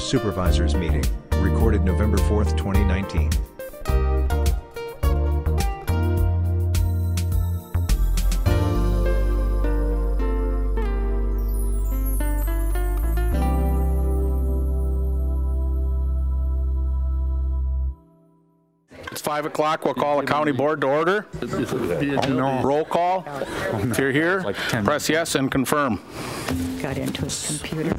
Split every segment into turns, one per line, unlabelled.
Supervisors Meeting, recorded November 4th, 2019.
It's 5 o'clock. We'll call the county board to order.
Oh, no.
Roll call. If you're here, press yes and confirm.
Got into his computer.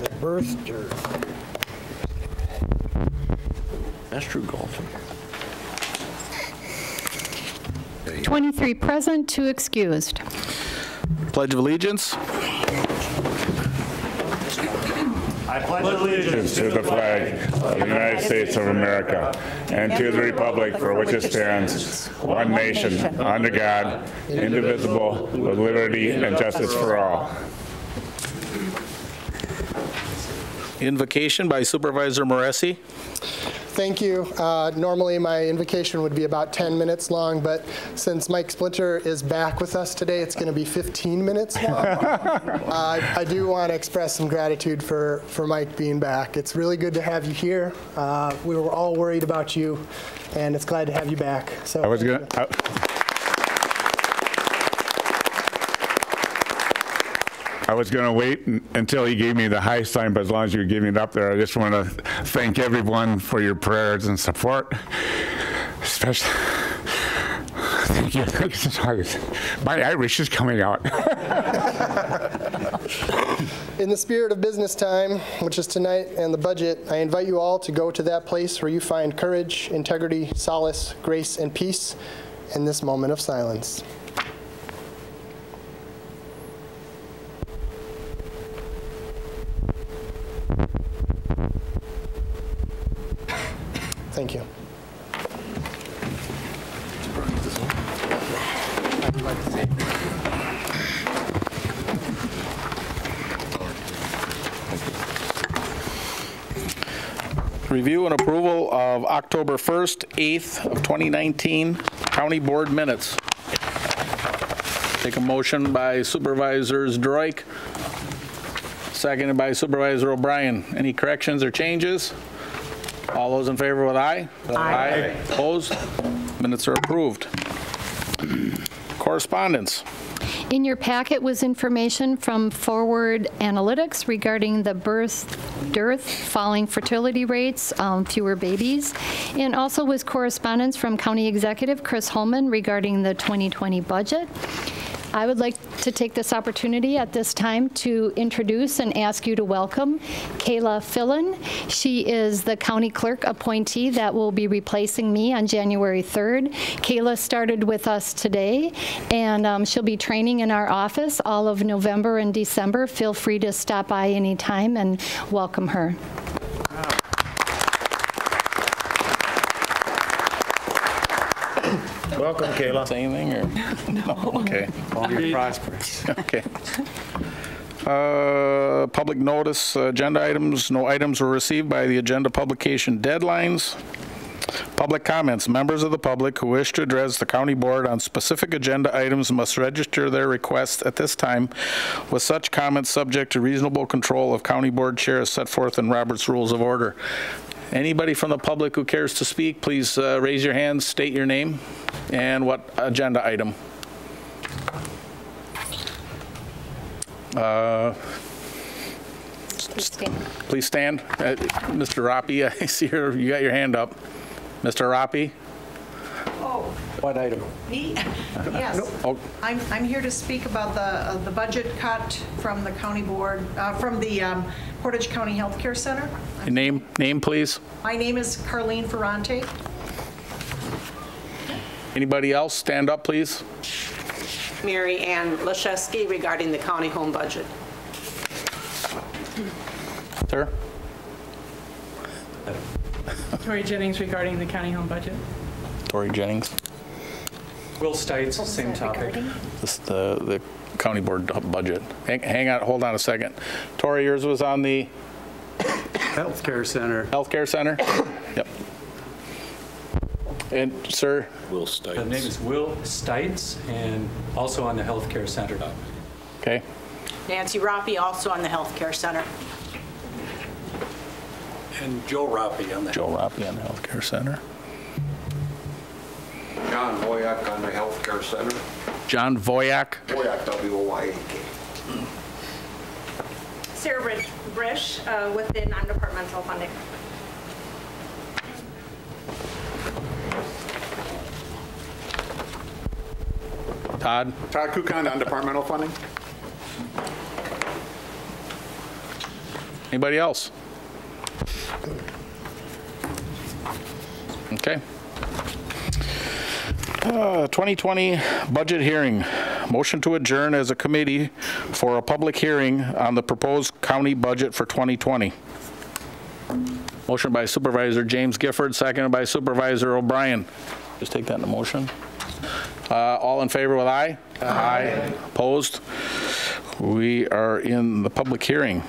The birth dearth.
That's true golfing.
23 present, 2 excused.
Pledge of Allegiance.
I pledge allegiance to the flag of the United States of America and to the republic for which it stands, one nation, under God, indivisible, with liberty and justice for all.
Invocation by Supervisor Moresi.
Thank you. Normally my invocation would be about 10 minutes long, but since Mike Splinter is back with us today, it's going to be 15 minutes long. I do want to express some gratitude for Mike being back. It's really good to have you here. We were all worried about you, and it's glad to have you back. So
I was going to wait until he gave me the high sign, but as long as you're giving it up there, I just want to thank everyone for your prayers and support. Especially, thank you. My Irish is coming out.
in the spirit of business time, which is tonight, and the budget, I invite you all to go to that place where you find courage, integrity, solace, grace, and peace in this moment of silence. Thank you.
Review and approval of October 1st, 8th of 2019 County Board minutes. Take a motion by Supervisors Droik, seconded by Supervisor O'Brien. Any corrections or changes? All those in favor with aye? Aye. Opposed? Minutes are approved. Correspondence.
In your packet was information from Forward Analytics regarding the birth, dearth, falling fertility rates, fewer babies, and also was correspondence from County Executive Chris Holman regarding the 2020 budget. I would like to take this opportunity at this time to introduce and ask you to welcome Kayla Fillen. She is the county clerk appointee that will be replacing me on January 3rd. Kayla started with us today, and she'll be training in our office all of November and December. Feel free to stop by anytime and welcome her.
Welcome, Kayla.
Say anything or? No. Okay.
You're prosperous.
Okay. Public notice, agenda items. No items were received by the agenda publication deadlines. Public comments. Members of the public who wish to address the county board on specific agenda items must register their requests at this time, with such comments subject to reasonable control of county board chair as set forth in Robert's Rules of Order. Anybody from the public who cares to speak, please raise your hand, state your name, and what agenda item. Please stand. Mr. Rappi, I see you got your hand up. Mr. Rappi?
Oh.
What item?
Me? Yes.
Oh.
I'm here to speak about the budget cut from the county board, from the Portage County Health Care Center.
Name, please.
My name is Carlene Ferrante.
Anybody else? Stand up, please.
Mary Ann Leszewski regarding the county home budget.
Sir?
Tori Jennings regarding the county home budget.
Tori Jennings.
Will Stites, same topic.
This, the county board budget. Hang on, hold on a second. Tori, yours was on the
Healthcare Center.
Healthcare Center? Yep. And sir?
Will Stites.
The name is Will Stites, and also on the Healthcare Center.
Okay.
Nancy Roppy, also on the Healthcare Center.
And Joe Roppy on the
Joe Roppy on the Healthcare Center.
John Voyak on the Healthcare Center.
John Voyak.
Voyak, W-O-Y-A-K.
Sarah Brish with the non-departmental funding.
Todd.
Todd Kukan, non-departmental funding.
Anybody else? Okay. 2020 budget hearing. Motion to adjourn as a committee for a public hearing on the proposed county budget for 2020. Motion by Supervisor James Gifford, seconded by Supervisor O'Brien. Just take that in the motion. All in favor with aye? Aye. Opposed? We are in the public hearing.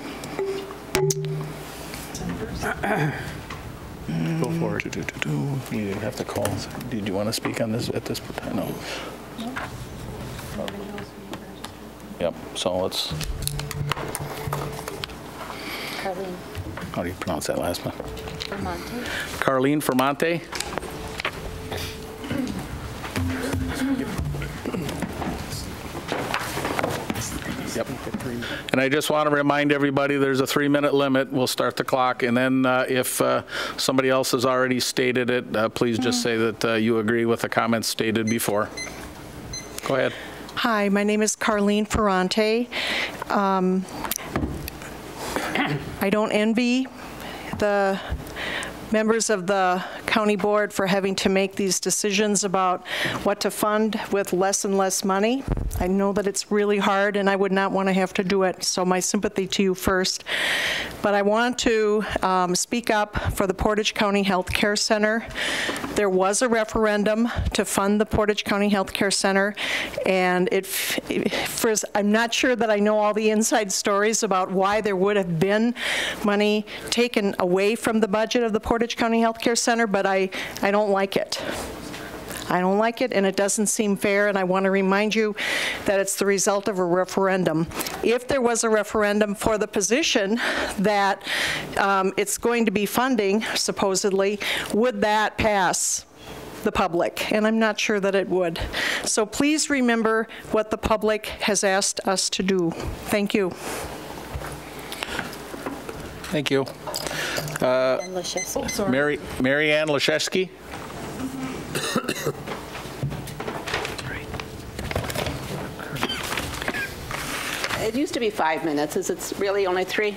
Go for it. We have to call. Did you want to speak on this at this time? No. Yep, so let's.
Carleen.
How do you pronounce that last one?
Vermonte.
Carleen Fermonte. Yep. And I just want to remind everybody there's a 3-minute limit. We'll start the clock, and then if somebody else has already stated it, please just say that you agree with the comments stated before. Go ahead.
Hi, my name is Carleen Ferrante. I don't envy the members of the county board for having to make these decisions about what to fund with less and less money. I know that it's really hard, and I would not want to have to do it, so my sympathy to you first. But I want to speak up for the Portage County Health Care Center. There was a referendum to fund the Portage County Health Care Center, and I'm not sure that I know all the inside stories about why there would have been money taken away from the budget of the Portage County Health Care Center, but I don't like it. I don't like it, and it doesn't seem fair, and I want to remind you that it's the result of a referendum. If there was a referendum for the position that it's going to be funding, supposedly, would that pass the public? And I'm not sure that it would. So please remember what the public has asked us to do. Thank you.
Thank you. Mary Ann Leszewski.
It used to be 5 minutes. Is it really only 3?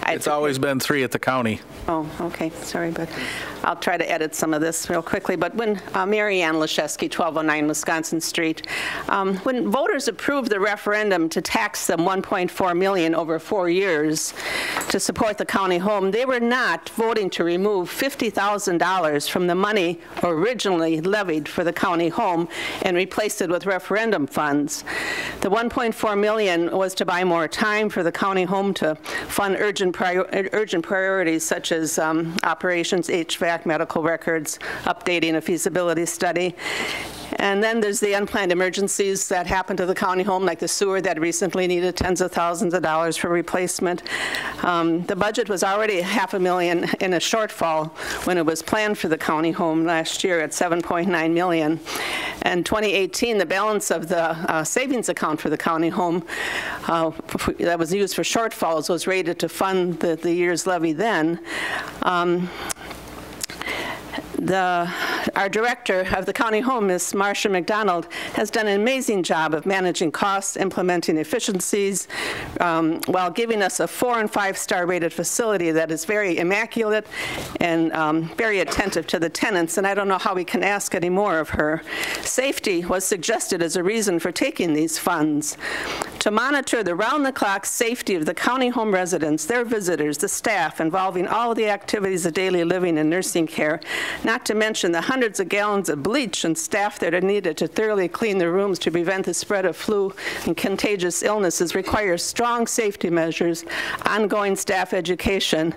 It's always been 3 at the county.
Oh, okay. Sorry, but I'll try to edit some of this real quickly. But when Mary Ann Leszewski, 1209 Wisconsin Street, when voters approved the referendum to tax them $1.4 million over 4 years to support the county home, they were not voting to remove $50,000 from the money originally levied for the county home and replace it with referendum funds. The $1.4 million was to buy more time for the county home to fund urgent priorities such as operations, HVAC, medical records, updating a feasibility study. And then there's the unplanned emergencies that happened to the county home, like the sewer that recently needed tens of thousands of dollars for replacement. The budget was already $500,000 in a shortfall when it was planned for the county home last year at $7.9 million. And 2018, the balance of the savings account for the county home that was used for shortfalls was rated to fund the year's levy then. Our director of the county home, Ms. Marcia McDonald, has done an amazing job of managing costs, implementing efficiencies, while giving us a 4- and 5-star rated facility that is very immaculate and very attentive to the tenants, and I don't know how we can ask any more of her. Safety was suggested as a reason for taking these funds. To monitor the round-the-clock safety of the county home residents, their visitors, the staff, involving all of the activities of daily living and nursing care, not to mention the hundreds of gallons of bleach and staff that are needed to thoroughly clean the rooms to prevent the spread of flu and contagious illnesses, requires strong safety measures, ongoing staff education,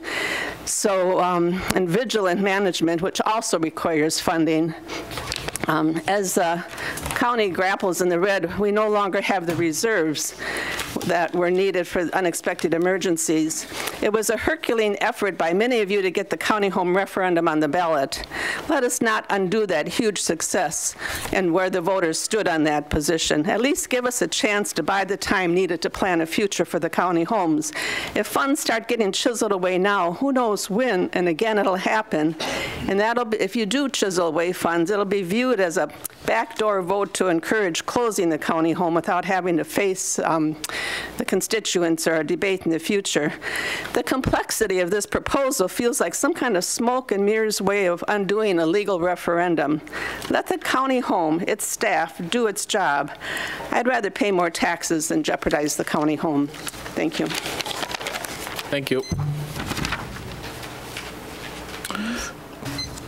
and vigilant management, which also requires funding. As the county grapples in the red, we no longer have the reserves that were needed for unexpected emergencies. It was a Herculean effort by many of you to get the county home referendum on the ballot. Let us not undo that huge success and where the voters stood on that position. At least give us a chance to buy the time needed to plan a future for the county homes. If funds start getting chiseled away now, who knows when, and again, it'll happen. And that'll be, if you do chisel away funds, it'll be viewed as a backdoor vote to encourage closing the county home without having to face the constituents or a debate in the future. The complexity of this proposal feels like some kind of smoke and mirrors way of undoing a legal referendum. Let the county home, its staff, do its job. I'd rather pay more taxes than jeopardize the county home. Thank you.
Thank you.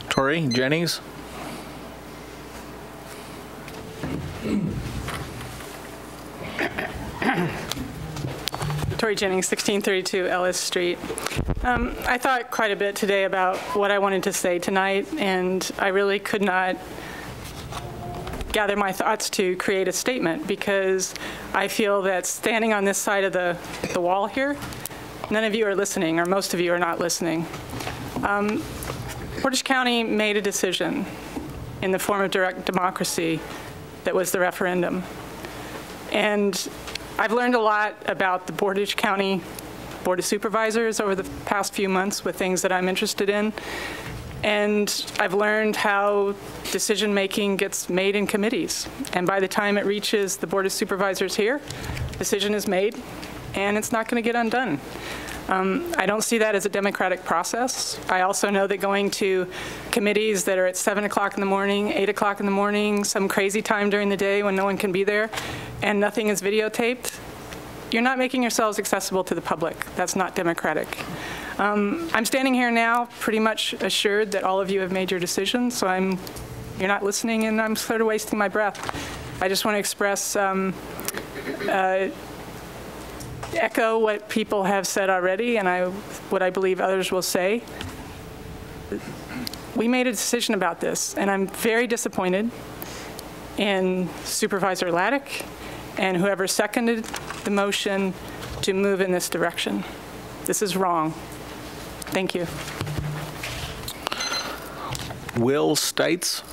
Tori Jennings.
Tori Jennings, 1632 Ellis Street. I thought quite a bit today about what I wanted to say tonight, and I really could not gather my thoughts to create a statement because I feel that standing on this side of the wall here, none of you are listening, or most of you are not listening. Portage County made a decision in the form of direct democracy that was the referendum. And I've learned a lot about the Portage County Board of Supervisors over the past few months with things that I'm interested in. And I've learned how decision-making gets made in committees. And by the time it reaches the Board of Supervisors here, decision is made, and it's not going to get undone. I don't see that as a democratic process. I also know that going to committees that are at 7 o'clock in the morning, 8 o'clock in the morning, some crazy time during the day when no one can be there, and nothing is videotaped, you're not making yourselves accessible to the public. That's not democratic. I'm standing here now pretty much assured that all of you have made your decisions, so you're not listening, and I'm sort of wasting my breath. I just want to express echo what people have said already and what I believe others will say. We made a decision about this, and I'm very disappointed in Supervisor Laddick and whoever seconded the motion to move in this direction. This is wrong. Thank you.
Will Stites.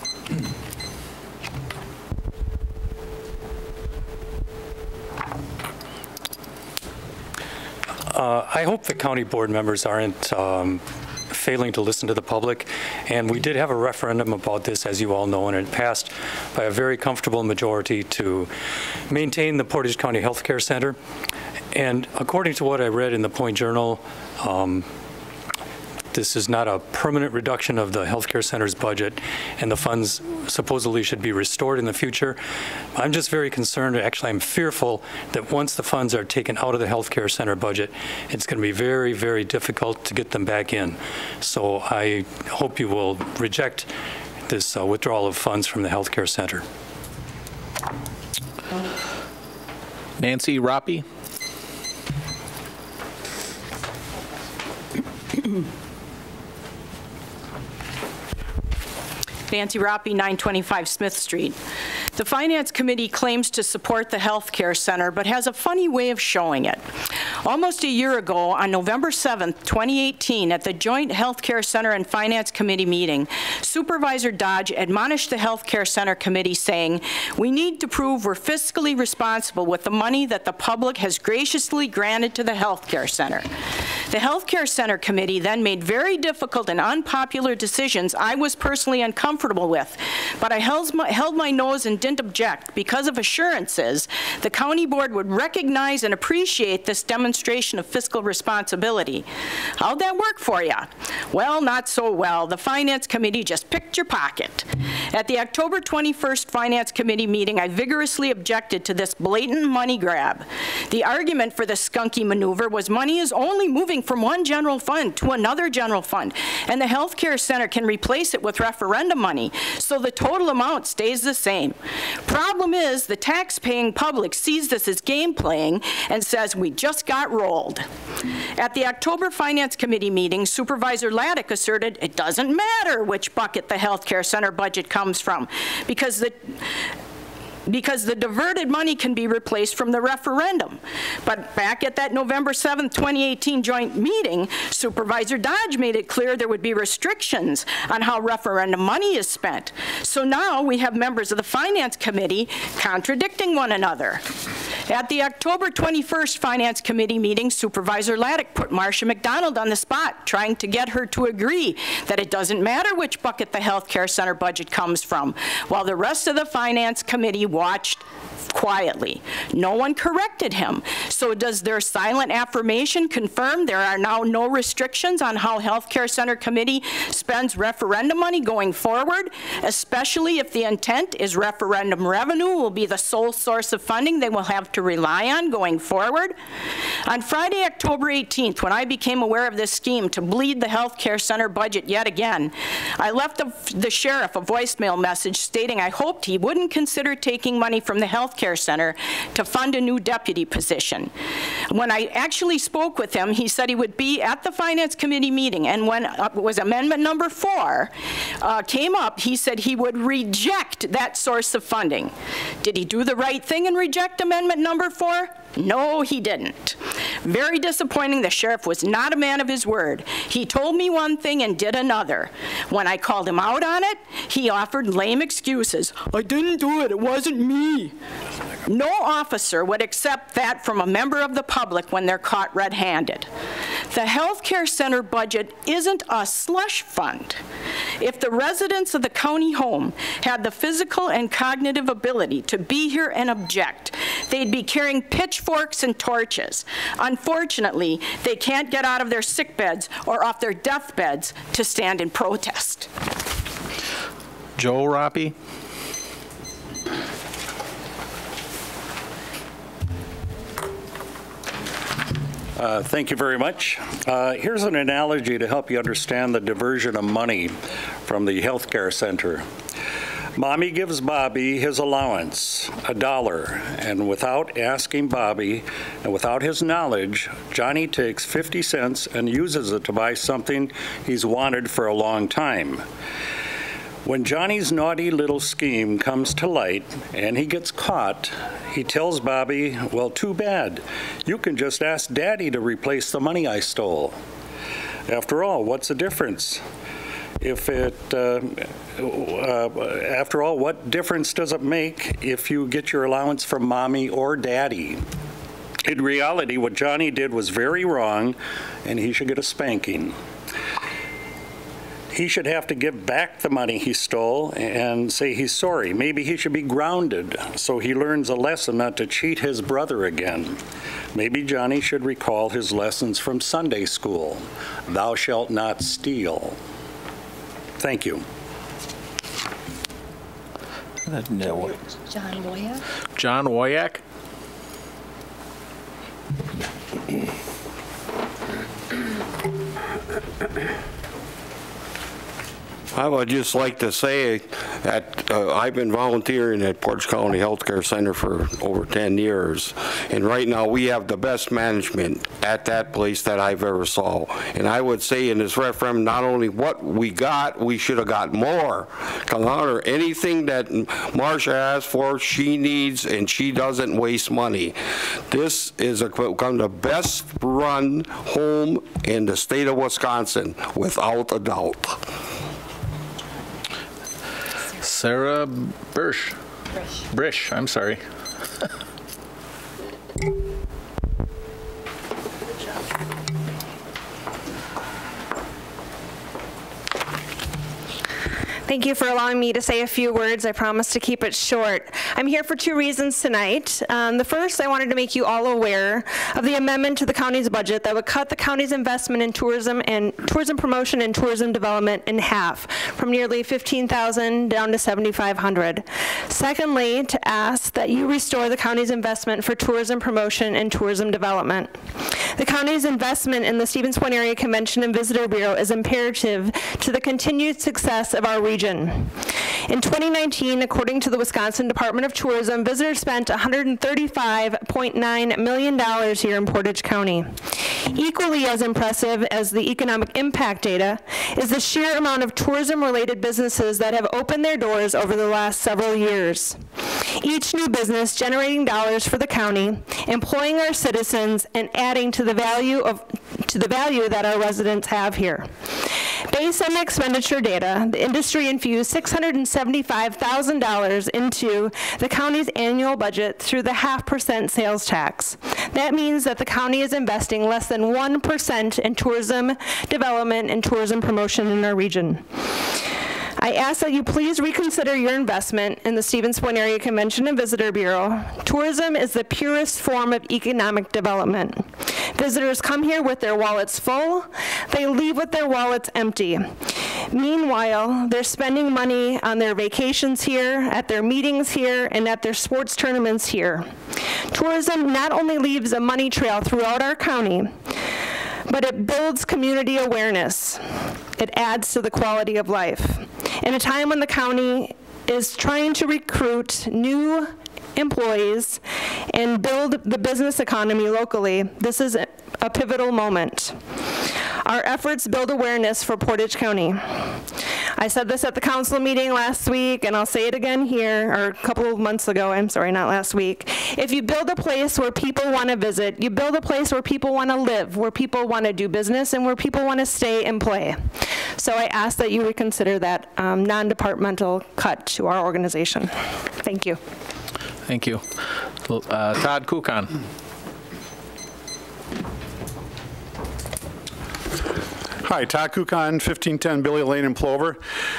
I hope the county board members aren't failing to listen to the public. And we did have a referendum about this, as you all know, and it passed by a very comfortable majority to maintain the Portage County Health Care Center. And according to what I read in the Point Journal, this is not a permanent reduction of the healthcare center's budget, and the funds supposedly should be restored in the future. I'm just very concerned, actually I'm fearful, that once the funds are taken out of the healthcare center budget, it's going to be very, very difficult to get them back in. So I hope you will reject this withdrawal of funds from the healthcare center.
Nancy Roppy.
Nancy Roppy, 925 Smith Street. The Finance Committee claims to support the Health Care Center, but has a funny way of showing it. Almost a year ago, on November 7th, 2018, at the Joint Health Care Center and Finance Committee meeting, Supervisor Dodge admonished the Health Care Center Committee, saying, "We need to prove we're fiscally responsible with the money that the public has graciously granted to the Health Care Center." The Health Care Center Committee then made very difficult and unpopular decisions I was personally uncomfortable with, but I held my nose and didn't object because of assurances the county board would recognize and appreciate this demonstration of fiscal responsibility. How'd that work for you? Well, not so well. The Finance Committee just picked your pocket. At the October 21st Finance Committee meeting, I vigorously objected to this blatant money grab. The argument for the skunky maneuver was money is only moving moving from one general fund to another general fund, and the healthcare center can replace it with referendum money, so the total amount stays the same. Problem is, the tax-paying public sees this as game playing and says, we just got rolled. At the October Finance Committee meeting, Supervisor Laddick asserted it doesn't matter which bucket the healthcare center budget comes from, because the diverted money can be replaced from the referendum. But back at that November 7th, 2018 joint meeting, Supervisor Dodge made it clear there would be restrictions on how referendum money is spent. So now we have members of the Finance Committee contradicting one another. At the October 21st Finance Committee meeting, Supervisor Laddick put Marcia McDonald on the spot, trying to get her to agree that it doesn't matter which bucket the healthcare center budget comes from, while the rest of the Finance Committee watched quietly. No one corrected him. So does their silent affirmation confirm there are now no restrictions on how Healthcare Center Committee spends referendum money going forward, especially if the intent is referendum revenue will be the sole source of funding they will have to rely on going forward? On Friday, October 18th, when I became aware of this scheme to bleed the Healthcare Center budget yet again, I left the sheriff a voicemail message stating I hoped he wouldn't consider taking money from the Healthcare Center to fund a new deputy position. When I actually spoke with him, he said he would be at the Finance Committee meeting, and when was amendment number 4 came up, he said he would reject that source of funding. Did he do the right thing and reject amendment number 4? No, he didn't. Very disappointing. The sheriff was not a man of his word. He told me one thing and did another. When I called him out on it, he offered lame excuses. I didn't do it. It wasn't me. No officer would accept that from a member of the public when they're caught red-handed. The healthcare center budget isn't a slush fund. If the residents of the county home had the physical and cognitive ability to be here and object, they'd be carrying pitchforks and torches. Unfortunately, they can't get out of their sick beds or off their deathbeds to stand in protest.
Joe Roppe.
Thank you very much. Here's an analogy to help you understand the diversion of money from the healthcare center. Mommy gives Bobby his allowance, $1, and without asking Bobby and without his knowledge, Johnny takes 50 cents and uses it to buy something he's wanted for a long time. When Johnny's naughty little scheme comes to light and he gets caught, he tells Bobby, well, too bad. You can just ask Daddy to replace the money I stole. After all, what's the difference? After all, what difference does it make if you get your allowance from Mommy or Daddy? In reality, what Johnny did was very wrong, and he should get a spanking. He should have to give back the money he stole and say he's sorry. Maybe he should be grounded so he learns a lesson not to cheat his brother again. Maybe Johnny should recall his lessons from Sunday school. Thou shalt not steal. Thank you.
John Woyak.
John Woyak.
I would just like to say that I've been volunteering at Portage County Healthcare Center for over 10 years, and right now we have the best management at that place that I've ever saw. And I would say in this referendum, not only what we got, we should have got more. Come on, or anything that Marcia asked for, she needs, and she doesn't waste money. This is become the best run home in the state of Wisconsin, without a doubt.
Sarah Brish, I'm sorry.
Thank you for allowing me to say a few words. I promise to keep it short. I'm here for two reasons tonight. The first, I wanted to make you all aware of the amendment to the county's budget that would cut the county's investment in tourism promotion and tourism development in half, from nearly $15,000 down to $7,500. Secondly, to ask that you restore the county's investment for tourism promotion and tourism development. The county's investment in the Stevens Point Area Convention and Visitor Bureau is imperative to the continued success of our region. In 2019, according to the Wisconsin Department of Tourism, visitors spent $135.9 million here in Portage County. Equally as impressive as the economic impact data is the sheer amount of tourism-related businesses that have opened their doors over the last several years. Each new business generating dollars for the county, employing our citizens, and adding to the value that our residents have here. Based on the expenditure data, the industry infused $675,000 into the county's annual budget through the 0.5% sales tax. That means that the county is investing less than 1% in tourism development and tourism promotion in our region. I ask that you please reconsider your investment in the Stevens Point Area Convention and Visitor Bureau. Tourism is the purest form of economic development. Visitors come here with their wallets full, they leave with their wallets empty. Meanwhile, they're spending money on their vacations here, at their meetings here, and at their sports tournaments here. Tourism not only leaves a money trail throughout our county, but it builds community awareness. It adds to the quality of life. In a time when the county is trying to recruit new employees and build the business economy locally, this is a pivotal moment. Our efforts build awareness for Portage County. I said this at the council meeting last week, and I'll say it again here, or a couple of months ago, I'm sorry, not last week. If you build a place where people want to visit, you build a place where people want to live, where people want to do business, and where people want to stay and play. So I ask that you reconsider that non-departmental cut to our organization. Thank you.
Thank you. Todd Kukan.
Hi, Todd Kukan, 1510 Billy Lane in Plover.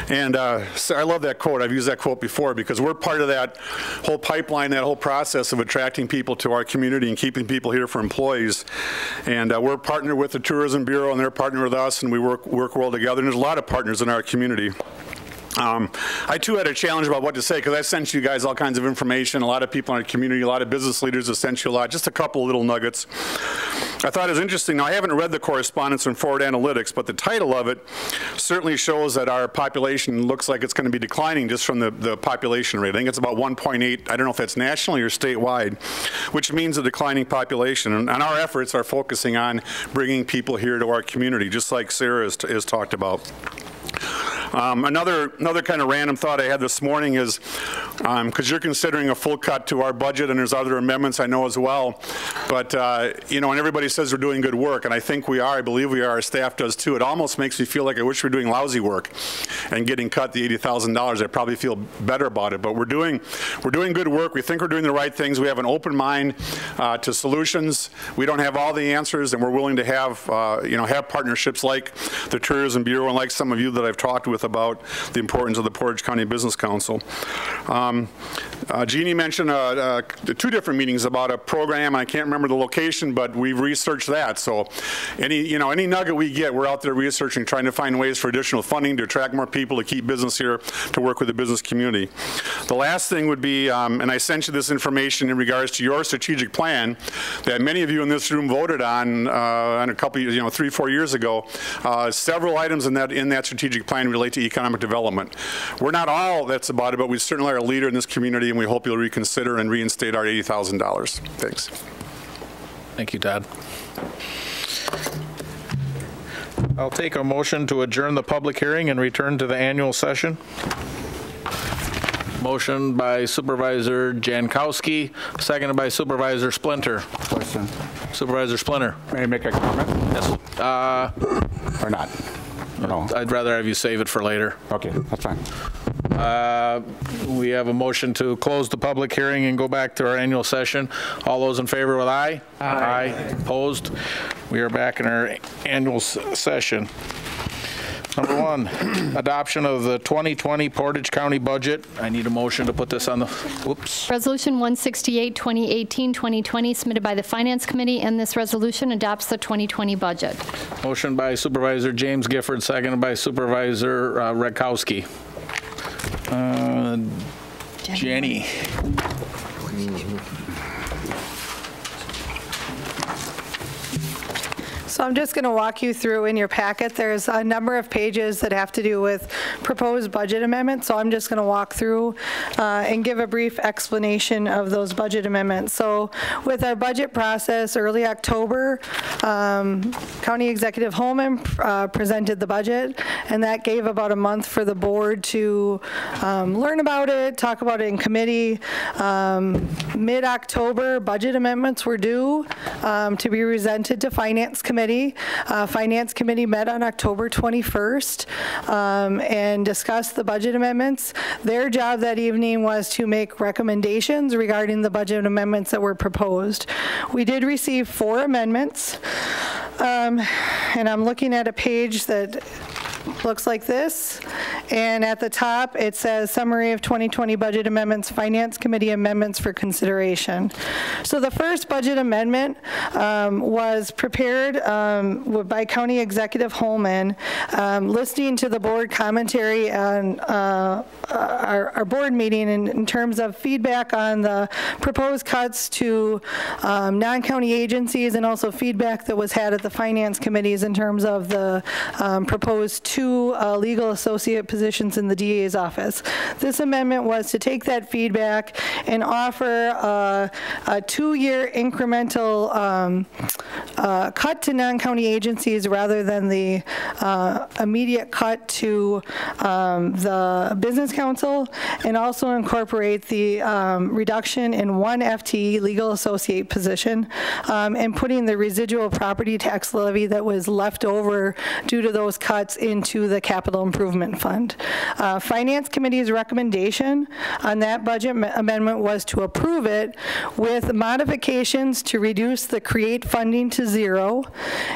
And so I love that quote. I've used that quote before because we're part of that whole pipeline, that whole process of attracting people to our community and keeping people here for employees. And we're partnered with the Tourism Bureau, and they're partnered with us, and we work well together. And there's a lot of partners in our community. I too had a challenge about what to say because I sent you guys all kinds of information. A lot of people in our community, a lot of business leaders have sent you a lot. Just a couple of little nuggets. I thought it was interesting. Now, I haven't read the correspondence from Forward Analytics, but the title of it certainly shows that our population looks like it's going to be declining just from the population rate. I think it's about 1.8. I don't know if that's nationally or statewide, which means a declining population. And our efforts are focusing on bringing people here to our community, just like Sarah has talked about. Another kind of random thought I had this morning is, because you're considering a full cut to our budget, and there's other amendments I know as well, but you know, and everybody says we're doing good work, and I think we are. I believe we are. Our staff does too. It almost makes me feel like I wish we were doing lousy work and getting cut the $80,000. I probably feel better about it, but we're doing good work. We think we're doing the right things. We have an open mind to solutions. We don't have all the answers, and we're willing to have have partnerships like the Tourism Bureau and like some of you that I've talked with about the importance of the Portage County Business Council. Jeannie mentioned 2 different meetings about a program. I can't remember the location, but we've researched that. So any nugget we get, we're out there researching, trying to find ways for additional funding to attract more people, to keep business here, to work with the business community. The last thing would be, and I sent you this information in regards to your strategic plan that many of you in this room voted on a couple, 3-4 years ago. Several items in that strategic plan relate to economic development. We're not all that's about it, but we certainly are a leader in this community, and we hope you'll reconsider and reinstate our $80,000. Thanks.
Thank you, Todd. I'll take a motion to adjourn the public hearing and return to the annual session. Motion by Supervisor Jankowski, seconded by Supervisor Splinter.
Question.
Supervisor Splinter.
May I make a comment?
Yes.
Or not? No.
I'd rather have you save it for later.
Okay, that's fine.
We have a motion to close the public hearing and go back to our annual session. All those in favor with aye? Aye. Opposed? We are back in our annual session. Number 1, adoption of the 2020 Portage County budget. I need a motion to put this on the, whoops.
Resolution 168, 2018-2020, submitted by the Finance Committee, and this resolution adopts the 2020 budget.
Motion by Supervisor James Gifford, seconded by Supervisor Redkowski. Jenny.
So I'm just going to walk you through in your packet. There's a number of pages that have to do with proposed budget amendments. So I'm just going to walk through and give a brief explanation of those budget amendments. So with our budget process, early October, County Executive Holman presented the budget, and that gave about a month for the board to learn about it, talk about it in committee. Mid-October, budget amendments were due to be presented to Finance Committee. Finance Committee met on October 21st and discussed the budget amendments. Their job that evening was to make recommendations regarding the budget amendments that were proposed. We did receive 4 amendments, and I'm looking at a page that looks like this, and at the top it says summary of 2020 budget amendments, Finance Committee amendments for consideration. So the first budget amendment was prepared by County Executive Holman, listening to the board commentary on our board meeting in terms of feedback on the proposed cuts to non-county agencies, and also feedback that was had at the Finance Committees in terms of the proposed 2 legal associate positions in the DA's office. This amendment was to take that feedback and offer a 2-year incremental cut to non-county agencies rather than the immediate cut to the Business Council, and also incorporate the reduction in 1 FTE legal associate position, and putting the residual property tax levy that was left over due to those cuts into the capital improvement fund. Finance Committee's recommendation on that budget amendment was to approve it with modifications to reduce the create funding to 0,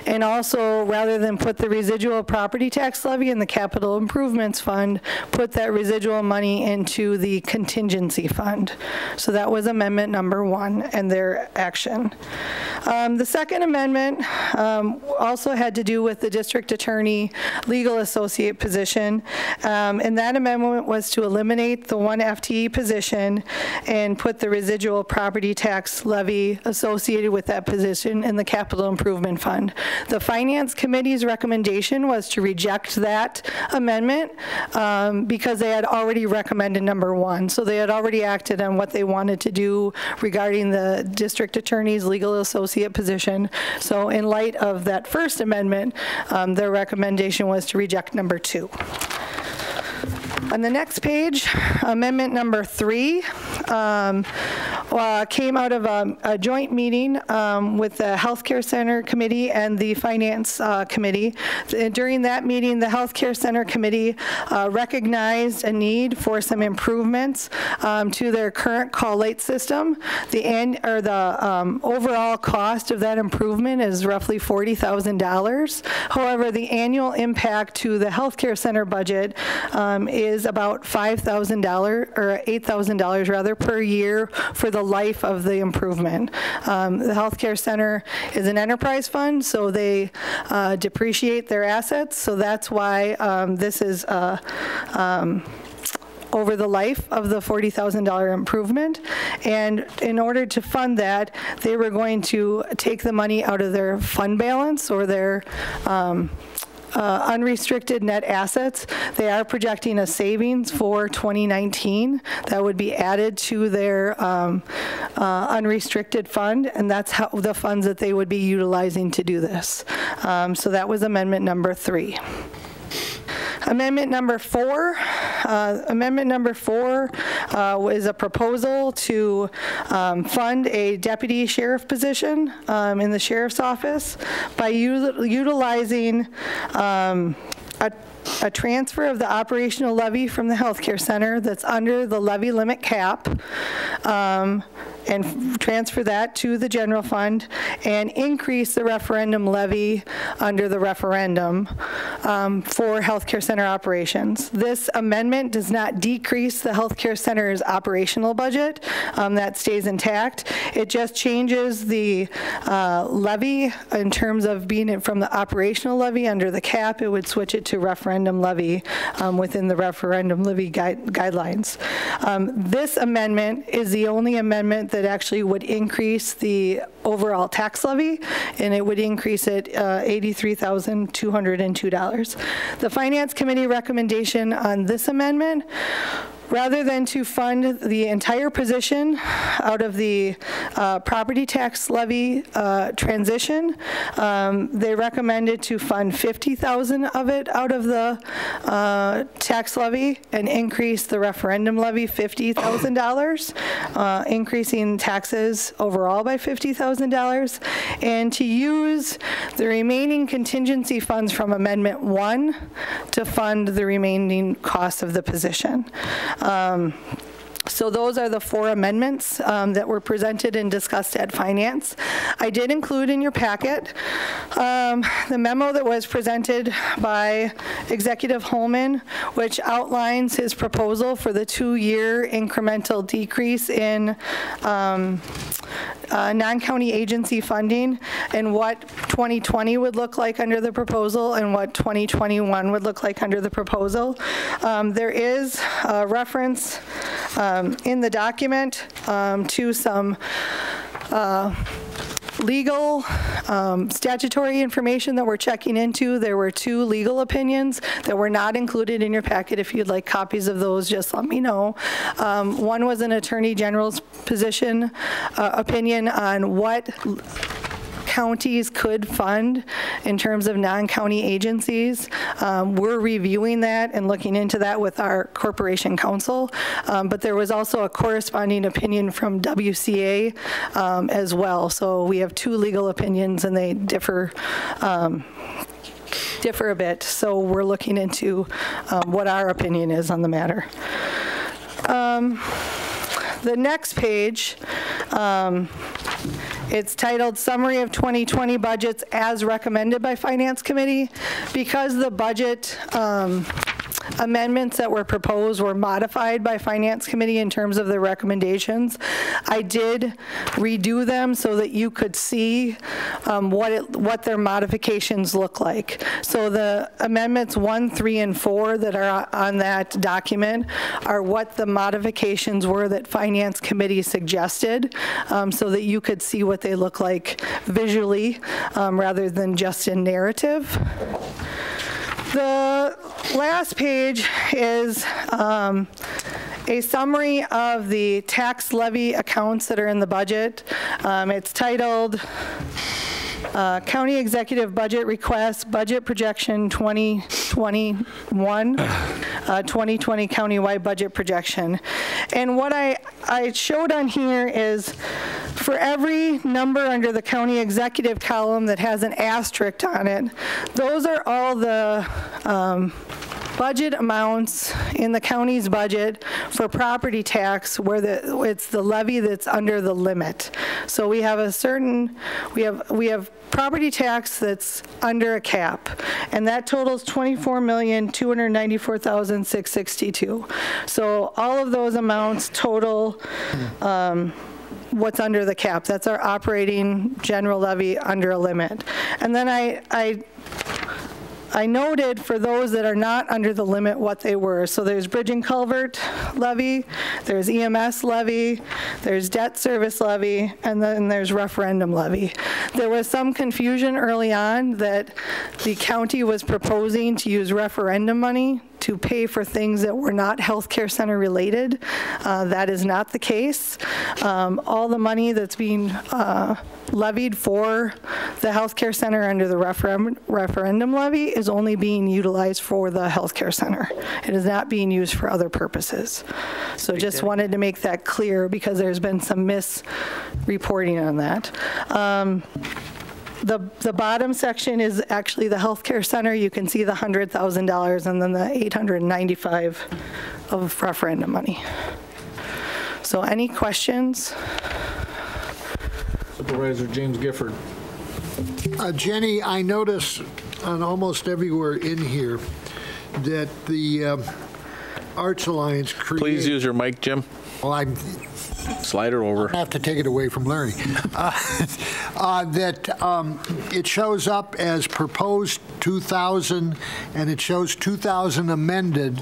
and also, rather than put the residual property tax levy in the capital improvements fund, put that residual money into the contingency fund. So that was amendment number 1 and their action. The second amendment also had to do with the district attorney legal associate position, and that amendment was to eliminate the 1 FTE position and put the residual property tax levy associated with that position in the capital improvement fund. The Finance Committee's recommendation was to reject that amendment because they had already recommended number 1. So they had already acted on what they wanted to do regarding the district attorney's legal associate position. So in light of that first amendment, their recommendation was to reject number 2. On the next page, amendment number 3 came out of a joint meeting with the Healthcare Center Committee and the Finance Committee. During that meeting, the Healthcare Center Committee recognized a need for some improvements to their current call light system. The overall cost of that improvement is roughly $40,000. However, the annual impact to the Healthcare Center budget is about $5,000 or $8,000 rather per year for the life of the improvement. The Healthcare Center is an enterprise fund, so they depreciate their assets. So that's why this is over the life of the $40,000 improvement. And in order to fund that, they were going to take the money out of their fund balance or their unrestricted net assets. They are projecting a savings for 2019 that would be added to their unrestricted fund, and that's how the funds that they would be utilizing to do this. So that was amendment number 3. Amendment number 4. Was a proposal to fund a deputy sheriff position in the sheriff's office by utilizing a transfer of the operational levy from the healthcare center that's under the levy limit cap, and transfer that to the general fund and increase the referendum levy under the referendum for healthcare center operations. This amendment does not decrease the healthcare center's operational budget. That stays intact. It just changes the levy in terms of being from the operational levy under the cap. It would switch it to referendum levy within the referendum levy guidelines. This amendment is the only amendment that actually would increase the overall tax levy, and it would increase it $83,202. The Finance Committee recommendation on this amendment, rather than to fund the entire position out of the property tax levy transition, they recommended to fund $50,000 of it out of the tax levy and increase the referendum levy $50,000, increasing taxes overall by $50,000, and to use the remaining contingency funds from Amendment 1 to fund the remaining costs of the position. So those are the 4 amendments that were presented and discussed at Finance. I did include in your packet the memo that was presented by Executive Holman, which outlines his proposal for the 2-year incremental decrease in non-county agency funding and what 2020 would look like under the proposal and what 2021 would look like under the proposal. There is a reference in the document to some legal statutory information that we're checking into. There were 2 legal opinions that were not included in your packet. If you'd like copies of those, just let me know. One was an Attorney General's position opinion on what counties could fund in terms of non-county agencies. We're reviewing that and looking into that with our corporation counsel, but there was also a corresponding opinion from WCA as well. So we have 2 legal opinions and they differ a bit. So we're looking into what our opinion is on the matter. The next page, it's titled Summary of 2020 Budgets as Recommended by Finance Committee. Because the budget amendments that were proposed were modified by Finance Committee in terms of the recommendations, I did redo them so that you could see what their modifications look like. So the amendments 1, 3, and 4 that are on that document are what the modifications were that Finance Committee suggested, so that you could see what they look like visually rather than just in narrative. The last page is a summary of the tax levy accounts that are in the budget. It's titled County Executive Budget Request, Budget Projection 2021, 2020 Countywide Budget Projection. And what I showed on here is for every number under the county executive column that has an asterisk on it, those are all the budget amounts in the county's budget for property tax where it's the levy that's under the limit. So we have a certain, we have property tax that's under a cap, and that totals $24,294,662. So all of those amounts total what's under the cap. That's our operating general levy under a limit. And then I noted for those that are not under the limit what they were. So there's bridge and culvert levy, there's EMS levy, there's debt service levy, and then there's referendum levy. There was some confusion early on that the county was proposing to use referendum money to pay for things that were not healthcare center related. That is not the case. All the money that's being levied for the healthcare center under the referendum levy is only being utilized for the healthcare center. It is not being used for other purposes. So just wanted to make that clear because there's been some misreporting on that. The bottom section is actually the healthcare center. You can see the $100,000 and then the $895 of referendum money. So any questions?
Supervisor James Gifford.
Jenny, I noticed on almost everywhere in here that the Arts Alliance created.
Please use your mic, Jim.
Well, I'm
slide her over.
I have to take it away from Larry. That it shows up as proposed 2,000, and it shows 2,000 amended,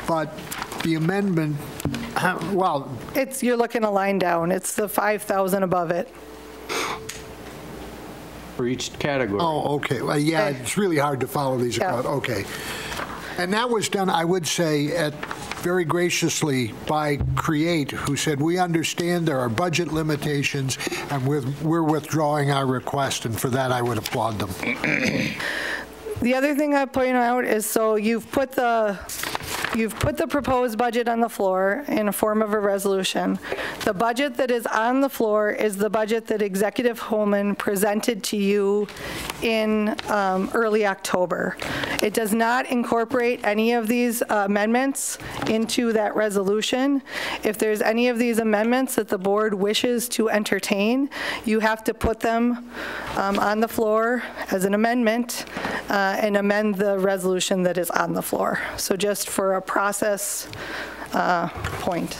but the amendment, well,
you're looking a line down. It's the 5,000 above it.
For each category.
Oh, okay. Well, yeah, it's really hard to follow these across. Okay. And that was done, I would say, very graciously by CREATE, who said, we understand there are budget limitations, and we're withdrawing our request, and for that I would applaud them.
The other thing I point out is, so you've put the proposed budget on the floor in a form of a resolution. The budget that is on the floor is the budget that Executive Holman presented to you in early October. It does not incorporate any of these amendments into that resolution. If there's any of these amendments that the board wishes to entertain, you have to put them on the floor as an amendment and amend the resolution that is on the floor. So just for a process point.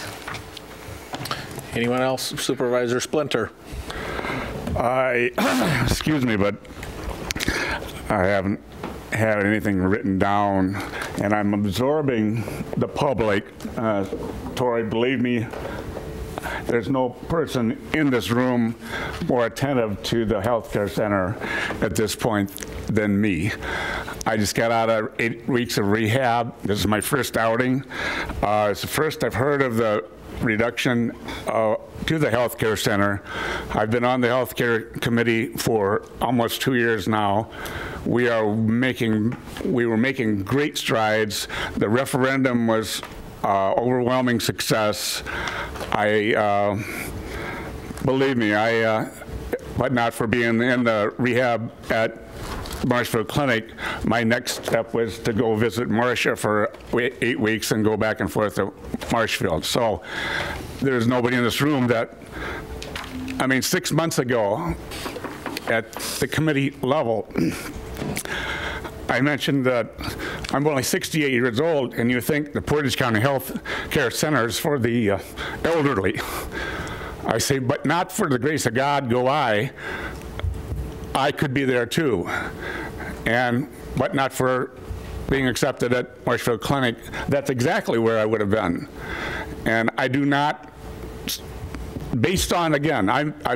Anyone else? Supervisor Splinter.
Excuse me, but I haven't had anything written down, and I'm absorbing the public. Tori, believe me, there's no person in this room more attentive to the healthcare center at this point than me. I just got out of 8 weeks of rehab. This is my first outing. It's the first I've heard of the reduction to the healthcare center. I've been on the healthcare committee for almost 2 years now. We were making great strides. The referendum was overwhelming success. Believe me, but not for being in the rehab at Marshfield Clinic, my next step was to go visit Marcia for 8 weeks and go back and forth to Marshfield. So there's nobody in this room that, 6 months ago at the committee level, I mentioned that I'm only 68 years old, and you think the Portage County Health Care Center is for the elderly. I say, but not for the grace of God go I could be there too. But not for being accepted at Marshfield Clinic. That's exactly where I would have been. And I do not, based on, again,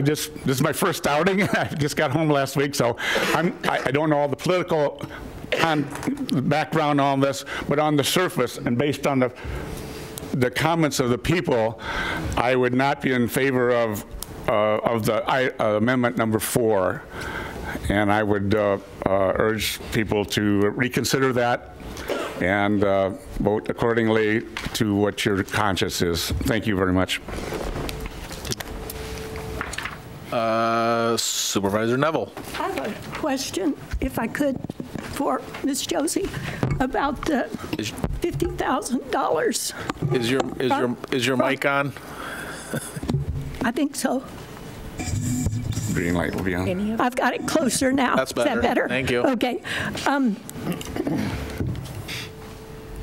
this is my first outing. I just got home last week, so I don't know all the political background on this, but on the surface and based on the comments of the people, I would not be in favor of the amendment number 4. And I would urge people to reconsider that and vote accordingly to what your conscience is. Thank you very much.
Supervisor Neville.
I have a question, if I could, for Ms. Josie about the $50,000.
Is your mic on?
I think so.
Green light will be on.
I've got it closer now.
That's better.
Is that better?
Thank you.
Okay.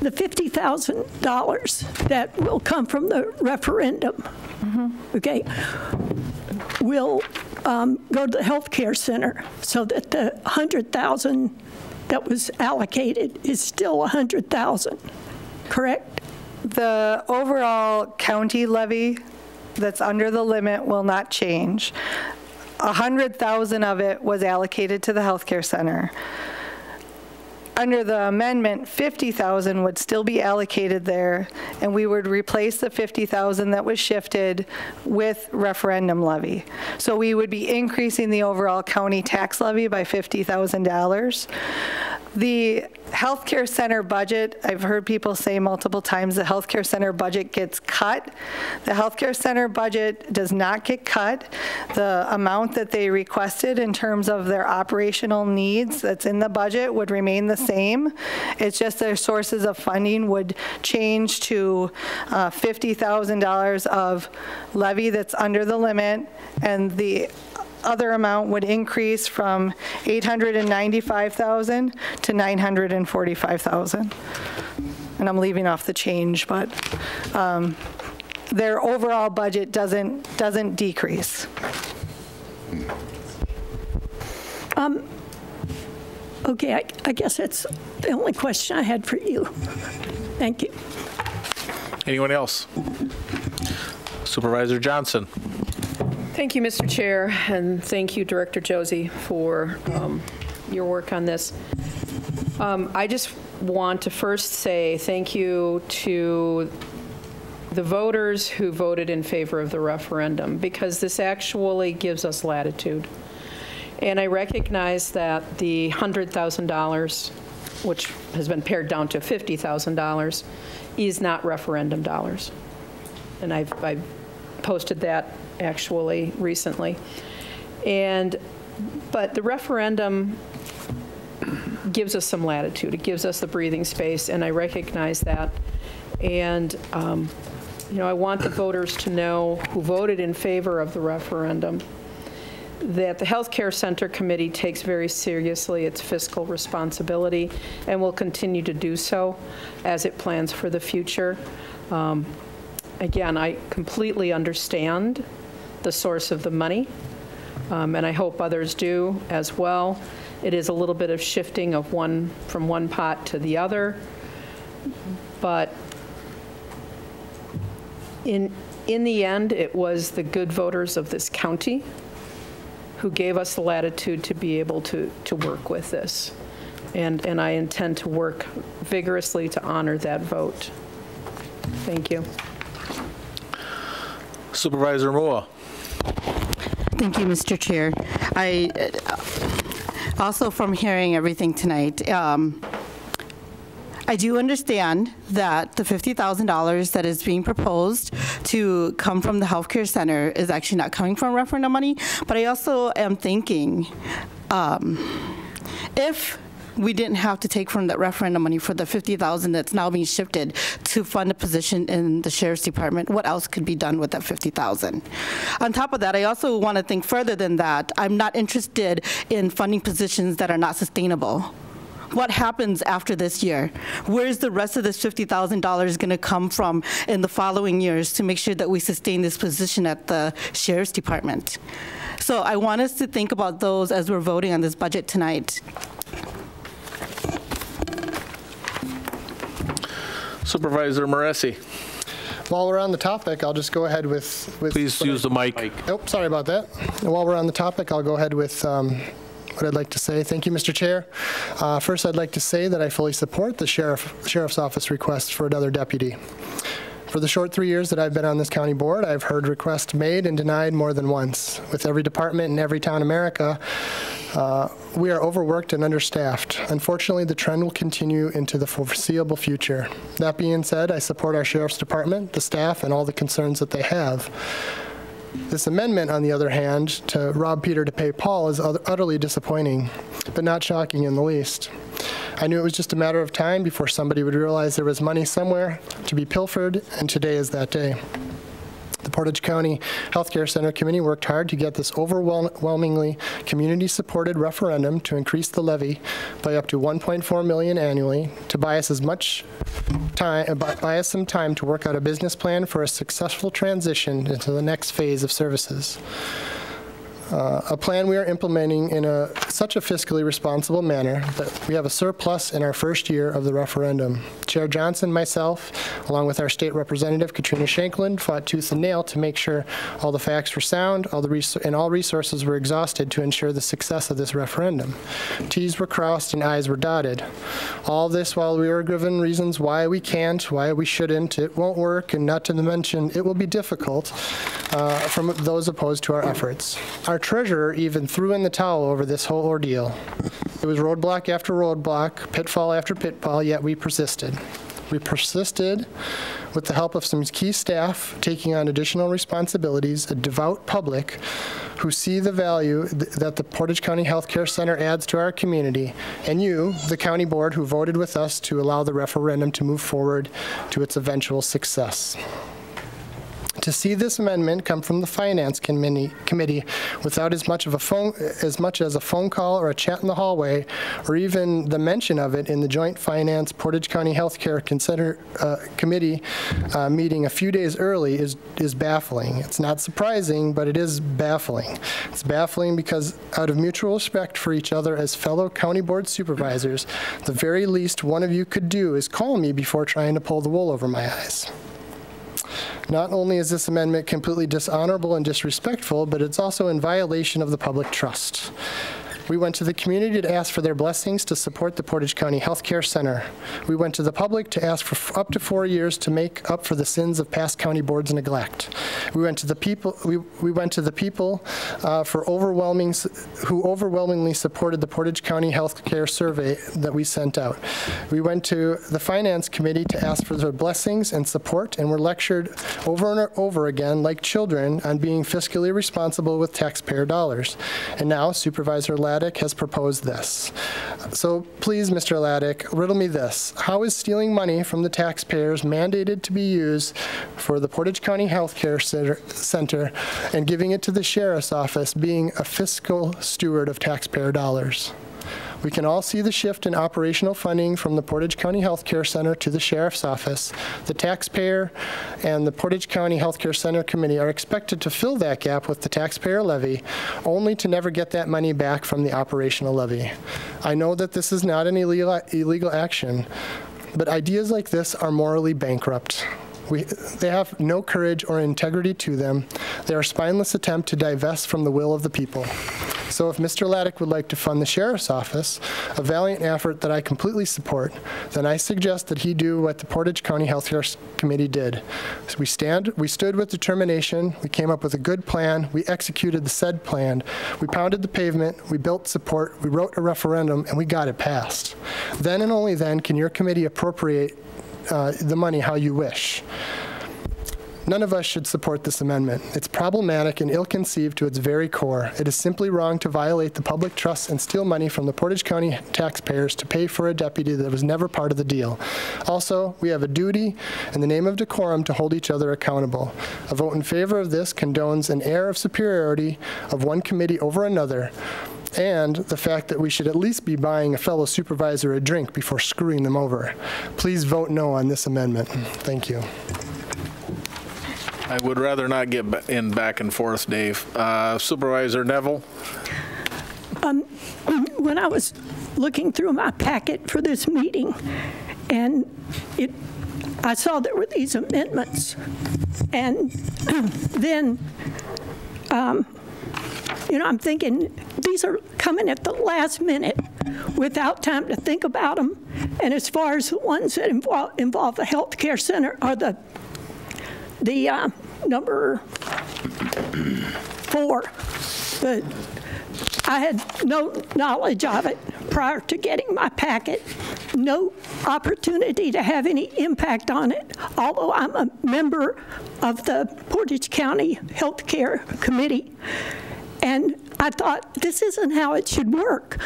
The $50,000 that will come from the referendum, okay, will go to the health care center so that the $100,000 that was allocated is still $100,000, correct?
The overall county levy that's under the limit will not change. 100,000 of it was allocated to the healthcare center. Under the amendment, 50,000 would still be allocated there, and we would replace the 50,000 that was shifted with referendum levy. So we would be increasing the overall county tax levy by $50,000. The healthcare center budget, I've heard people say multiple times the healthcare center budget gets cut. The healthcare center budget does not get cut. The amount that they requested in terms of their operational needs that's in the budget would remain the same. It's just their sources of funding would change to $50,000 of levy that's under the limit, and the other amount would increase from $895,000 to $945,000. And I'm leaving off the change, but their overall budget doesn't decrease.
Okay, I guess that's the only question I had for you. Thank you.
Anyone else? Supervisor Johnson.
Thank you, Mr. Chair, and thank you, Director Josie, for your work on this. I just want to first say thank you to the voters who voted in favor of the referendum, because this actually gives us latitude. And I recognize that the $100,000, which has been pared down to $50,000, is not referendum dollars. And I posted that actually recently. But the referendum gives us some latitude. It gives us the breathing space, and I recognize that. And you know, I want the voters to know who voted in favor of the referendum that the Health Care Center Committee takes very seriously its fiscal responsibility and will continue to do so as it plans for the future. Again, I completely understand the source of the money, and I hope others do as well. It is a little bit of shifting of from one pot to the other, but in the end, it was the good voters of this county who gave us the latitude to be able to work with this. And I intend to work vigorously to honor that vote. Thank you.
Supervisor Moore.
Thank you, Mr. Chair. I also, from hearing everything tonight, I do understand that the $50,000 that is being proposed to come from the healthcare center is actually not coming from referendum money, but I also am thinking if we didn't have to take from that referendum money for the $50,000 that's now being shifted to fund a position in the Sheriff's Department, what else could be done with that $50,000? On top of that, I also want to think further than that. I'm not interested in funding positions that are not sustainable. What happens after this year? Where's the rest of this $50,000 going to come from in the following years to make sure that we sustain this position at the Sheriff's Department? So I want us to think about those as we're voting on this budget tonight.
Supervisor Moresi.
While we're on the topic, I'll just go ahead with
Please use the mic.
Oh, sorry about that. And while we're on the topic, I'll go ahead with what I'd like to say. Thank you, Mr. Chair. First, I'd like to say that I fully support the Sheriff's Office request for another deputy. For the short 3 years that I've been on this county board, I've heard requests made and denied more than once. With every department in every town in America, we are overworked and understaffed. Unfortunately, the trend will continue into the foreseeable future. That being said, I support our Sheriff's Department, the staff, and all the concerns that they have. This amendment, on the other hand, to rob Peter to pay Paul is utterly disappointing, but not shocking in the least. I knew it was just a matter of time before somebody would realize there was money somewhere to be pilfered, and today is that day. The Portage County Healthcare Center Committee worked hard to get this overwhelmingly community-supported referendum to increase the levy by up to $1.4 million annually to buy us some time to work out a business plan for a successful transition into the next phase of services. A plan we are implementing in such a fiscally responsible manner that we have a surplus in our first year of the referendum. Chair Johnson and myself, along with our state representative, Katrina Shanklin, fought tooth and nail to make sure all the facts were sound, and all resources were exhausted to ensure the success of this referendum. T's were crossed and I's were dotted. All this while we were given reasons why we can't, why we shouldn't, it won't work, and not to mention it will be difficult from those opposed to our efforts. Our treasurer even threw in the towel over this whole ordeal. It was roadblock after roadblock, pitfall after pitfall, yet we persisted. We persisted with the help of some key staff taking on additional responsibilities, a devout public who see the value that the Portage County Healthcare Center adds to our community, and you, the county board, who voted with us to allow the referendum to move forward to its eventual success. To see this amendment come from the Finance Committee without as much as a phone call or a chat in the hallway, or even the mention of it in the Joint Finance Portage County Healthcare Committee meeting a few days early is baffling. It's not surprising, but it is baffling. It's baffling because out of mutual respect for each other as fellow county board supervisors, the very least one of you could do is call me before trying to pull the wool over my eyes. Not only is this amendment completely dishonorable and disrespectful, but it's also in violation of the public trust. We went to the community to ask for their blessings to support the Portage County Healthcare Center. We went to the public to ask for up to 4 years to make up for the sins of past county boards' neglect. We went to the people. We went to the people who overwhelmingly supported the Portage County Healthcare Survey that we sent out. We went to the Finance Committee to ask for their blessings and support, and were lectured over and over again like children on being fiscally responsible with taxpayer dollars. And now Supervisor Laddick has proposed this. So please, Mr. Laddick, riddle me this. How is stealing money from the taxpayers mandated to be used for the Portage County Healthcare Center and giving it to the Sheriff's Office being a fiscal steward of taxpayer dollars? We can all see the shift in operational funding from the Portage County Healthcare Center to the Sheriff's Office. The taxpayer and the Portage County Healthcare Center Committee are expected to fill that gap with the taxpayer levy, only to never get that money back from the operational levy. I know that this is not an illegal action, but ideas like this are morally bankrupt. They have no courage or integrity to them. They are a spineless attempt to divest from the will of the people. So if Mr. Laddick would like to fund the Sheriff's Office, a valiant effort that I completely support, then I suggest that he do what the Portage County Healthcare Committee did. So we stood with determination, we came up with a good plan, we executed the said plan, we pounded the pavement, we built support, we wrote a referendum, and we got it passed. Then and only then can your committee appropriate the money how you wish. None of us should support this amendment. It's problematic and ill-conceived to its very core. It is simply wrong to violate the public trust and steal money from the Portage County taxpayers to pay for a deputy that was never part of the deal. Also, we have a duty in the name of decorum to hold each other accountable. A vote in favor of this condones an air of superiority of one committee over another, and the fact that we should at least be buying a fellow supervisor a drink before screwing them over. Please vote no on this amendment. Thank you.
I would rather not get in back and forth, Dave. Supervisor Neville?
When I was looking through my packet for this meeting, and I saw there were these amendments, and then I'm thinking, these are coming at the last minute without time to think about them. And as far as the ones that involve the healthcare center, or the number 4, I had no knowledge of it prior to getting my packet, no opportunity to have any impact on it, although I'm a member of the Portage County Healthcare Committee. And I thought, this isn't how it should work.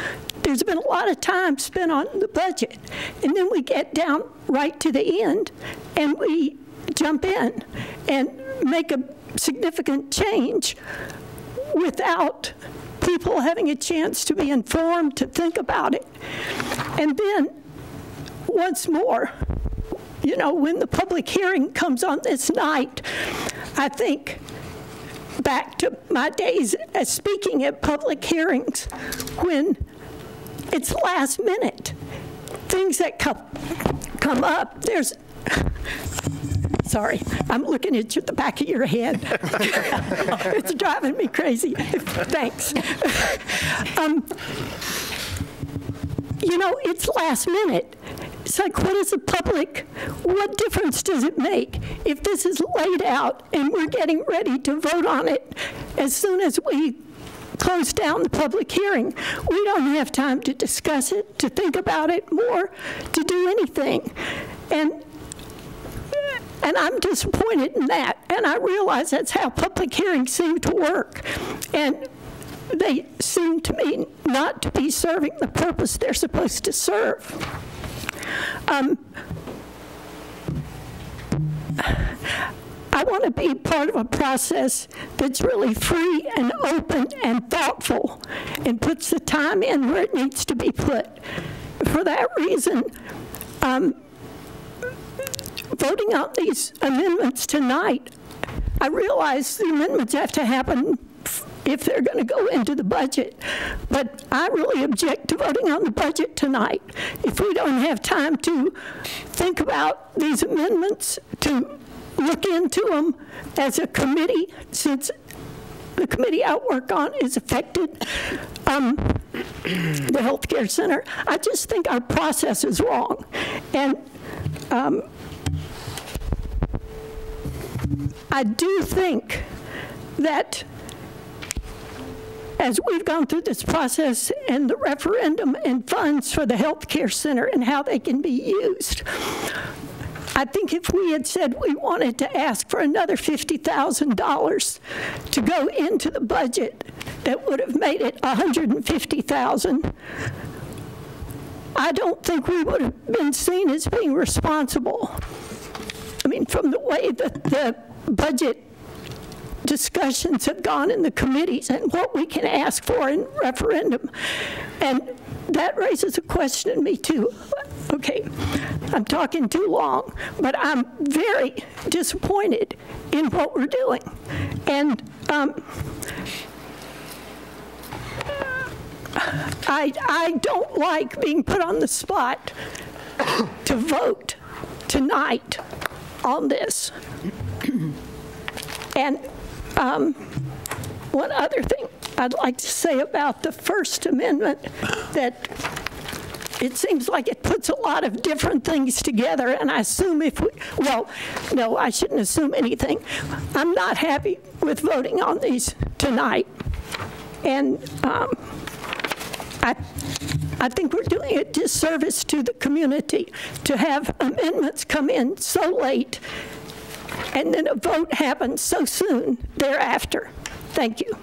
There's been a lot of time spent on the budget, and then we get down right to the end, and we jump in and make a significant change without people having a chance to be informed, to think about it. And then, once more, when the public hearing comes on this night, I think back to my days as speaking at public hearings, when it's last minute. Things that come up, sorry, I'm looking at the back of your head. It's driving me crazy. Thanks. It's last minute. It's like, what is the public, what difference does it make if this is laid out and we're getting ready to vote on it as soon as we close down the public hearing? We don't have time to discuss it, to think about it more, to do anything. And I'm disappointed in that. And I realize that's how public hearings seem to work. And they seem to me not to be serving the purpose they're supposed to serve. I want to be part of a process that's really free and open and thoughtful and puts the time in where it needs to be put. For that reason, voting on these amendments tonight, I realize the amendments have to happen if they're going to go into the budget. But I really object to voting on the budget tonight. If we don't have time to think about these amendments, to look into them as a committee, since the committee I work on is affected, the health care center, I just think our process is wrong. And I do think that as we've gone through this process and the referendum and funds for the health care center and how they can be used, I think if we had said we wanted to ask for another $50,000 to go into the budget, that would have made it $150,000. I don't think we would have been seen as being responsible. I mean, from the way that the budget discussions have gone in the committees and what we can ask for in referendum. And that raises a question in me too. Okay, I'm talking too long, but I'm very disappointed in what we're doing. And I don't like being put on the spot to vote tonight on this. And one other thing I'd like to say about the First Amendment, that it seems like it puts a lot of different things together, and I assume if we, well, no, I shouldn't assume anything. I'm not happy with voting on these tonight. And I think we're doing a disservice to the community to have amendments come in so late and then a vote happens so soon thereafter. Thank you.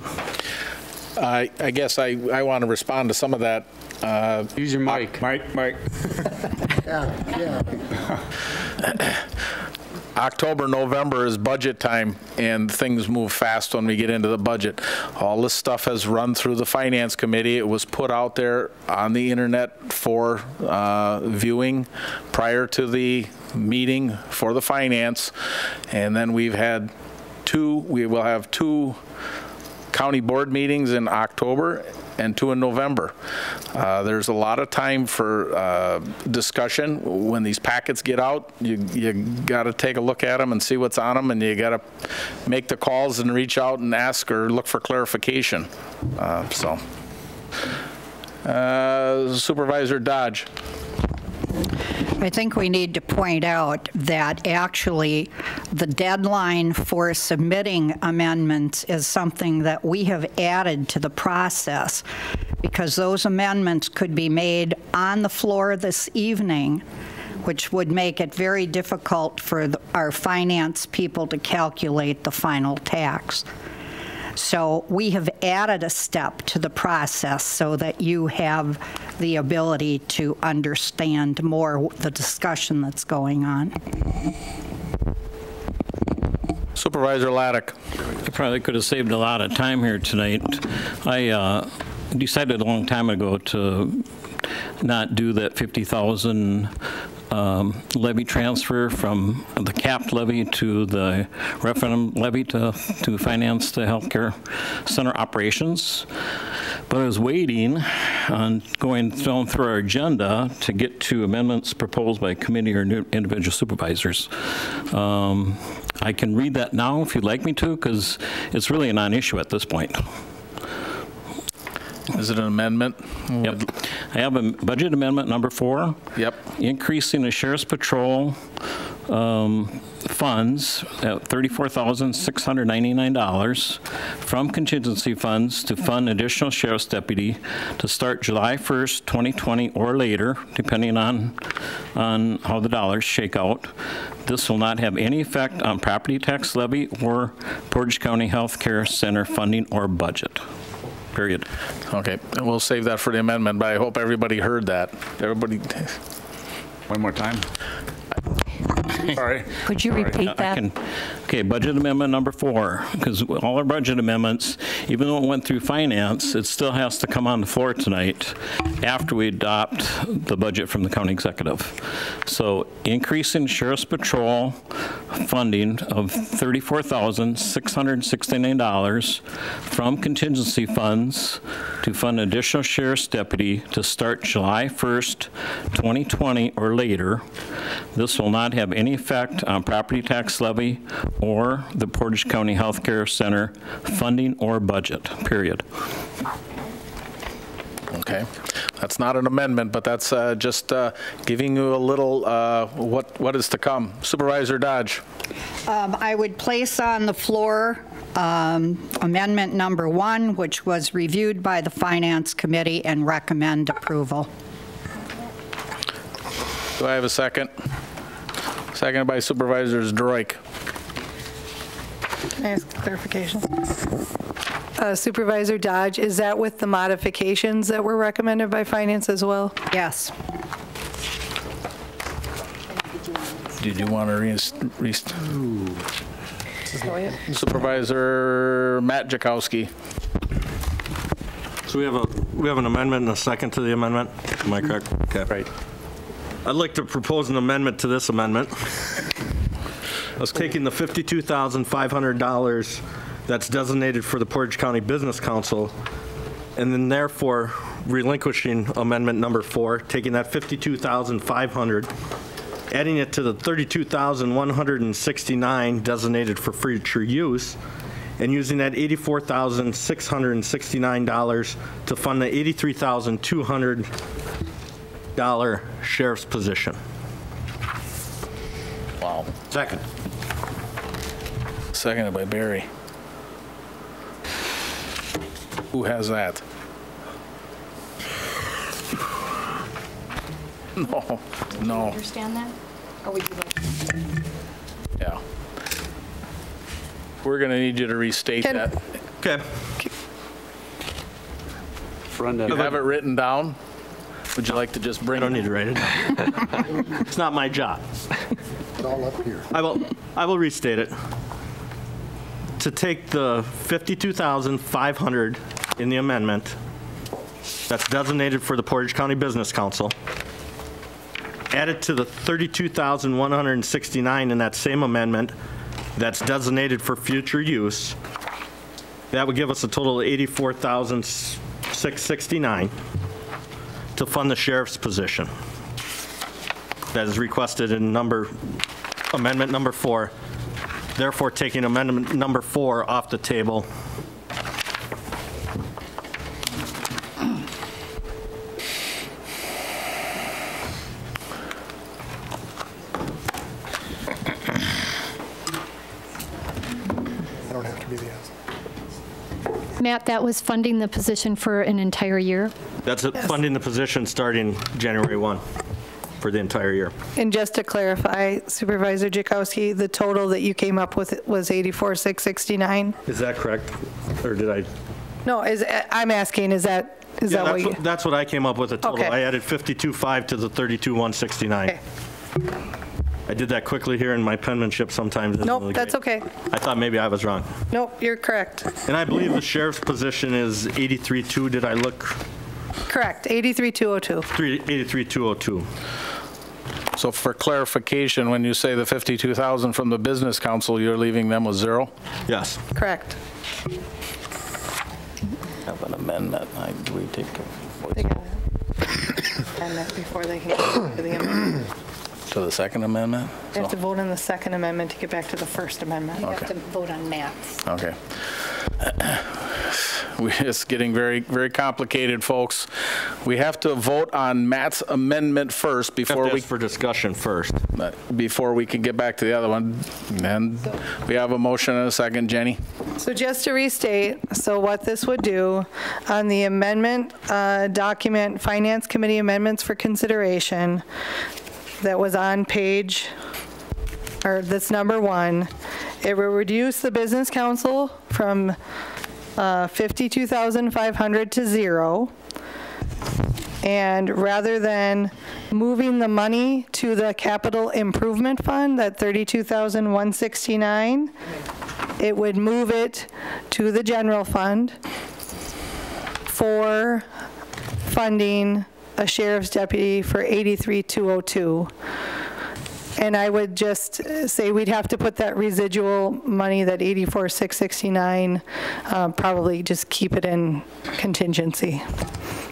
I guess I want to respond to some of that.
Use your mic.
Mike.
Yeah.
October, November is budget time, and things move fast when we get into the budget. All this stuff has run through the Finance Committee. It was put out there on the internet for viewing prior to the meeting for the Finance, and then we will have two county board meetings in October and 2 in November. There's a lot of time for discussion. When these packets get out, you got to take a look at them and see what's on them, and you got to make the calls and reach out and ask or look for clarification. Supervisor Dodge.
I think we need to point out that actually the deadline for submitting amendments is something that we have added to the process, because those amendments could be made on the floor this evening, which would make it very difficult for our finance people to calculate the final tax. So we have added a step to the process so that you have the ability to understand more the discussion that's going on.
Supervisor Laddick.
I probably could have saved a lot of time here tonight. I decided a long time ago to not do that 50,000 levy transfer from the capped levy to the referendum levy to finance the healthcare center operations. But I was waiting on going down through our agenda to get to amendments proposed by committee or individual supervisors. I can read that now if you'd like me to, because it's really a non-issue at this point.
Is it an amendment?
Yep. I have a budget amendment number 4.
Yep.
Increasing the Sheriff's Patrol funds at $34,699 from contingency funds to fund additional sheriff's deputy to start July 1st, 2020 or later, depending on how the dollars shake out. This will not have any effect on property tax levy or Portage County Health Care Center funding or budget. Period.
Okay, and we'll save that for the amendment, but I hope everybody heard that. Everybody.
One more time.
Sorry.
Could you repeat that?
Okay, budget amendment number 4, because all our budget amendments, even though it went through finance, it still has to come on the floor tonight after we adopt the budget from the county executive. So increase in Sheriff's Patrol funding of $34,669 from contingency funds to fund additional sheriff's deputy to start July 1st, 2020 or later. This will not have any effect on property tax levy or the Portage County Health Care Center funding or budget, period.
Okay. That's not an amendment, but that's just giving you a little what is to come. Supervisor Dodge.
I would place on the floor amendment number 1, which was reviewed by the Finance Committee, and recommend approval.
Do I have a second? Seconded by Supervisors Droik.
Can I ask clarification? Supervisor Dodge, is that with the modifications that were recommended by Finance as well?
Yes.
Did you want to Supervisor Matt Jakowski.
So we have an amendment and a second to the amendment. Am I correct? Okay.
Right.
I'd like to propose an amendment to this amendment. I was taking the $52,500 that's designated for the Portage County Business Council, and then therefore relinquishing amendment number 4, taking that $52,500, adding it to the $32,169 designated for future use, and using that $84,669 to fund the $83,200 sheriff's position.
Wow.
Second.
Seconded by Barry. Who has that? No.
Understand that? Or would you like?
Yeah. We're going to need you to restate that.
Okay.
You have it written down? Would you like to just bring it?
I don't need to write it down. It's not my job.
It's all up here.
I will restate it. To take the $52,500 in the amendment that's designated for the Portage County Business Council, add it to the $32,169 in that same amendment that's designated for future use. That would give us a total of $84,669 to fund the sheriff's position. That is requested in amendment number 4. Therefore, taking amendment number 4 off the table.
I don't have to be the answer.
Matt, that was funding the position for an entire year?
That's funding the position starting January 1 for the entire year.
And just to clarify, Supervisor Jakowski, the total that you came up with was $84,669?
Is that correct? Or did I?
No, I'm asking, is that what you?
That's what I came up with a total.
Okay.
I added 52.5 to the 32,169.
Okay.
I did that quickly here, and my penmanship sometimes isn't
Nope,
really
that's
great.
okay.
I thought maybe I was wrong.
Nope, you're correct.
And I believe the sheriff's position is 83.2. Did I look?
Correct, 83,202.
83,202.
So for clarification, when you say the $52,000 from the Business Council, you're leaving them with 0?
Yes.
Correct.
Have an amendment. Do we take
They got it. And that before they can get to the amendment.
To the second amendment?
They have to vote on the second amendment to get back to the first amendment.
You have to vote on Matt's.
Okay. It's getting very, very complicated, folks. We have to vote on Matt's amendment first before we...
for discussion first.
Before we can get back to the other one. And we have a motion and a second. Jenny?
So just to restate, so what this would do on the amendment document, Finance Committee amendments for consideration, that was on page, or that's number 1, it will reduce the Business Council from $52,500 to 0. And rather than moving the money to the capital improvement fund, that $32,169. It would move it to the general fund for funding a sheriff's deputy for $83,202. And I would just say we'd have to put that residual money, that $84,669, probably just keep it in contingency.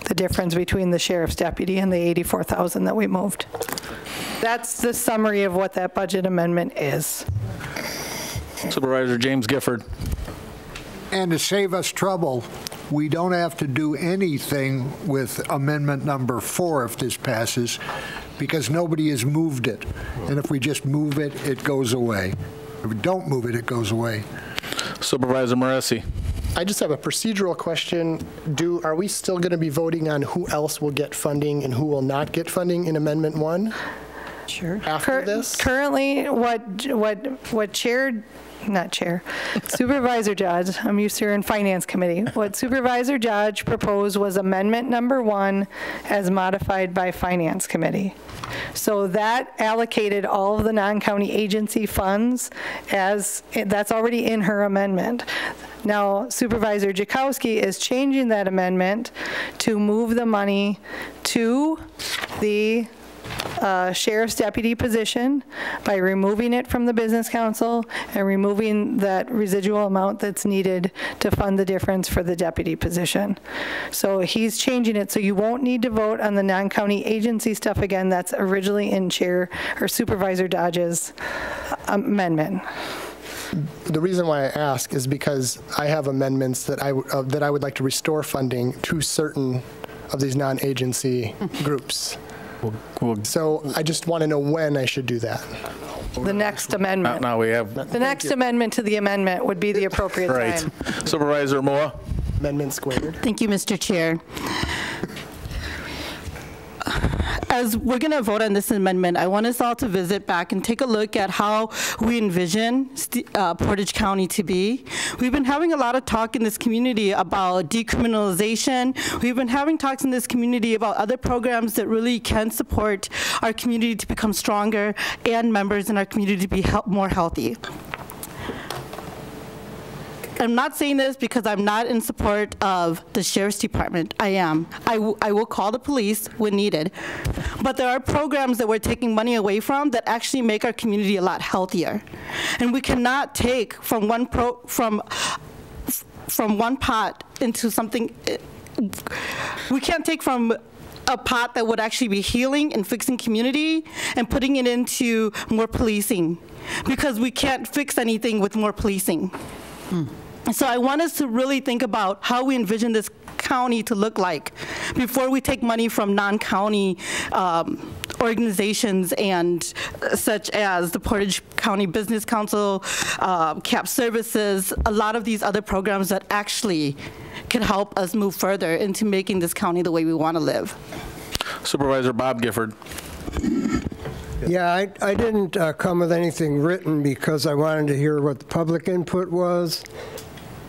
The difference between the sheriff's deputy and the $84,000 that we moved. That's the summary of what that budget amendment is.
Supervisor James Gifford.
And to save us trouble, we don't have to do anything with amendment number 4 if this passes, because nobody has moved it. And if we just move it, it goes away. If we don't move it, it goes away.
Supervisor Moresi.
I just have a procedural question. Are we still going to be voting on who else will get funding and who will not get funding in Amendment 1?
Sure.
After this?
Currently, Supervisor Judge, I'm used to her in Finance Committee. What Supervisor Judge proposed was Amendment number 1 as modified by Finance Committee. So that allocated all of the non-county agency funds that's already in her amendment. Now, Supervisor Jakowski is changing that amendment to move the money to the sheriff's deputy position by removing it from the business council and removing that residual amount that's needed to fund the difference for the deputy position. So he's changing it so you won't need to vote on the non-county agency stuff again. That's originally in Chair or Supervisor Dodge's amendment.
The reason why I ask is because I have amendments that I would like to restore funding to certain of these non-agency groups. So I just want to know when I should do that.
The next amendment.
Now we have.
The next amendment to the amendment would be the appropriate time.
Supervisor Moa.
Amendment squared.
Thank you, Mr. Chair. As we're going to vote on this amendment, I want us all to visit back and take a look at how we envision Portage County to be. We've been having a lot of talk in this community about decriminalization. We've been having talks in this community about other programs that really can support our community to become stronger and members in our community to be more healthy. I'm not saying this because I'm not in support of the Sheriff's Department. I am. I will call the police when needed. But there are programs that we're taking money away from that actually make our community a lot healthier. And we cannot take from one pot into something. We can't take from a pot that would actually be healing and fixing community and putting it into more policing, because we can't fix anything with more policing. So I want us to really think about how we envision this county to look like before we take money from non-county organizations and such as the Portage County Business Council, CAP Services, a lot of these other programs that actually can help us move further into making this county the way we want to live.
Supervisor Bob Gifford.
Yeah, I didn't come with anything written because I wanted to hear what the public input was.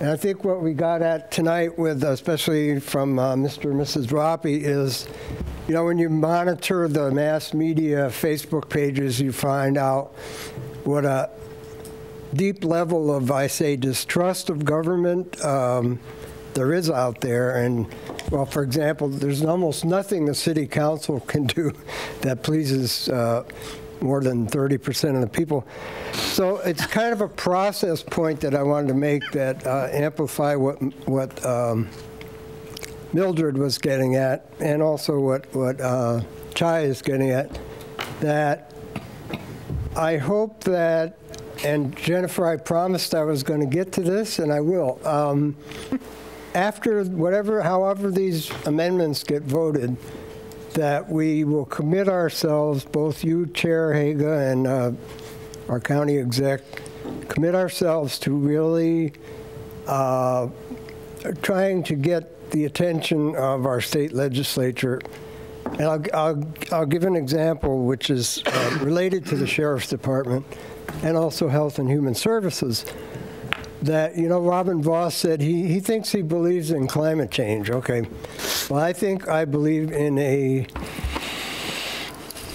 And I think what we got at tonight with, especially from Mr. and Mrs. Roppe, is, you know, when you monitor the mass media Facebook pages, you find out what a deep level of, I say, distrust of government there is out there. And, well, for example, there's almost nothing the city council can do that pleases more than 30% of the people. So it's kind of a process point that I wanted to make that amplify what Mildred was getting at, and also what Chai is getting at, that I hope that, and Jennifer, I promised I was going to get to this, and I will. After however these amendments get voted, that we will commit ourselves, both you, Chair Haga, and our county exec, commit ourselves to really trying to get the attention of our state legislature. And I'll give an example which is related to the Sheriff's Department and also Health and Human Services. That, you know, Robin Voss said he thinks he believes in climate change. Okay. Well, I believe in a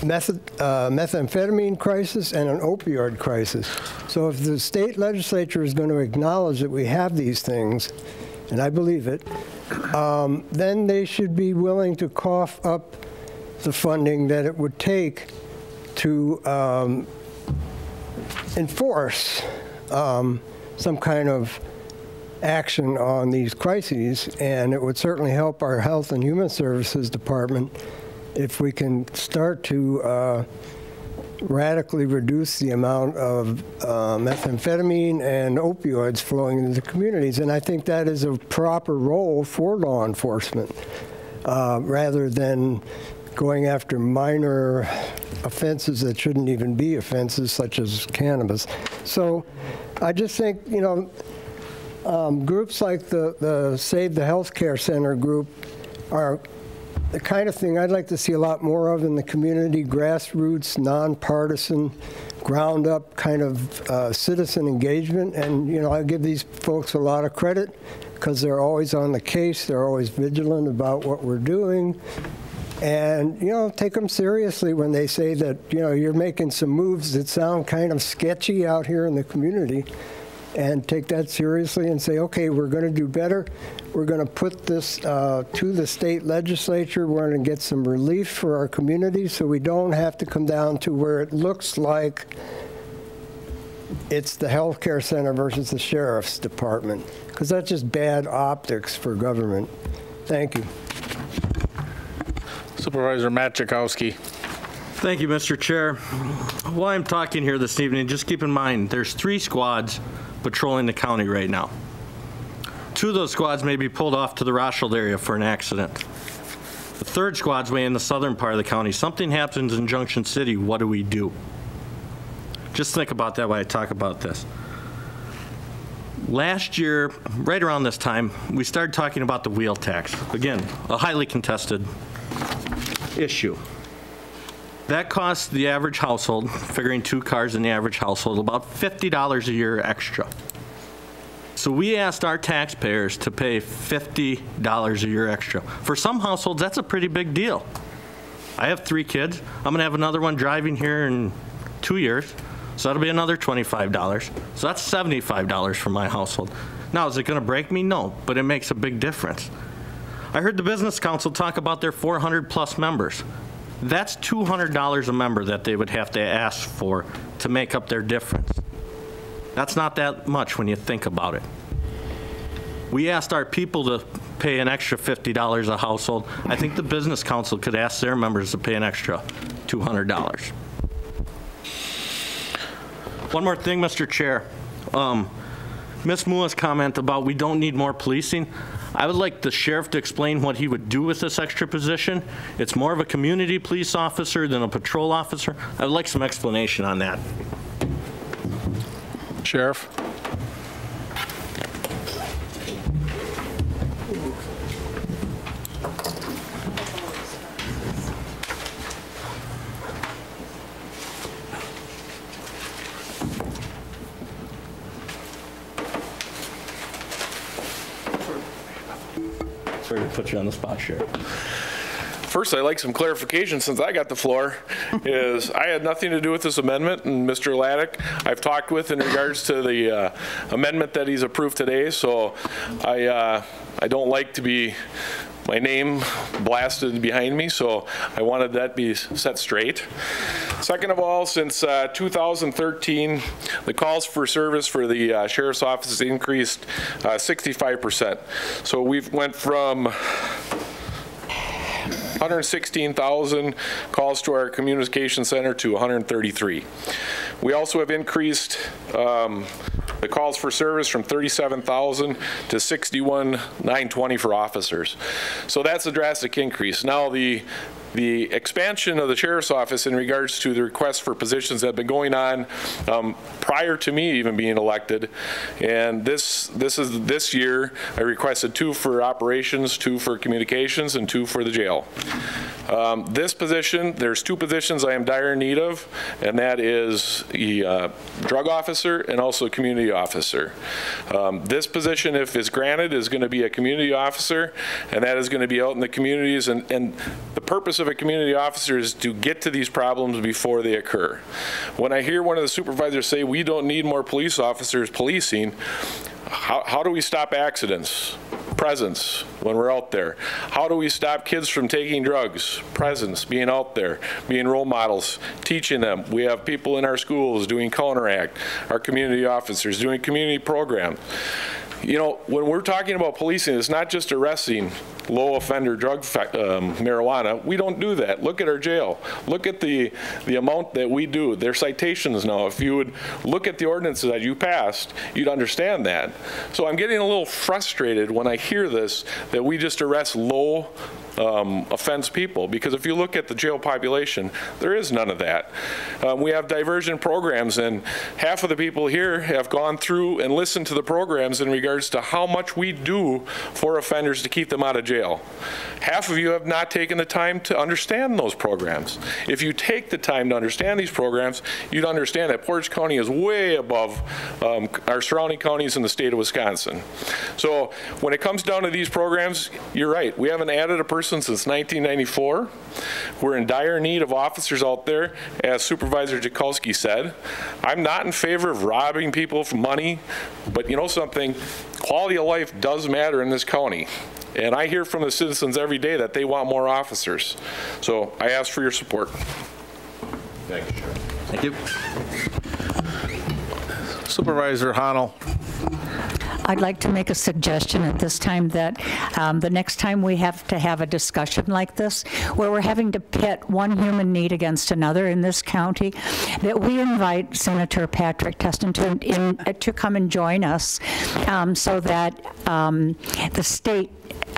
methamphetamine crisis and an opioid crisis. So if the state legislature is going to acknowledge that we have these things, and I believe it, then they should be willing to cough up the funding that it would take to enforce some kind of action on these crises, and it would certainly help our Health and Human Services Department if we can start to radically reduce the amount of methamphetamine and opioids flowing into the communities. And I think that is a proper role for law enforcement, rather than going after minor offenses that shouldn't even be offenses, such as cannabis. So I just think, you know, groups like the Save the Healthcare Center group are the kind of thing I'd like to see a lot more of in the community, grassroots, nonpartisan, ground-up kind of citizen engagement. And, you know, I give these folks a lot of credit because they're always on the case. They're always vigilant about what we're doing. And, you know, take them seriously when they say that, you know, you're making some moves that sound kind of sketchy out here in the community. And take that seriously and say, okay, we're going to do better. We're going to put this to the state legislature. We're going to get some relief for our community so we don't have to come down to where it looks like it's the healthcare center versus the sheriff's department, because that's just bad optics for government. Thank you.
Supervisor Matt Chakowski.
Thank you, Mr. Chair. While I'm talking here this evening, just keep in mind there's 3 squads patrolling the county right now. 2 of those squads may be pulled off to the Rothschild area for an accident. The 3rd squad's way in the southern part of the county. Something happens in Junction City, what do we do? Just think about that while I talk about this. Last year, right around this time, we started talking about the wheel tax. Again, a highly contested issue. That costs the average household, figuring 2 cars in the average household, about $50 a year extra. So we asked our taxpayers to pay $50 a year extra. For some households, that's a pretty big deal. I have 3 kids. I'm going to have another one driving here in 2 years, so that'll be another $25. So that's $75 for my household. Now, is it going to break me? No, but it makes a big difference. I heard the Business Council talk about their 400-plus members. That's $200 a member that they would have to ask for to make up their difference. That's not that much when you think about it. We asked our people to pay an extra $50 a household. I think the Business Council could ask their members to pay an extra $200. One more thing, Mr. Chair. Ms. Mua's comment about we don't need more policing. I would like the sheriff to explain what he would do with this extra position. It's more of a community police officer than a patrol officer. I would like some explanation on that.
Sheriff.
Sorry to put you on the spot, Sheriff.
First, I'd like some clarification since I got the floor. Is I had nothing to do with this amendment, and Mr. Laddick I've talked with in regards to the amendment that he's approved today, so I don't like to be my name blasted behind me, so I wanted that be set straight. Second of all, since 2013, the calls for service for the Sheriff's Office has increased 65%. So we've went from 116,000 calls to our communication center to 133. We also have increased the calls for service from 37,000 to 61,920 for officers. So that's a drastic increase. Now the expansion of the Sheriff's Office in regards to the requests for positions that have been going on prior to me even being elected, and this year I requested 2 for operations, 2 for communications, and 2 for the jail. This position, there's 2 positions I am dire in need of, and that is the drug officer and also community officer. This position, if it's granted, is going to be a community officer, and that is going to be out in the communities, and the purpose of of a community officer is to get to these problems before they occur. When I hear one of the supervisors say we don't need more police officers policing, how do we stop accidents? Presence when we're out there. How do we stop kids from taking drugs? Presence, being out there, being role models, teaching them. We have people in our schools doing Counteract, our community officers doing community programs. You know, when we're talking about policing, it's not just arresting low offender drug marijuana. We don't do that. Look at our jail. Look at the amount that we do. There's citations now. If you would look at the ordinances that you passed, you'd understand that. So I'm getting a little frustrated when I hear this, that we just arrest low offense people, because if you look at the jail population, there is none of that. We have diversion programs, and half of the people here have gone through and listened to the programs in regards to how much we do for offenders to keep them out of jail. Half of you have not taken the time to understand those programs. If you take the time to understand these programs, you'd understand that Portage County is way above our surrounding counties in the state of Wisconsin. So when it comes down to these programs, you're right. We haven't added a person since 1994. We're in dire need of officers out there, as Supervisor Jackowski said. I'm not in favor of robbing people for money, but you know something? Quality of life does matter in this county. And I hear from the citizens every day that they want more officers. So I ask for your support.
Thank you, Sheriff. Thank you. Supervisor Honnold.
I'd like to make a suggestion at this time that the next time we have to have a discussion like this, where we're having to pit one human need against another in this county, that we invite Senator Patrick Testin to come and join us so that the state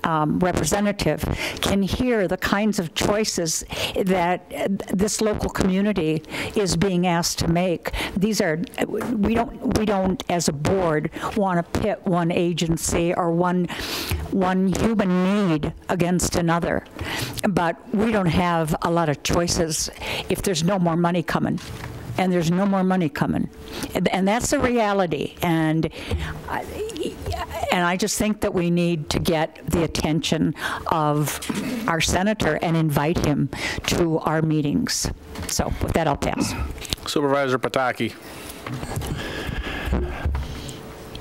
representative can hear the kinds of choices that this local community is being asked to make. These are, we don't as a board want to pit one agency or one human need against another, but we don't have a lot of choices if there's no more money coming. And there's no more money coming. And that's the reality. And I just think that we need to get the attention of our senator and invite him to our meetings. So with that, I'll pass.
Supervisor Pataki.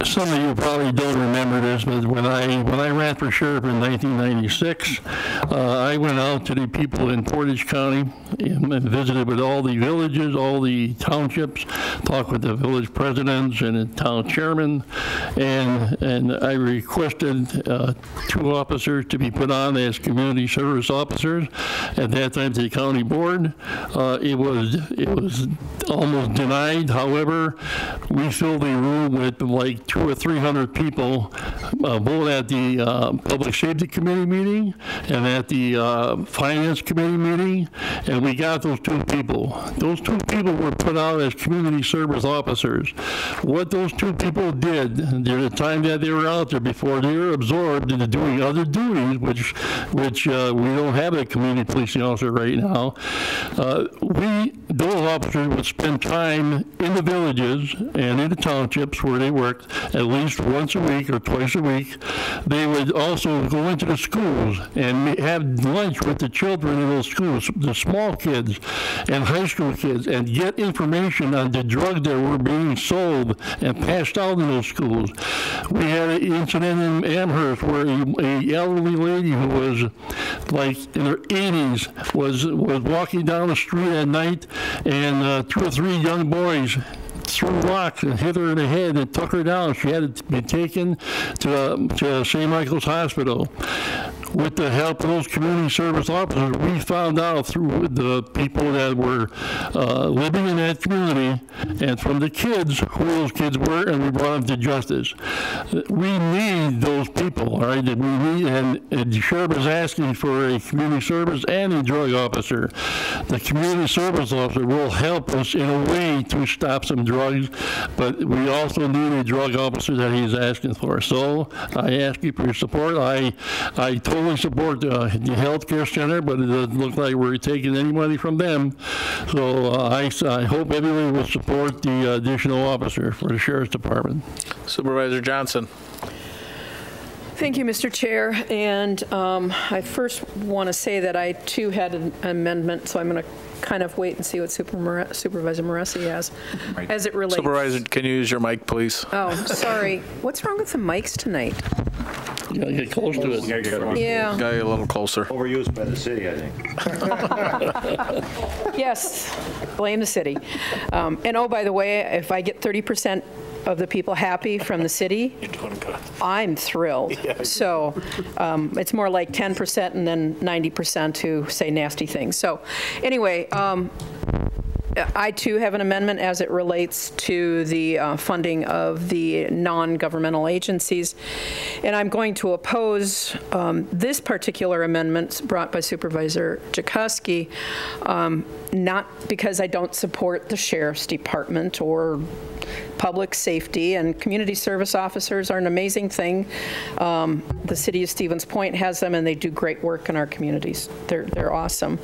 Some of you probably don't remember this, but when I ran for sheriff in 1996, I went out to the people in Portage County and visited with all the villages, all the townships, talked with the village presidents and the town chairman, and I requested 2 officers to be put on as community service officers. At that time, to the county board, it was almost denied. However, we filled the room with like 200 or 300 people, both at the Public Safety Committee meeting and at the Finance Committee meeting, and we got those 2 people. Those 2 people were put out as community service officers. What those 2 people did during the time that they were out there before they were absorbed into doing other duties, which we don't have a community policing officer right now, those officers would spend time in the villages and in the townships where they worked at least once a week or twice a week. They would also go into the schools and have lunch with the children in those schools, the small kids and high school kids, and get information on the drugs that were being sold and passed out in those schools. We had an incident in Amherst where a elderly lady who was like in her 80s was walking down the street at night, and 2 or 3 young boys threw rocks and hit her in the head and took her down. She had to be taken to St. Michael's Hospital. With the help of those community service officers, we found out through the people that were living in that community and from the kids who those kids were, and we brought them to justice. We need those people, all right? And the sheriff is asking for a community service and a drug officer. The community service officer will help us in a way to stop some drugs, but we also need a drug officer that he's asking for. So I ask you for your support. I totally support the health care center, but it doesn't look like we're taking any money from them. So I hope everyone will support the additional officer for the Sheriff's Department.
Supervisor Johnson.
Thank you, Mr. Chair. And I first want to say that I, too, had an amendment, so I'm going to kind of wait and see what Supervisor Moreci has as it relates.
Supervisor, can you use your mic, please?
Oh, sorry. What's wrong with the mics tonight?
You gotta get close to it.
Yeah.
Got you a little closer.
Overused by the city, I think.
Yes, blame the city. And oh, by the way, if I get 30% of the people happy from the city, I'm thrilled. So it's more like 10% and then 90% who say nasty things. So anyway, I too have an amendment as it relates to the funding of the non-governmental agencies, and I'm going to oppose this particular amendment brought by Supervisor Jackowski, not because I don't support the Sheriff's Department or public safety, and community service officers are an amazing thing. The city of Stevens Point has them, and they do great work in our communities. They're awesome.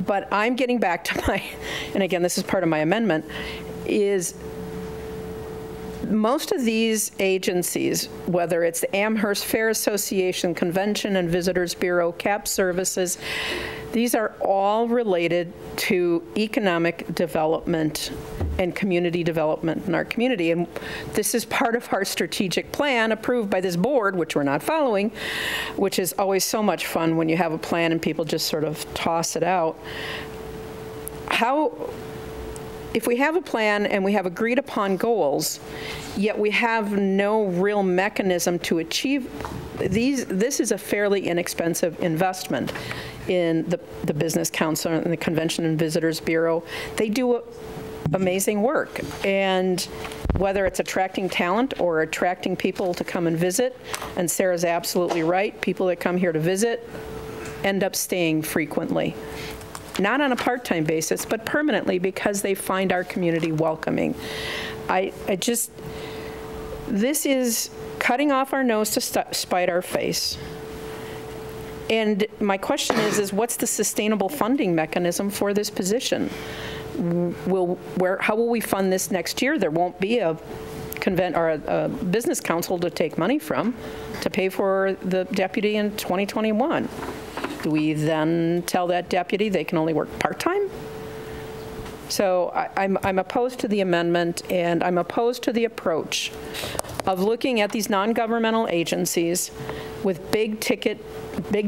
But I'm getting back to my, and again, this is part of my amendment, is most of these agencies, whether it's the Amherst Fair Association, Convention and Visitors Bureau, CAP Services, these are all related to economic development and community development in our community. And this is part of our strategic plan approved by this board, which we're not following, which is always so much fun when you have a plan and people just sort of toss it out. If we have a plan and we have agreed upon goals, yet we have no real mechanism to achieve these, this is a fairly inexpensive investment in the Business Council and the Convention and Visitors Bureau. They do amazing work, and whether it's attracting talent or attracting people to come and visit, and Sarah's absolutely right, people that come here to visit end up staying frequently. Not on a part-time basis, but permanently, because they find our community welcoming. This is cutting off our nose to spite our face. And my question is what's the sustainable funding mechanism for this position? How will we fund this next year? There won't be a business council to take money from to pay for the deputy in 2021. Do we then tell that deputy they can only work part-time? So I'm opposed to the amendment, and I'm opposed to the approach of looking at these non-governmental agencies with big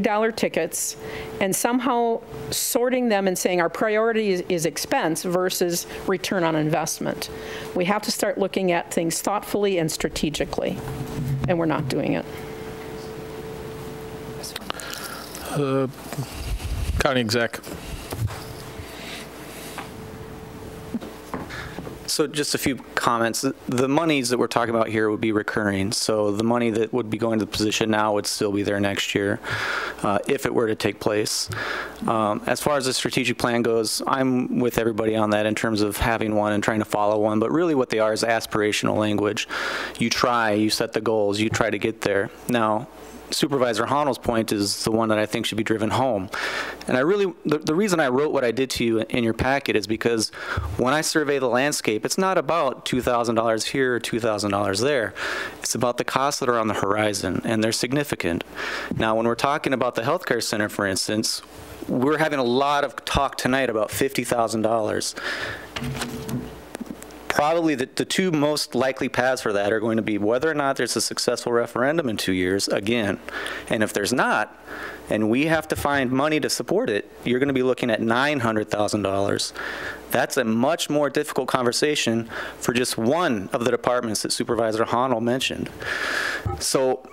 dollar tickets and somehow sorting them and saying our priority is expense versus return on investment. We have to start looking at things thoughtfully and strategically, and we're not doing it.
County Exec.
So just a few comments. The monies that we're talking about here would be recurring. So the money that would be going to the position now would still be there next year if it were to take place. As far as the strategic plan goes, I'm with everybody on that in terms of having one and trying to follow one. But really what they are is aspirational language. You try, you set the goals, you try to get there. Now, Supervisor Honnold's point is the one that I think should be driven home. And the reason I wrote what I did to you in your packet is because when I survey the landscape, it's not about $2,000 here or $2,000 there. It's about the costs that are on the horizon, and they're significant. Now, when we're talking about the healthcare center, for instance, we're having a lot of talk tonight about $50,000. Probably the two most likely paths for that are going to be whether or not there's a successful referendum in 2 years, again. And if there's not, and we have to find money to support it, you're going to be looking at $900,000. That's a much more difficult conversation for just one of the departments that Supervisor Honnold mentioned. So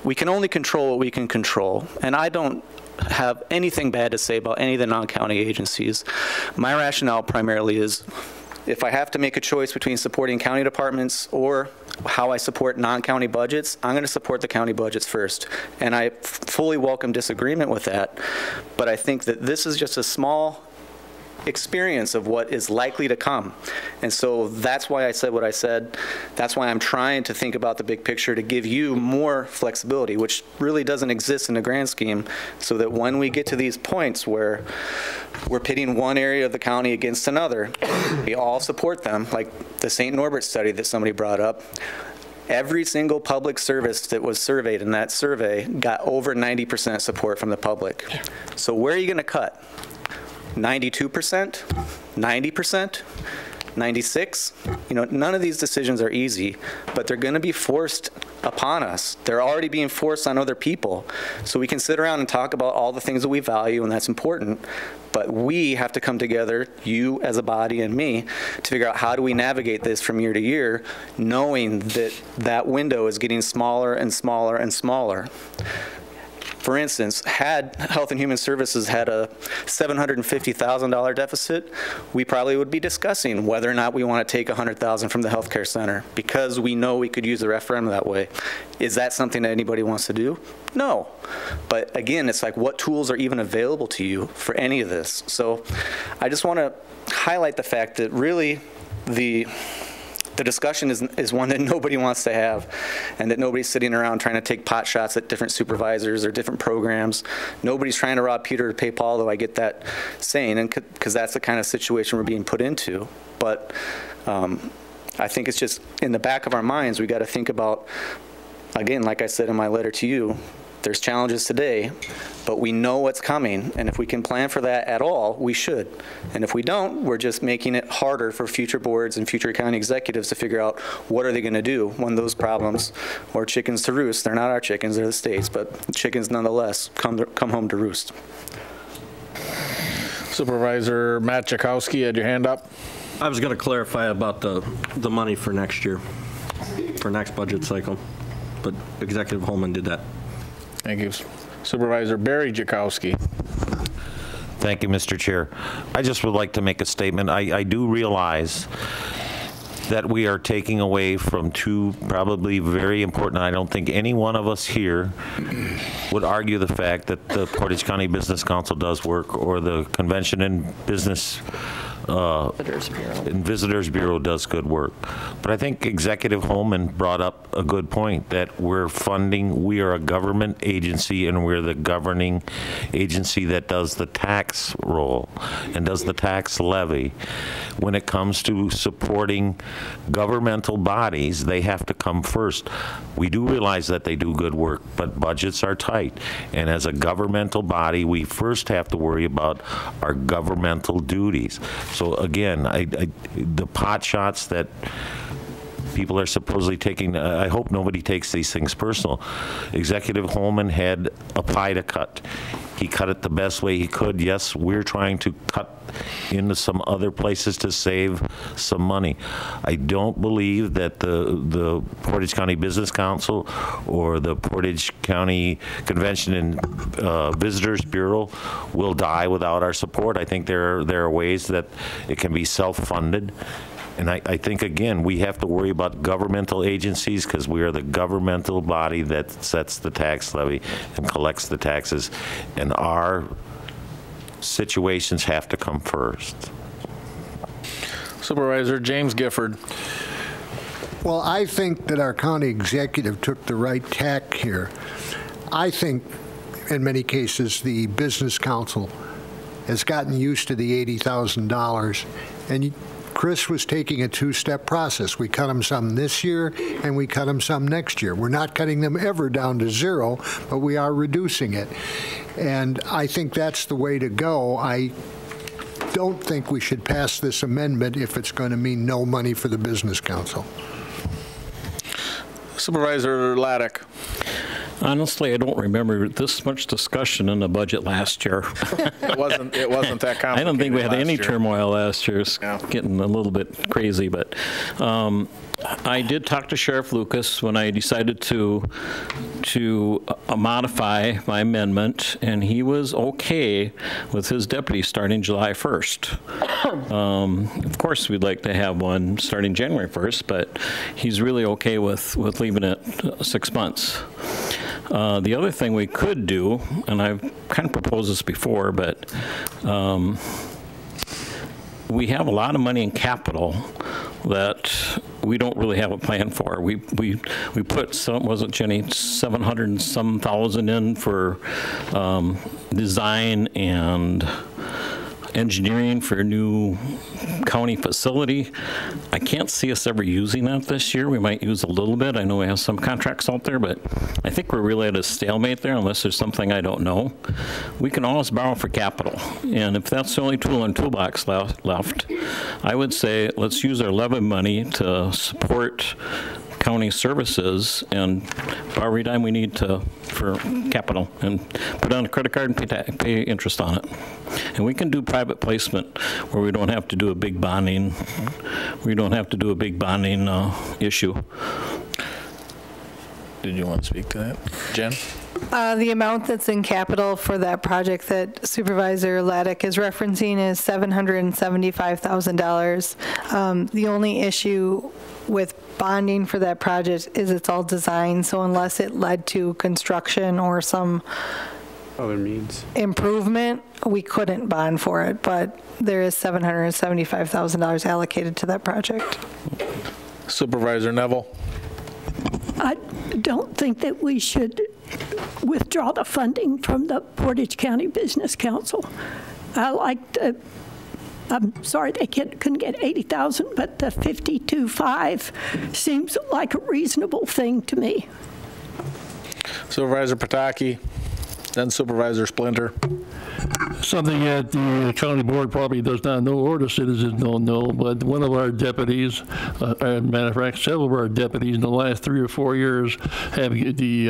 we can only control what we can control. And I don't have anything bad to say about any of the non-county agencies. My rationale primarily is, if I have to make a choice between supporting county departments or how I support non-county budgets, I'm going to support the county budgets first. And I fully welcome disagreement with that. But I think that this is just a small experience of what is likely to come. And so that's why I said what I said. That's why I'm trying to think about the big picture to give you more flexibility, which really doesn't exist in the grand scheme, so that when we get to these points where we're pitting one area of the county against another, we all support them, like the St. Norbert study that somebody brought up. Every single public service that was surveyed in that survey got over 90% support from the public. So where are you going to cut? 92%? 90%? 96? You know, none of these decisions are easy, but they're going to be forced upon us. They're already being forced on other people. So we can sit around and talk about all the things that we value, and that's important, but we have to come together, you as a body and me, to figure out how do we navigate this from year to year, knowing that that window is getting smaller and smaller and smaller. For instance, had Health and Human Services had a $750,000 deficit, we probably would be discussing whether or not we want to take $100,000 from the healthcare center because we know we could use the referendum that way. Is that something that anybody wants to do? No. But again, it's like what tools are even available to you for any of this? So I just want to highlight the fact that really the discussion is one that nobody wants to have, and that nobody's sitting around trying to take pot shots at different supervisors or different programs. Nobody's trying to rob Peter to pay Paul, though I get that saying, and because that's the kind of situation we're being put into. But I think it's just in the back of our minds, we got to think about, again, like I said in my letter to you, there's challenges today, but we know what's coming, and if we can plan for that at all, we should. And if we don't, we're just making it harder for future boards and future county executives to figure out what are they going to do when those problems, or chickens to roost, they're not our chickens, they're the state's, but chickens nonetheless come home to roost.
Supervisor Matt Jakowski, you had your hand up.
I was going to clarify about the money for next year, for next budget cycle, but Executive Holman did that.
Thank you. Supervisor Barry Jakowski.
Thank you, Mr. Chair. I just would like to make a statement. I do realize that we are taking away from two probably very important, I don't think any one of us here would argue the fact that the Portage County Business Council does work, or the Convention and Business Visitors Bureau does good work. But I think Executive Holman brought up a good point, that we're funding, we are a government agency, and we're the governing agency that does the tax roll and does the tax levy. When it comes to supporting governmental bodies, they have to come first. We do realize that they do good work, but budgets are tight. And as a governmental body, we first have to worry about our governmental duties. So again, the pot shots that people are supposedly taking, I hope nobody takes these things personal. Executive Holman had a pie to cut. He cut it the best way he could. Yes, we're trying to cut into some other places to save some money. I don't believe that the Portage County Business Council or the Portage County Convention and Visitors Bureau will die without our support. I think there are ways that it can be self-funded. And I think, again, we have to worry about governmental agencies because we are the governmental body that sets the tax levy and collects the taxes. And our situations have to come first.
Supervisor James Gifford.
Well, I think that our county executive took the right tack here. I think, in many cases, the Business Council has gotten used to the $80,000, and Chris was taking a two-step process. We cut them some this year, and we cut them some next year. We're not cutting them ever down to zero, but we are reducing it. And I think that's the way to go. I don't think we should pass this amendment if it's going to mean no money for the Business Council.
Supervisor Laddick.
Honestly, I don't remember this much discussion in the budget last year.
It wasn't that complicated.
I don't think we had any
year.
Turmoil last year. It's getting a little bit crazy, but I did talk to Sheriff Lucas when I decided to modify my amendment, and he was okay with his deputy starting July 1st. Of course, we'd like to have one starting January 1st, but he's really okay with leaving it 6 months. The other thing we could do, and I've kind of proposed this before, but we have a lot of money in capital that we don't really have a plan for. We put some, was it Jenny, 700 and some thousand in for design and engineering for a new county facility. I can't see us ever using that this year. We might use a little bit. I know we have some contracts out there, but I think we're really at a stalemate there unless there's something I don't know. We can always borrow for capital, and if that's the only tool in the toolbox left, I would say let's use our levy money to support county services and borrow every dime we need for capital and put on a credit card and pay interest on it. And we can do private placement where we don't have to do a big bonding. Issue.
Did you want to speak to that, Jen?
The amount that's in capital for that project that Supervisor Laddick is referencing is $775,000. The only issue with bonding for that project is it's all design, so unless it led to construction or some
other means
improvement, we couldn't bond for it, but there is $775,000 allocated to that project.
Supervisor Neville.
I don't think that we should withdraw the funding from the Portage County Business Council. I'm sorry they couldn't get $80,000, but the $52,500 seems like a reasonable thing to me.
Supervisor Pataki, then Supervisor Splinter.
Something that the county board probably does not know, or the citizens don't know, but one of our deputies, matter of fact, several of our deputies in the last 3 or 4 years have the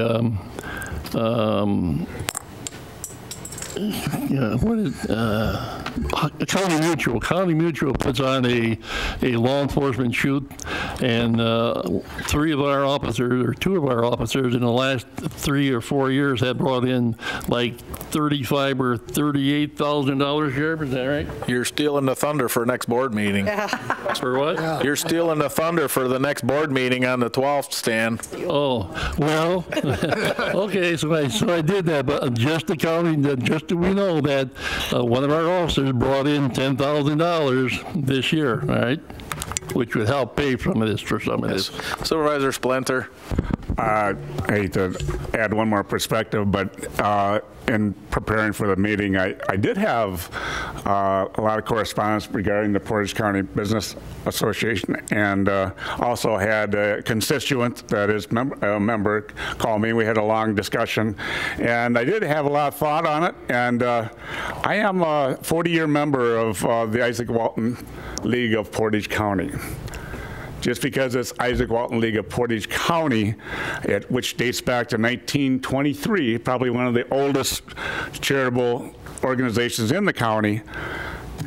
County Mutual. County Mutual puts on a law enforcement shoot, and 2 of our officers in the last 3 or 4 years have brought in like $35,000 or $38,000, Sheriff, is that right?
You're stealing the thunder for next board meeting.
For what? Yeah.
You're stealing the thunder for the next board meeting on the 12th, Stan.
Oh, well, okay, so I did that, but just the county, just so we know that one of our officers brought in $10,000 this year, all right, which would help pay for some of this.
Supervisor Splinter.
I hate to add one more perspective, but in preparing for the meeting, I did have a lot of correspondence regarding the Portage County Business Association, and also had a constituent that is a member call me. We had a long discussion, and I did have a lot of thought on it, and I am a 40-year member of the Isaac Walton League of Portage County. Just because it's Isaac Walton League of Portage County, which dates back to 1923, probably one of the oldest charitable organizations in the county,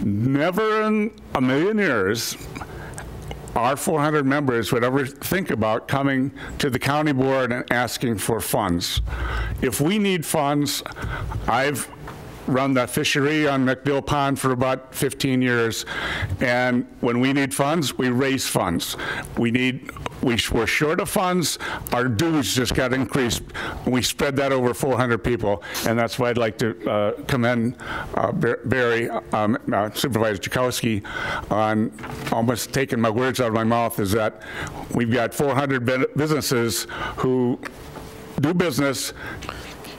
never in a million years our 400 members would ever think about coming to the county board and asking for funds. If we need funds, I've run that fishery on McDill Pond for about 15 years, and when we need funds, we raise funds. We're short of funds. Our dues just got increased. We spread that over 400 people, and that's why I'd like to commend Barry, Supervisor Jakowski, on almost taking my words out of my mouth, is that we've got 400 businesses who do business.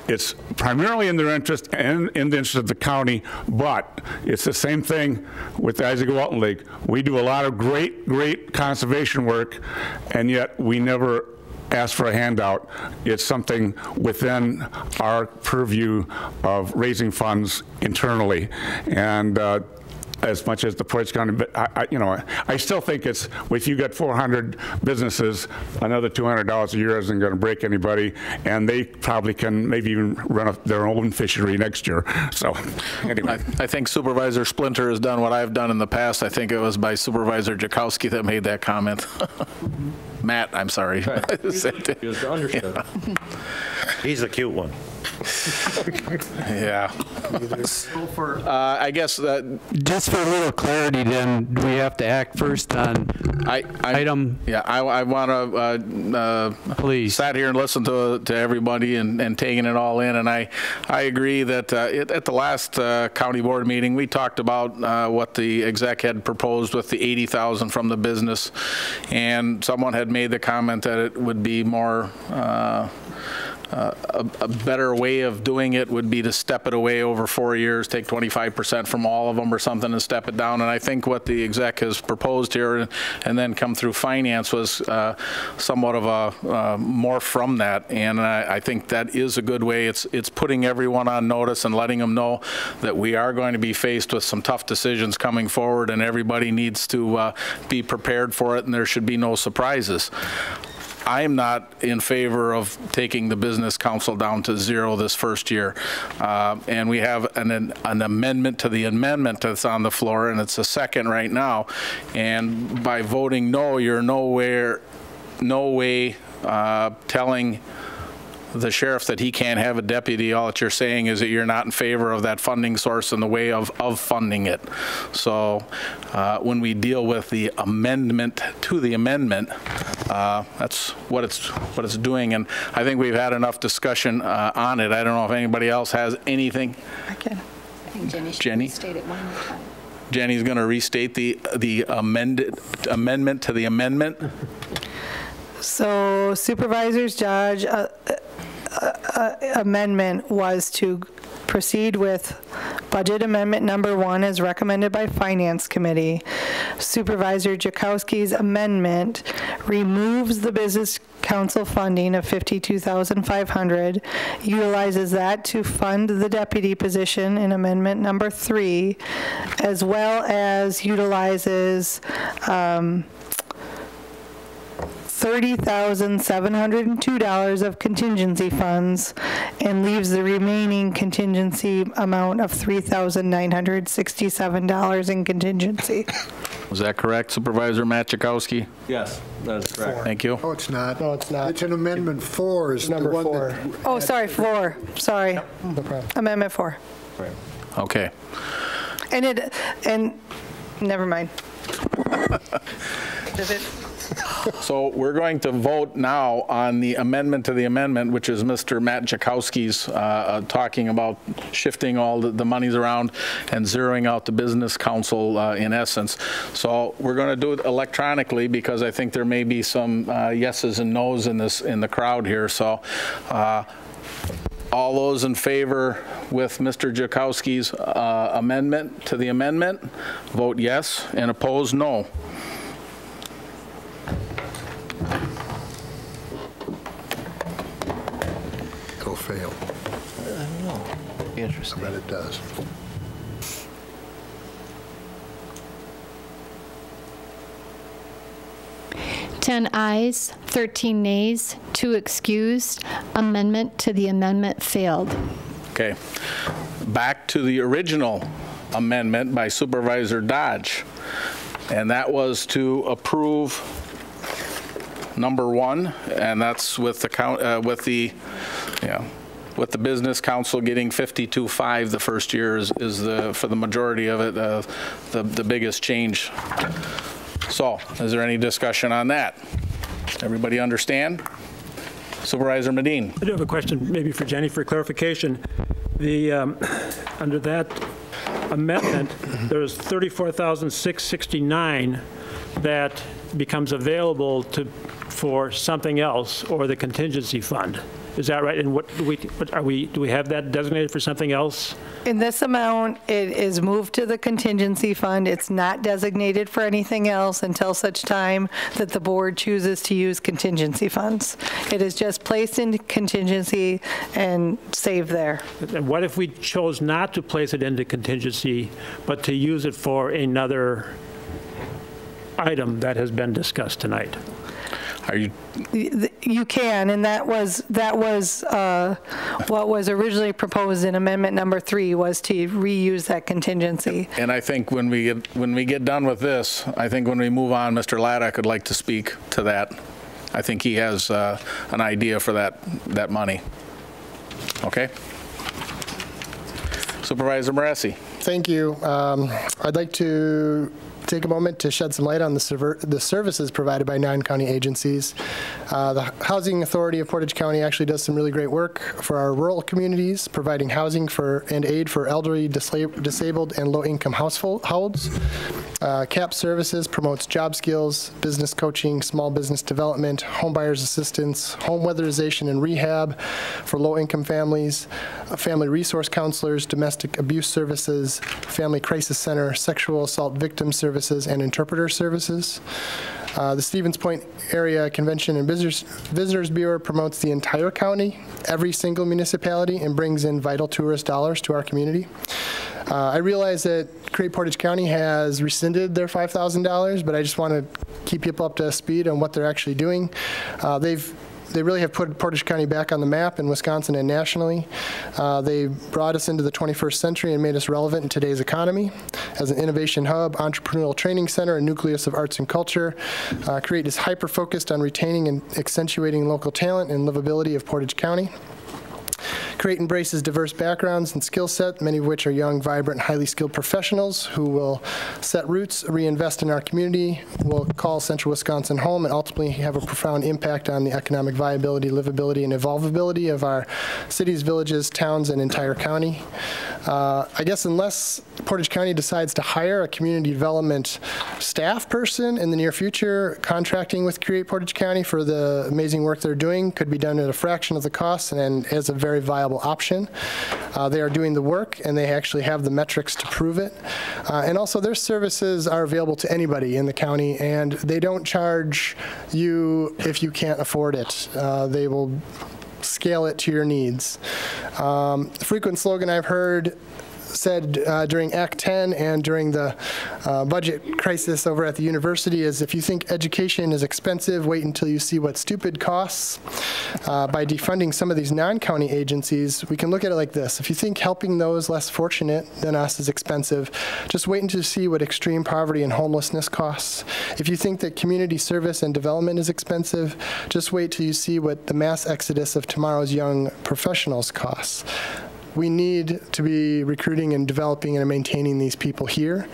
It's primarily in their interest and in the interest of the county, but it's the same thing with the Isaac Walton League. We do a lot of great conservation work, and yet we never ask for a handout. It's something within our purview of raising funds internally. And as much as the Portage County, but I still think it's, if you got 400 businesses, another $200 a year isn't going to break anybody, and they probably can maybe even run their own fishery next year. So anyway.
I think Supervisor Splinter has done what I've done in the past. I think it was by Supervisor Jakowski that made that comment. Matt, I'm sorry.
Right. He was understood. Yeah. He's a cute one.
Yeah. I guess that
just for a little clarity, then, do we have to act first on item?
Yeah, I want to please sat here and listened to everybody and taking it all in, and I agree that at the last county board meeting we talked about what the exec had proposed with the $80,000 from the business, and someone had made the comment that it would be more a better way of doing it would be to step it away over 4 years, take 25% from all of them or something and step it down. And I think what the exec has proposed here and then come through finance was somewhat of a more from that. And I think that is a good way. It's putting everyone on notice and letting them know that we are going to be faced with some tough decisions coming forward, and everybody needs to be prepared for it, and there should be no surprises. I am not in favor of taking the business council down to 0 this first year. And we have an amendment to the amendment that's on the floor, and it's a second right now. And by voting no, you're no way telling the sheriff that he can't have a deputy. All that you're saying is that you're not in favor of that funding source in the way of funding it. So when we deal with the amendment to the amendment, that's what it's doing. And I think we've had enough discussion on it. I don't know if anybody else has anything.
I can. I think Jenny should
Jenny?
restate it one more time.
Jenny's going to restate the amendment to the amendment.
So Supervisor's Judge amendment was to proceed with budget amendment number 1 as recommended by Finance Committee. Supervisor Jakowski's amendment removes the business council funding of $52,500, utilizes that to fund the deputy position in amendment number 3, as well as utilizes $30,702 of contingency funds and leaves the remaining contingency amount of $3,967 in contingency.
Was that correct, Supervisor Machikowski?
Yes, that is correct.
Thank you.
No, it's not.
No, it's not.
It's an amendment 4 is
Number
the one
4.
that.
Oh, sorry, 4. Sorry.
No problem.
Amendment 4.
Right.
Okay.
And never mind. Does it?
So we're going to vote now on the amendment to the amendment, which is Mr. Matt Jakowski's talking about shifting all the monies around and zeroing out the business council in essence. So we're going to do it electronically because I think there may be some yeses and nos in the crowd here. So all those in favor with Mr. Jakowski's amendment to the amendment, vote yes, and opposed, no.
It'll fail.
I don't know. Interesting.
I bet it does.
Ten ayes, 13 nays, 2 excused. Amendment to the amendment failed.
Okay. Back to the original amendment by Supervisor Dodge, and that was to approve number 1, and that's with the business council getting 52.5 the first year is for the majority of it the biggest change. So, is there any discussion on that? Everybody understand? Supervisor Medine.
I do have a question, maybe for Jenny, for clarification. The under that amendment, there's $34,669 that becomes available for something else or the contingency fund. Is that right? And do we have that designated for something else?
In this amount, it is moved to the contingency fund. It's not designated for anything else until such time that the board chooses to use contingency funds. It is just placed in contingency and saved there.
And what if we chose not to place it into contingency, but to use it for another item that has been discussed tonight?
You can, and that was what was originally proposed in amendment number 3 was to reuse that contingency.
And I think when we get done with this, I think when we move on, Mr. Laddick would like to speak to that. I think he has an idea for that money. Okay. Supervisor Morassi.
Thank you. I'd like to take a moment to shed some light on the services provided by non-county agencies. The Housing Authority of Portage County actually does some really great work for our rural communities, providing housing and aid for elderly, disabled, and low-income households. CAP Services promotes job skills, business coaching, small business development, home buyers assistance, home weatherization and rehab for low-income families, family resource counselors, domestic abuse services, family crisis center, sexual assault victim services, and interpreter services. The Stevens Point Area Convention and Visitors Bureau promotes the entire county, every single municipality, and brings in vital tourist dollars to our community. I realize that Create Portage County has rescinded their $5,000, but I just want to keep people up to speed on what they're actually doing. They really have put Portage County back on the map in Wisconsin and nationally. They brought us into the 21st century and made us relevant in today's economy. As an innovation hub, entrepreneurial training center, and nucleus of arts and culture, Create is hyper-focused on retaining and accentuating local talent and livability of Portage County. Create embraces diverse backgrounds and skill set, many of which are young, vibrant, highly skilled professionals who will set roots, reinvest in our community, will call Central Wisconsin home, and ultimately have a profound impact on the economic viability, livability, and evolvability of our cities, villages, towns, and entire county. I guess unless Portage County decides to hire a community development staff person in the near future, contracting with Create Portage County for the amazing work they're doing could be done at a fraction of the cost and as a very viable option. They are doing the work, and they actually have the metrics to prove it. And also, their services are available to anybody in the county, and they don't charge you if you can't afford it. They will scale it to your needs. Frequent slogan I've heard said during Act 10 and during the budget crisis over at the university is, if you think education is expensive, wait until you see what stupid costs. By defunding some of these non-county agencies, we can look at it like this. If you think helping those less fortunate than us is expensive, just wait until you see what extreme poverty and homelessness costs. If you think that community service and development is expensive, just wait till you see what the mass exodus of tomorrow's young professionals costs. We need to be recruiting and developing and maintaining these people here.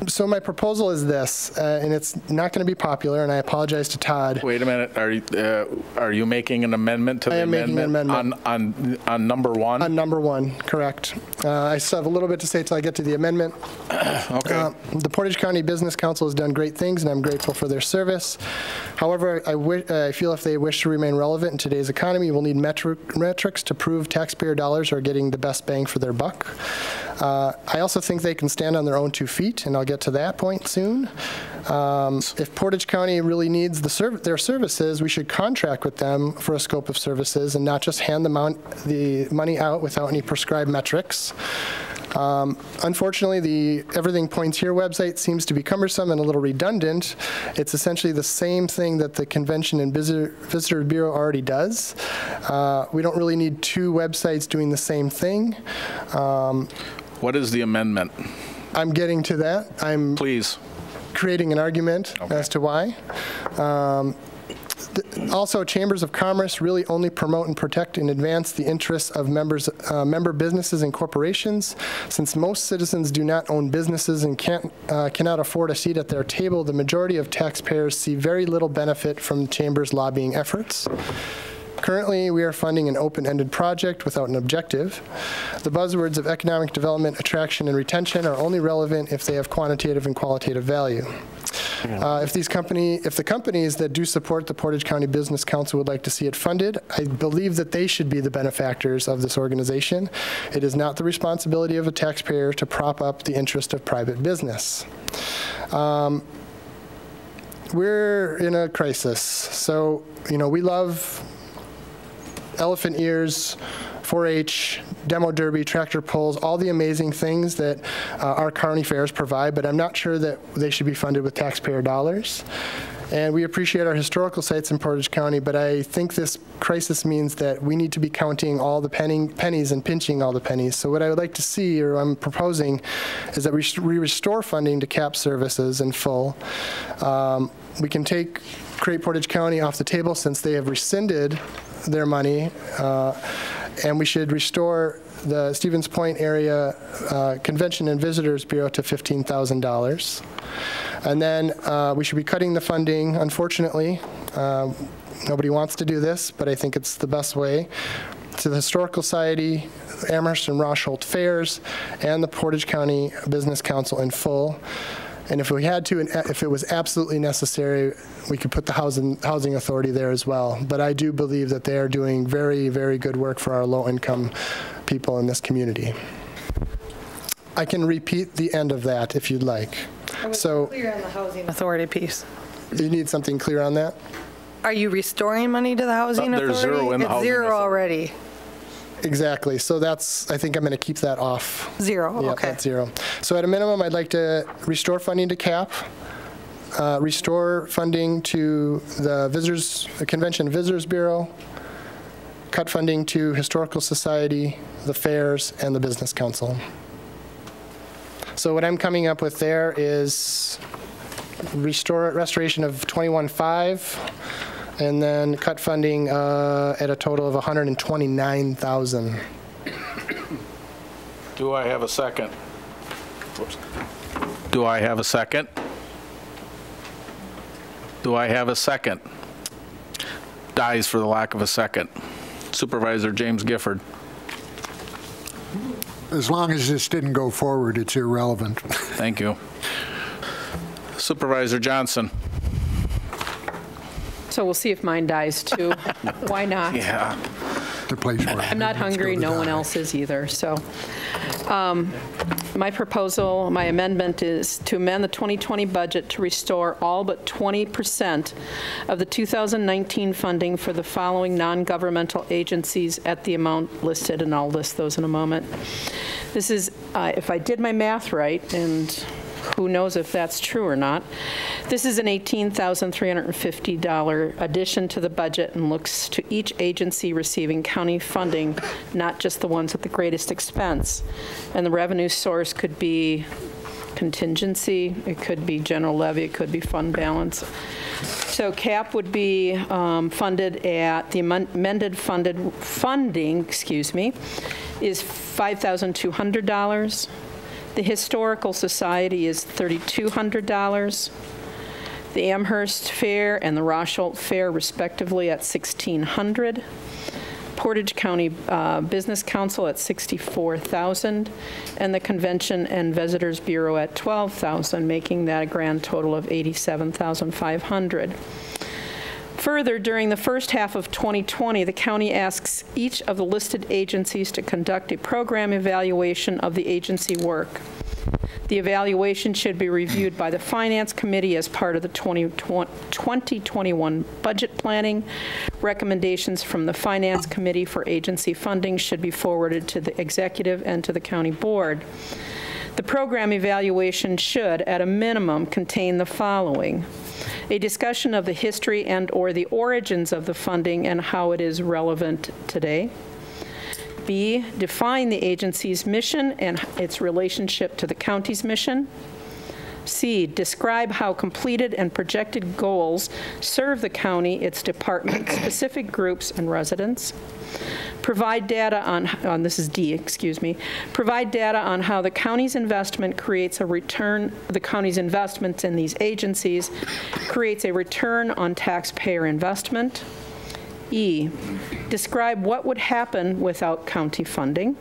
So my proposal is this, and it's not going to be popular, and I apologize to Todd.
Wait a minute. Are you making an amendment to the amendment? I am making an amendment. On number one? On
number one, correct. I still have a little bit to say until I get to the amendment.
Okay.
The Portage County Business Council has done great things, and I'm grateful for their service. However, I feel if they wish to remain relevant in today's economy, we'll need metrics to prove taxpayer dollars are getting the best bang for their buck. I also think they can stand on their own 2 feet, and I'll get to that point soon. If Portage County really needs their services, we should contract with them for a scope of services and not just hand them the money out without any prescribed metrics. Unfortunately, the Everything Points Here website seems to be cumbersome and a little redundant. It's essentially the same thing that the Convention and Visitors Bureau already does. We don't really need 2 websites doing the same thing.
What is the amendment?
I'm getting to that. I'm creating an argument as to why. Also, chambers of commerce really only promote and protect and advance the interests of member businesses and corporations. Since most citizens do not own businesses and cannot afford a seat at their table, the majority of taxpayers see very little benefit from chambers' lobbying efforts. Currently, we are funding an open-ended project without an objective. The buzzwords of economic development, attraction, and retention are only relevant if they have quantitative and qualitative value. If the companies that do support the Portage County Business Council would like to see it funded, I believe that they should be the benefactors of this organization. It is not the responsibility of a taxpayer to prop up the interest of private business. We're in a crisis. So, we love elephant ears, 4-H, demo derby, tractor pulls, all the amazing things that our county fairs provide, but I'm not sure that they should be funded with taxpayer dollars. And we appreciate our historical sites in Portage County, but I think this crisis means that we need to be counting all the pennies and pinching all the pennies. So what I would like to see, or I'm proposing, is that we restore funding to CAP services in full. We can take Create Portage County off the table since they have rescinded their money, and we should restore the Stevens Point area Convention and Visitors Bureau to $15,000. And then we should be cutting the funding, unfortunately. Nobody wants to do this, but I think it's the best way, to the Historical Society, Amherst and Rosholt Fairs, and the Portage County Business Council in full. And if we had to, and if it was absolutely necessary, we could put the housing authority there as well. But I do believe that they are doing very, very good work for our low-income people in this community. I can repeat the end of that if you'd like.
I was clear on the housing authority piece.
You need something clear on that?
Are you restoring money to the housing authority?
There's zero in the
it's
housing
zero
authority.
already.
Exactly. So that's, I think I'm going to keep that off.
Zero,
Yeah,
okay.
that's zero. So at a minimum, I'd like to restore funding to CAP, restore funding to the Convention Visitors Bureau, cut funding to Historical Society, the fairs, and the Business Council. So what I'm coming up with there is restoration of 21.5, and then cut funding at a total of $129,000.
Do I have a second? Whoops. Do I have a second? Do I have a second? Dies for the lack of a second. Supervisor James Gifford.
As long as this didn't go forward, it's irrelevant.
Thank you. Supervisor Johnson.
So we'll see if mine dies too. Why not?
Yeah.
The place where
I'm not hungry, no one else is either, so. My proposal, my amendment is to amend the 2020 budget to restore all but 20% of the 2019 funding for the following non-governmental agencies at the amount listed, and I'll list those in a moment. This is, if I did my math right, and who knows if that's true or not. This is an $18,350 addition to the budget and looks to each agency receiving county funding, not just the ones at the greatest expense. And the revenue source could be contingency, it could be general levy, it could be fund balance. So CAP would be funded at, the amended funding, excuse me, is $5,200. The Historical Society is $3,200. The Amherst Fair and the Rosholt Fair, respectively, at $1,600. Portage County Business Council at $64,000, and the Convention and Visitors Bureau at $12,000, making that a grand total of $87,500. Further, during the first half of 2020, the county asks each of the listed agencies to conduct a program evaluation of the agency work. The evaluation should be reviewed by the Finance Committee as part of the 2021 budget planning. Recommendations from the Finance Committee for agency funding should be forwarded to the executive and to the county board. The program evaluation should, at a minimum, contain the following: a discussion of the history and/or the origins of the funding and how it is relevant today. B, define the agency's mission and its relationship to the county's mission. C, describe how completed and projected goals serve the county, its department, specific groups, and residents. Provide data on this is D, excuse me, provide data on how the county's investment creates a return, the county's investments in these agencies creates a return on taxpayer investment. E, describe what would happen without county funding.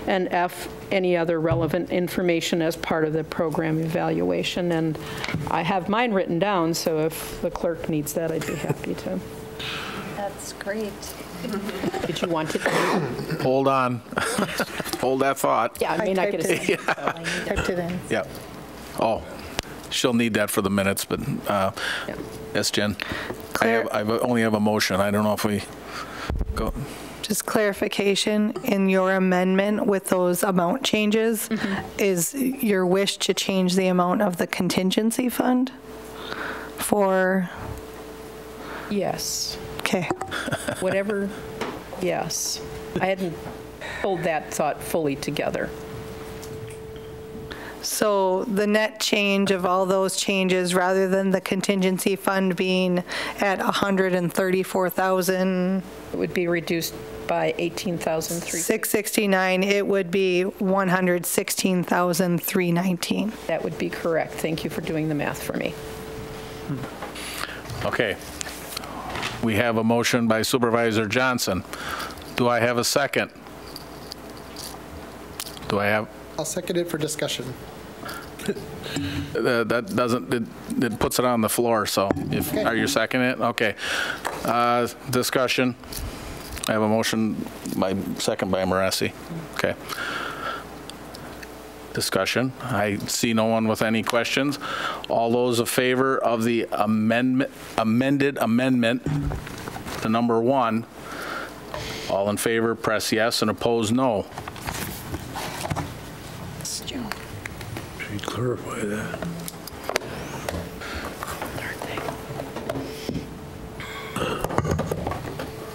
And F, any other relevant information as part of the program evaluation. And I have mine written down, so if the clerk needs that, I'd be happy to.
That's great.
Did you want it?
Hold on. Hold that thought.
Yeah, I may not get a second.
Typed it in.
Yeah. Oh, she'll need that for the minutes, but yes, Jen. I only have a motion. I don't know if we go.
Just clarification, in your amendment with those amount changes, is your wish to change the amount of the contingency fund for?
Yes.
Okay.
Whatever, yes. I hadn't pulled that thought fully together.
So the net change of all those changes, rather than the contingency fund being at $134,000,
it would be reduced by 18,300.
669, it would be 116,319.
That would be correct. Thank you for doing the math for me.
Okay. We have a motion by Supervisor Johnson. Do I have a second? Do I have?
I'll second it for discussion.
That doesn't, it puts it on the floor, so if,
Okay.
are you seconding it? Okay. Discussion. I have a motion second by Moreci. Okay. Discussion. I see no one with any questions. All those in favor of the amended amendment to number 1, all in favor, press yes, and opposed, no.
Should clarify that.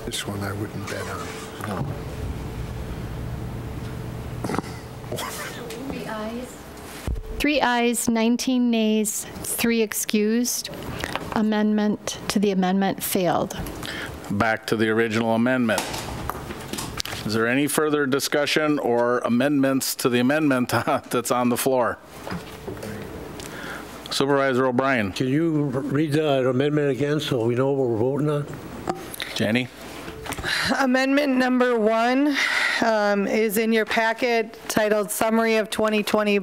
This one I wouldn't bet on.
No.
3 ayes, 19 nays, 3 excused. Amendment to the amendment failed.
Back to the original amendment. Is there any further discussion or amendments to the amendment that's on the floor? Supervisor O'Brien.
Can you read that amendment again so we know what we're voting on?
Jenny?
Amendment number 1 is in your packet titled Summary of 2020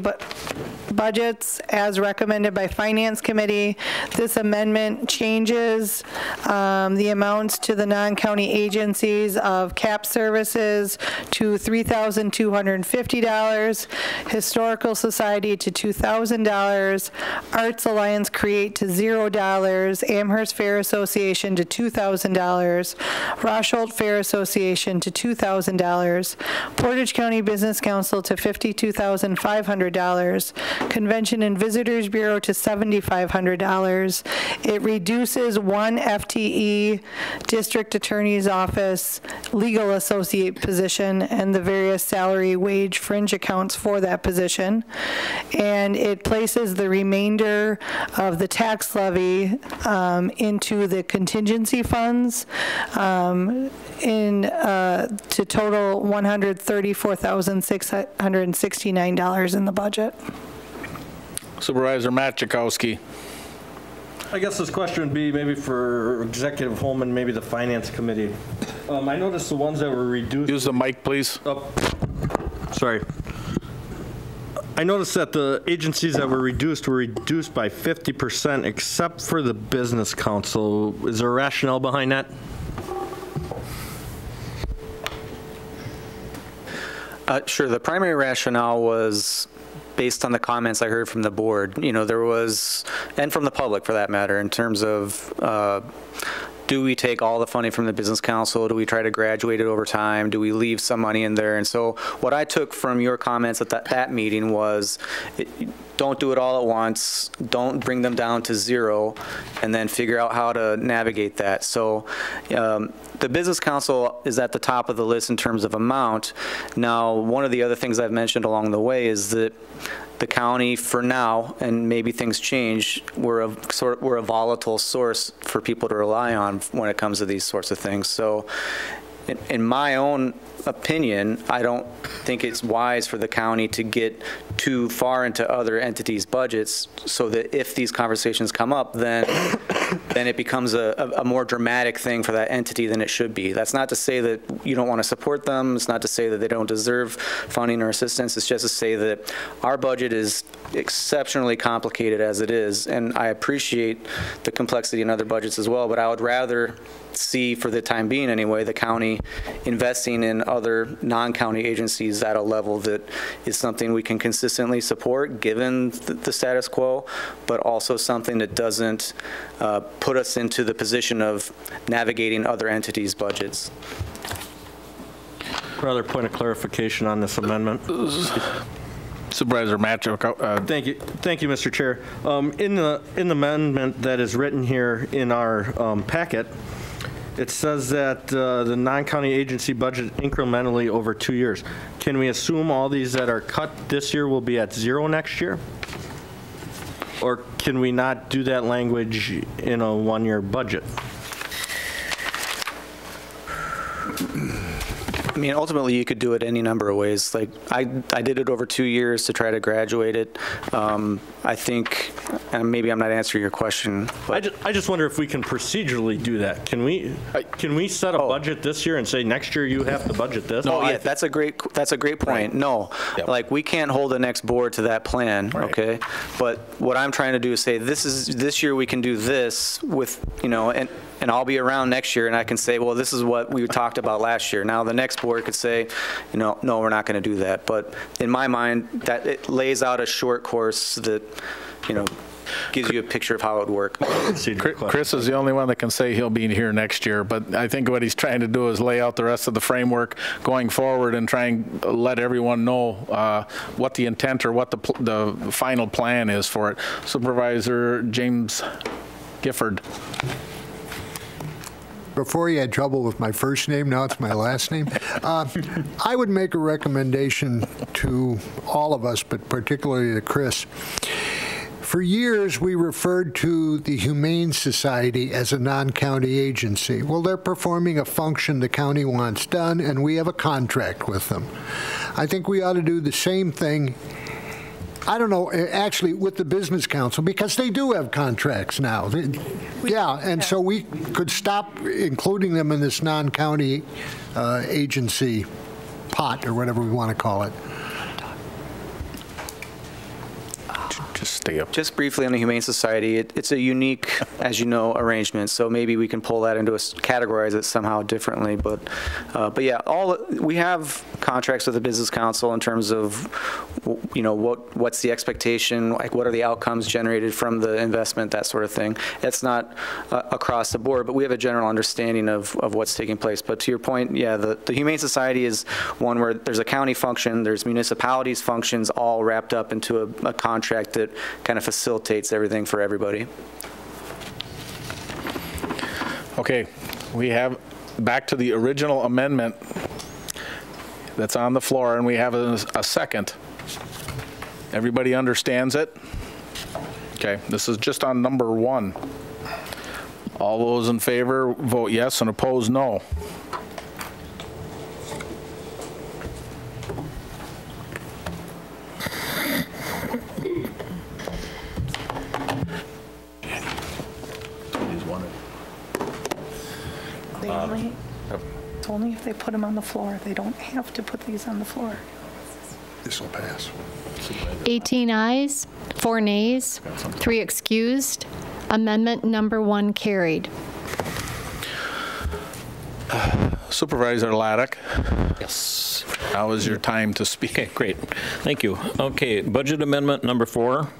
Budgets as recommended by Finance Committee. This amendment changes the amounts to the non-county agencies of CAP services to $3,250, Historical Society to $2,000, Arts Alliance Create to $0, Amherst Fair Association to $2,000, Rosholt Fair Association to $2,000, Portage County Business Council to $52,500, Convention and Visitors Bureau to $7,500. It reduces 1 FTE District Attorney's Office legal associate position and the various salary, wage, fringe accounts for that position. And it places the remainder of the tax levy into the contingency funds to total $134,669 in the budget.
Supervisor Machikowski.
I guess this question would be maybe for Executive Home and maybe the Finance Committee. I noticed the ones that were reduced.
Use the mic, please.
Sorry. I noticed that the agencies that were reduced by 50% except for the Business Council. Is there a rationale behind that?
Sure. The primary rationale was based on the comments I heard from the board. You know, there was, and from the public for that matter, in terms of do we take all the funding from the Business Council? Do we try to graduate it over time? Do we leave some money in there? And so what I took from your comments at that meeting was don't do it all at once. Don't bring them down to 0 and then figure out how to navigate that. So the Business Council is at the top of the list in terms of amount. Now, one of the other things I've mentioned along the way is that the county, for now, and maybe things change, we're a volatile source for people to rely on when it comes to these sorts of things. So in my own opinion, I don't think it's wise for the county to get too far into other entities' budgets so that if these conversations come up, then it becomes a more dramatic thing for that entity than it should be. That's not to say that you don't want to support them. It's not to say that they don't deserve funding or assistance. It's just to say that our budget is exceptionally complicated as it is, and I appreciate the complexity in other budgets as well, but I would rather see, for the time being anyway, the county investing in other non-county agencies at a level that is something we can consistently support given the status quo, but also something that doesn't put us into the position of navigating other entities' budgets.
Another point of clarification on this amendment.
Supervisor Matchuk.
Thank you, Mr. Chair. In the amendment that is written here in our packet, it says that the non-county agency budget incrementally over 2 years. Can we assume all these that are cut this year will be at 0 next year? Or can we not do that language in a one-year budget?
mean, ultimately, you could do it any number of ways. Like, I did it over 2 years to try to graduate it. I think, and maybe I'm not answering your question. But
I just wonder if we can procedurally do that. Can we set a budget this year and say next year you have to budget this?
No, yeah, that's a great point. Right. No, like we can't hold the next board to that plan, okay? But what I'm trying to do is say this year we can do this with, you know, and I'll be around next year and I can say, well, this is what we talked about last year. Now the next board could say, you know, no, we're not going to do that. But in my mind, that it lays out a short course that, you know, gives you a picture of how it would work.
Chris is the only one that can say he'll be here next year, but I think what he's trying to do is lay out the rest of the framework going forward and try and let everyone know what the intent or what the final plan is for it. Supervisor James Gifford.
Before you had trouble with my first name, now it's my last name. I would make a recommendation to all of us, but particularly to Chris. For years, we referred to the Humane Society as a non-county agency. Well, they're performing a function the county wants done, and we have a contract with them. I think we ought to do the same thing, I don't know, actually with the Business Council, because they do have contracts now. So we could stop including them in this non-county agency pot, or whatever we want to call it.
Just stay up.
Just briefly on the Humane Society, it's a unique, as you know, arrangement. So maybe we can pull that into categorize it somehow differently. But yeah, we have contracts with the Business Council in terms of, you know, what's the expectation, like what are the outcomes generated from the investment, that sort of thing. It's not across the board, but we have a general understanding of what's taking place. But to your point, yeah, the Humane Society is one where there's a county function, there's municipalities functions all wrapped up into a contract that kind of facilitates everything for everybody.
Okay, we have back to the original amendment that's on the floor, and we have a second. Everybody understands it? Okay, this is just on number 1. All those in favor vote yes and oppose no.
Only if they put them on the floor. They don't have to put these on the floor.
This will pass.
18 ayes, 4 nays, 3 excused. Amendment number 1 carried.
Supervisor Laddick.
Yes.
Now is your time to speak.
Okay, great. Thank you. Okay, budget amendment number 4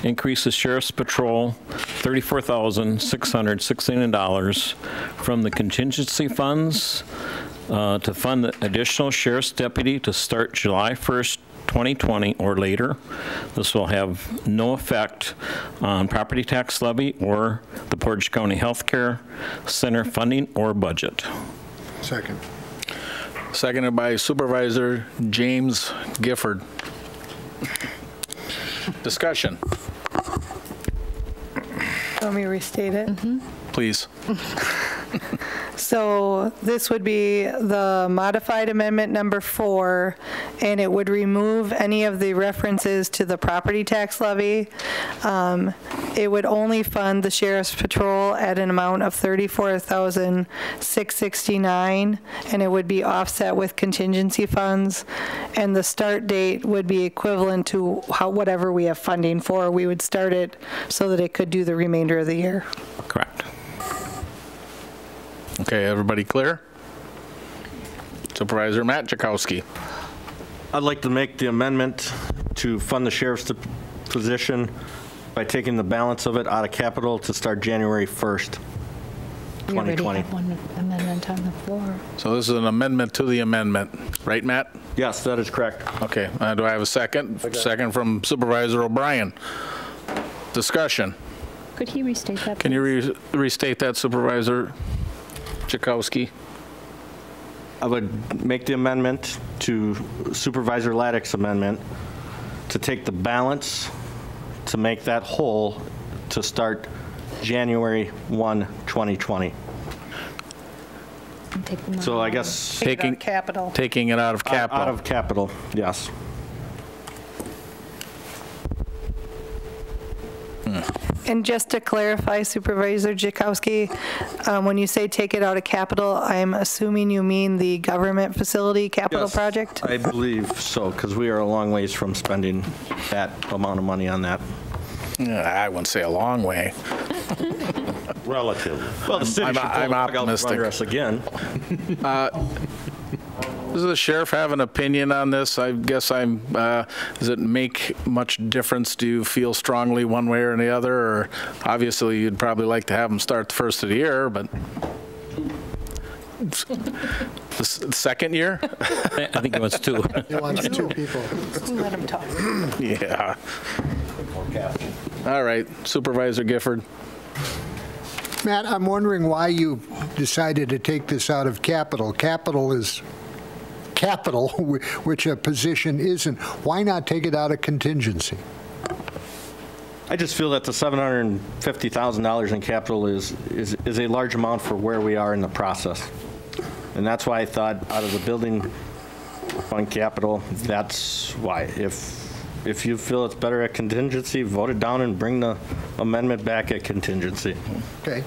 increases Sheriff's Patrol $34,616 from the contingency funds to fund the additional sheriff's deputy to start July 1st, 2020 or later. This will have no effect on property tax levy or the Portage County Healthcare Center funding or budget.
Second.
Seconded by Supervisor James Gifford. Discussion.
Want me to restate it?
Please.
So this would be the modified amendment number 4, and it would remove any of the references to the property tax levy. It would only fund the Sheriff's Patrol at an amount of $34,669, and it would be offset with contingency funds. And the start date would be equivalent to whatever we have funding for. We would start it so that it could do the remainder of the year.
Correct.
Okay, everybody clear? Supervisor Matt Jakowski.
I'd like to make the amendment to fund the sheriff's position by taking the balance of it out of capital to start January 1st, 2020.
We already have one amendment on the floor.
So this is an amendment to the amendment, right, Matt?
Yes, that is correct.
Okay, do I have a second? Second from Supervisor O'Brien. Discussion.
Could he restate that?
Can you restate that, Supervisor Jakowski?
I would make the amendment to Supervisor Laddick's amendment to take the balance to make that whole to start January 1, 2020. So I guess
Taking capital.
Taking it out of capital.
Out of capital, yes.
And just to clarify, Supervisor Jakowski, when you say take it out of capital, I'm assuming you mean the government facility capital
Yes,
project?
I believe so, because we are a long ways from spending that amount of money on that.
I wouldn't say a long way.
Relative.
Well, the city should pull
I'm
the plug out from under
optimistic.
us again.
Does the sheriff have an opinion on this? I guess does it make much difference? Do you feel strongly one way or the other? Or obviously you'd probably like to have them start the first of the year, but the second year?
I think it was 2.
He wants 2 people.
Let him talk.
Yeah. All right, Supervisor Gifford.
Matt, I'm wondering why you decided to take this out of capital. Capital is capital, which a position isn't. Why not take it out of contingency?
I just feel that the $750,000 in capital is a large amount for where we are in the process. And that's why I thought out of the building fund capital, that's why. If you feel it's better at contingency, vote it down and bring the amendment back at contingency.
Okay.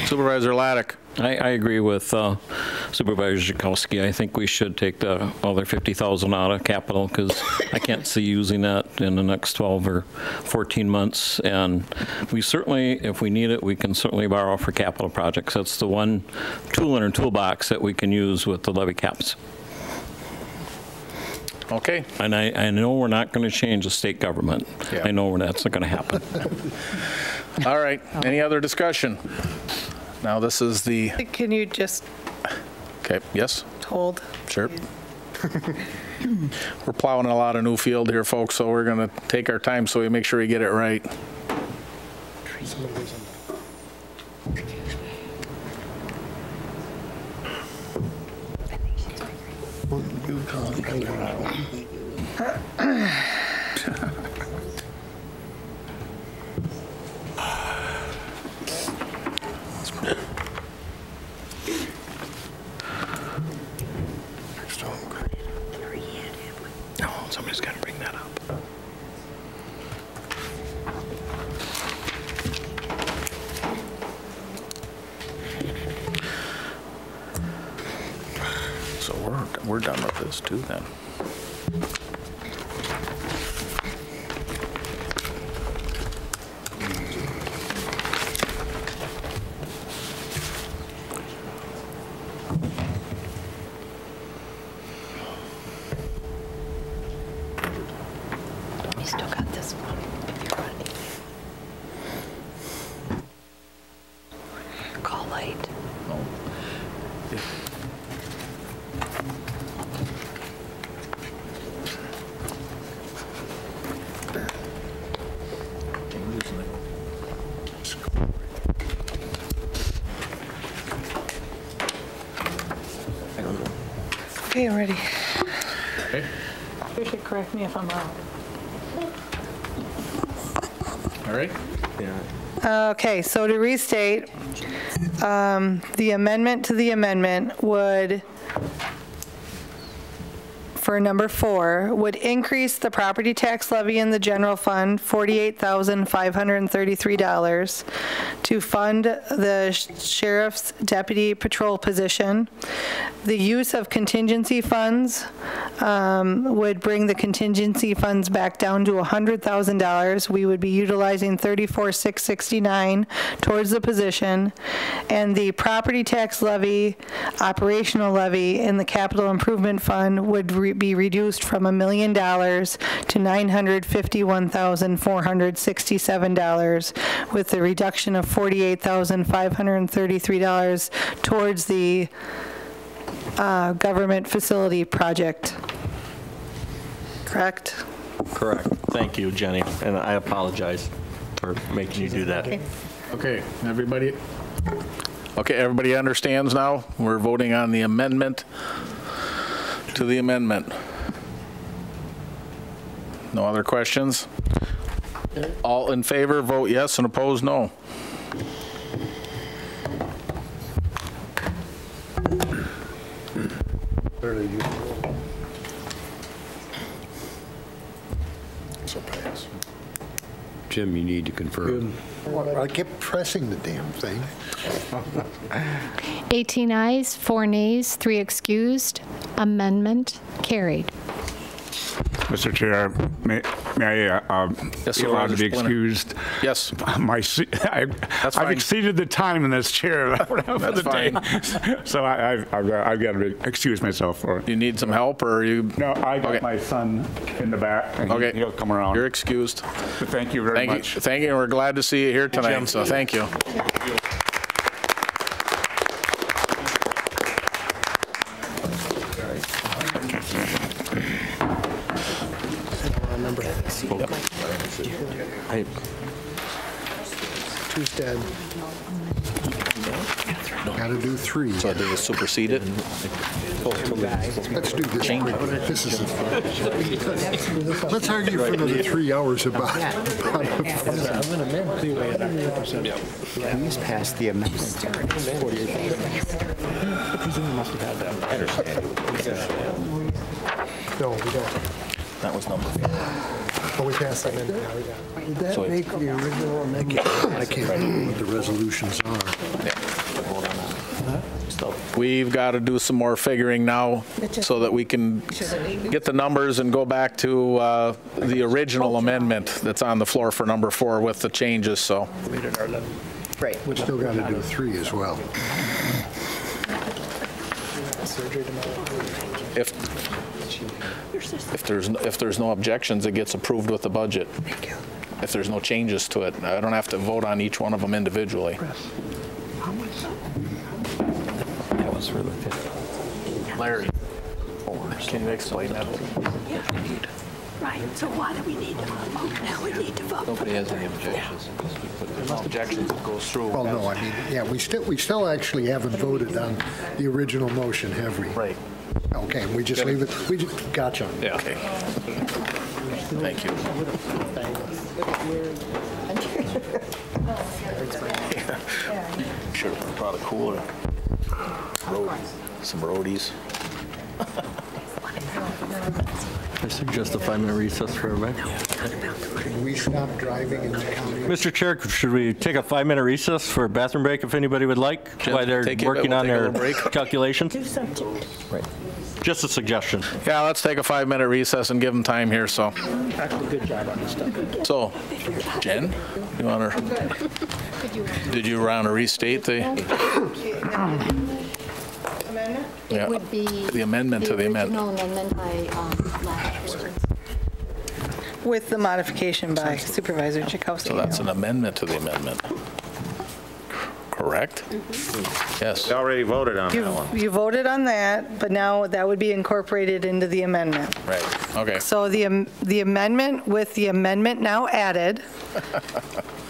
Supervisor Laddick.
I agree with Supervisor Jakowski. I think we should take the other $50,000 out of capital because I can't see using that in the next 12 or 14 months. And we certainly, if we need it, we can certainly borrow for capital projects. That's the one tool in our toolbox that we can use with the levy caps.
Okay.
And I know we're not going to change the state government.
Yeah.
I know that's not going to happen.
All right. Any other discussion? Now this is the...
Can you just
Okay, yes?
hold?
Sure. We're plowing a lot of new field here, folks, so we're going to take our time so we make sure we get it right. No, somebody's got to bring that up. So we're done with this too then.
We still got this one. Call light.
Okay, ready.
Okay.
You should correct me if I'm wrong.
All right.
Okay, so to restate, the amendment to the amendment would, for number 4, would increase the property tax levy in the general fund $48,533 to fund the sheriff's deputy patrol position. The use of contingency funds would bring the contingency funds back down to $100,000. We would be utilizing $34,669 towards the position, and the property tax levy, operational levy in the capital improvement fund would be reduced from $1 million to $951,467, with the reduction of $48,533 towards the government facility project. Correct?
Correct. Thank you, Jenny, and I apologize for making you do that.
Okay, everybody understands now? We're voting on the amendment to the amendment. No other questions? All in favor, vote yes, and opposed, no.
So pass.
Jim, you need to confirm.
Well, I kept pressing the damn thing.
18 ayes, 4 nays, 3 excused. Amendment carried.
Mr. Chair, may I be allowed to be excused?
Yes.
I've exceeded the time in this chair for the day. So I've got to excuse myself for it.
You need some help, or you?
No, I got my son in the back, and he'll come around.
You're excused.
Thank you very much.
Thank you. We're glad to see you here tonight, so thank you.
Two's dead. Got to do 3.
So did it supersede it?
Let's do this quick. This is let's argue for another 3 hours about it.
Please pass the amendment.
No, we don't.
That was number 4.
Oh, we passed that amendment. Now we got it.
Did that make the original amendment?
I can't remember what the resolutions are.
We've got to do some more figuring now so that we can get the numbers and go back to the original amendment that's on the floor for number 4 with the changes, so.
Right. We still got to do 3 as well.
If there's no objections, it gets approved with the budget. If there's no changes to it, I don't have to vote on each one of them individually.
That was for the 50.
Larry, can you explain that?
Right, so why do we need to vote? Now we need to vote.
Nobody has any objections.
There's no objections, it goes through.
Well, no, I mean, yeah, we still actually haven't voted on the original motion, have we?
Right.
Okay, we just leave it, we just, gotcha.
Yeah. Okay. Thank you. Should have brought a cooler. Some roadies.
I suggest a 5-minute recess for everybody.
Can we stop driving in the county?
Mr. Chair, should we take a 5-minute recess for a bathroom break if anybody would like, while they're working on their calculations?
Right.
Just a suggestion.
Yeah, let's take a 5-minute recess and give them time here, so.
Good job on this stuff.
So, Jen, you want to, did you want to restate the?
Amendment?
Yeah.
It would be
the amendment to the amendment.
original amendment by last year.
With the modification by Supervisor Chakowski.
So that's an amendment to the amendment. Correct? Yes.
We already voted on that one.
You voted on that, but now that would be incorporated into the amendment.
Right, okay.
So the amendment with the amendment now added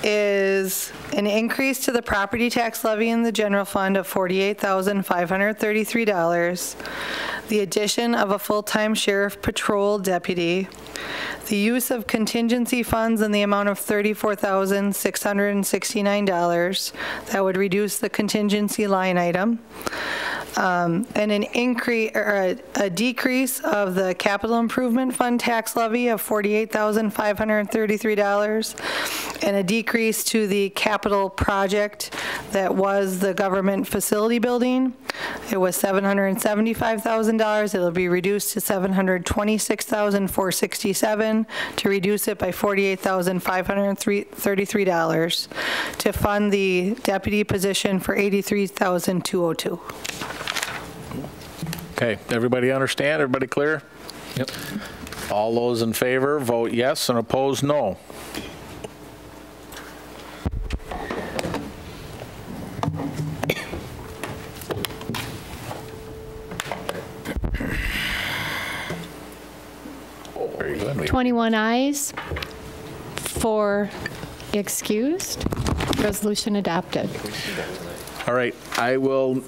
is an increase to the property tax levy in the general fund of $48,533, the addition of a full-time sheriff patrol deputy, the use of contingency funds in the amount of $34,669. That would reduce the contingency line item. And an increase or a decrease of the capital improvement fund tax levy of $48,533, and a decrease to the capital project that was the government facility building. It was $775,000. It'll be reduced to $726,467 to reduce it by $48,533 to fund the deputy position for $83,202.
Okay, everybody understand? Everybody clear?
Yep.
All those in favor, vote yes, and opposed, no. Very good.
21 ayes, 4 excused. Resolution adopted.
All right, I will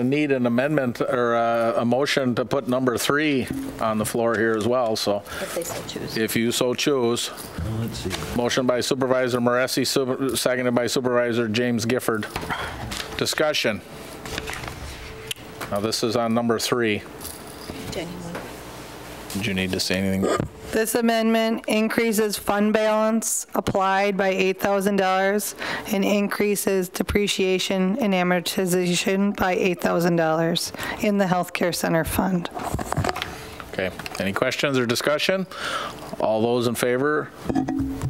need an amendment or a motion to put number 3 on the floor here as well, so.
If they so choose.
If you so choose.
Let's see.
Motion by Supervisor Moresi, seconded by Supervisor James Gifford. Discussion. Now, this is on number 3. Did you need to say anything?
This amendment increases fund balance applied by $8,000 and increases depreciation and amortization by $8,000 in the healthcare center fund.
Okay. Any questions or discussion? All those in favor,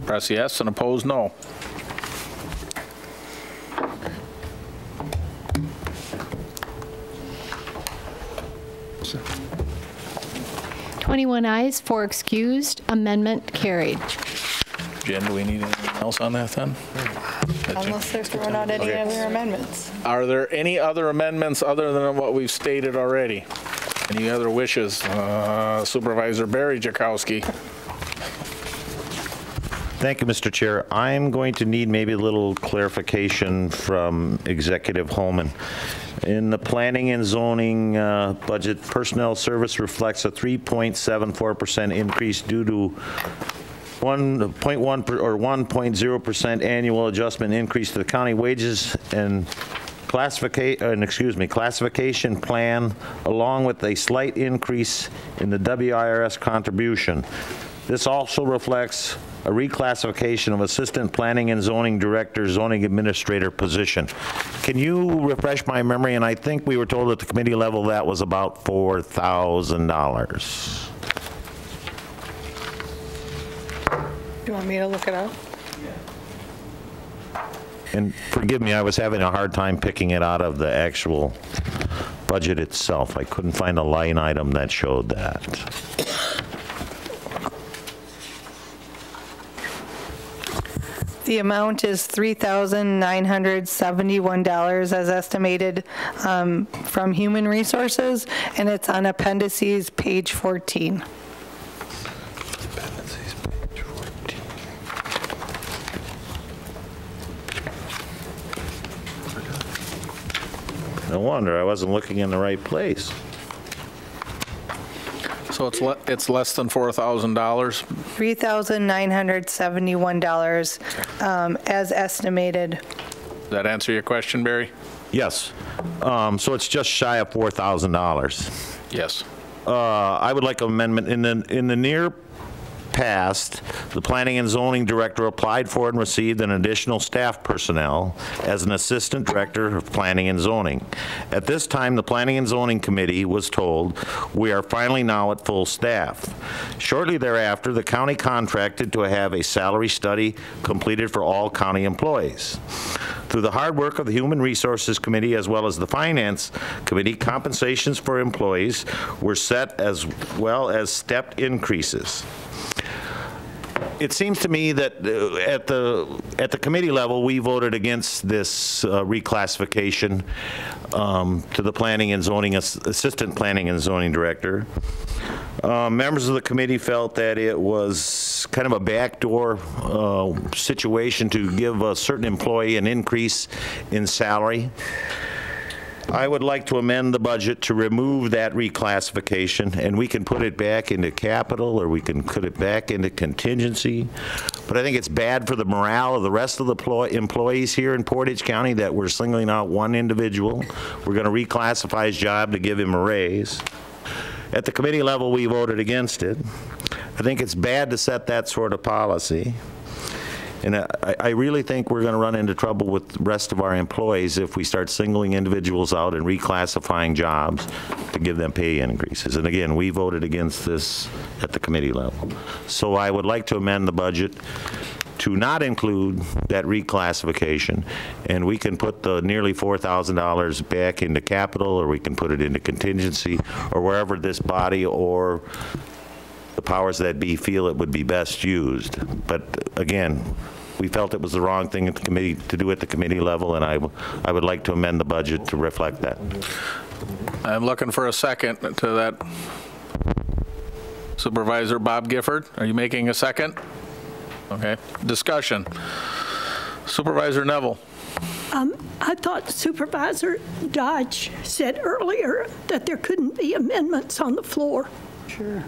press yes, and opposed, no.
So. 21 ayes, 4 excused. Amendment carried.
Jen, do we need anything else on that then?
Unless they're throwing out any other amendments.
Are there any other amendments other than what we've stated already? Any other wishes? Supervisor Barry Jakowski.
Thank you, Mr. Chair. I'm going to need maybe a little clarification from Executive Holman. In the planning and zoning budget, personnel service reflects a 3.74% increase due to 1.1 or 1.0% annual adjustment increase to the county wages and classification plan, along with a slight increase in the WIRS contribution. This also reflects a reclassification of assistant planning and zoning director, zoning administrator position. Can you refresh my memory? And I think we were told at the committee level that was about $4,000.
Do you want me to look it up?
And forgive me, I was having a hard time picking it out of the actual budget itself. I couldn't find a line item that showed that.
The amount is $3,971 as estimated from Human Resources, and it's on appendices page 14.
No wonder I wasn't looking in the right place.
So it's less than $4,000?
$3,971 as estimated.
Does that answer your question, Barry?
Yes. So it's just shy of $4,000.
Yes.
I would like an amendment in the near past. The planning and zoning director applied for and received an additional staff personnel as an assistant director of planning and zoning. At this time, the planning and zoning committee was told, we are finally now at full staff. Shortly thereafter, the county contracted to have a salary study completed for all county employees. Through the hard work of the Human Resources Committee as well as the Finance Committee, compensations for employees were set as well as stepped increases. It seems to me that at the committee level, we voted against this reclassification to the planning and zoning assistant planning and zoning director. Members of the committee felt that it was kind of a backdoor situation to give a certain employee an increase in salary. I would like to amend the budget to remove that reclassification, and we can put it back into capital, or we can put it back into contingency. But I think it's bad for the morale of the rest of the employees here in Portage County that we're singling out one individual. We're going to reclassify his job to give him a raise. At the committee level, we voted against it. I think it's bad to set that sort of policy. And I really think we're going to run into trouble with the rest of our employees if we start singling individuals out and reclassifying jobs to give them pay increases. And again, we voted against this at the committee level. So I would like to amend the budget to not include that reclassification, and we can put the nearly $4,000 back into capital, or we can put it into contingency, or wherever this body or the powers that be feel it would be best used. But again, we felt it was the wrong thing at the committee to do at the committee level, and I would like to amend the budget to reflect that.
I'm looking for a second to that. Supervisor Bob Gifford, are you making a second? Okay. Discussion. Supervisor Neville.
I thought Supervisor Dodge said earlier that there couldn't be amendments on the floor.
Sure.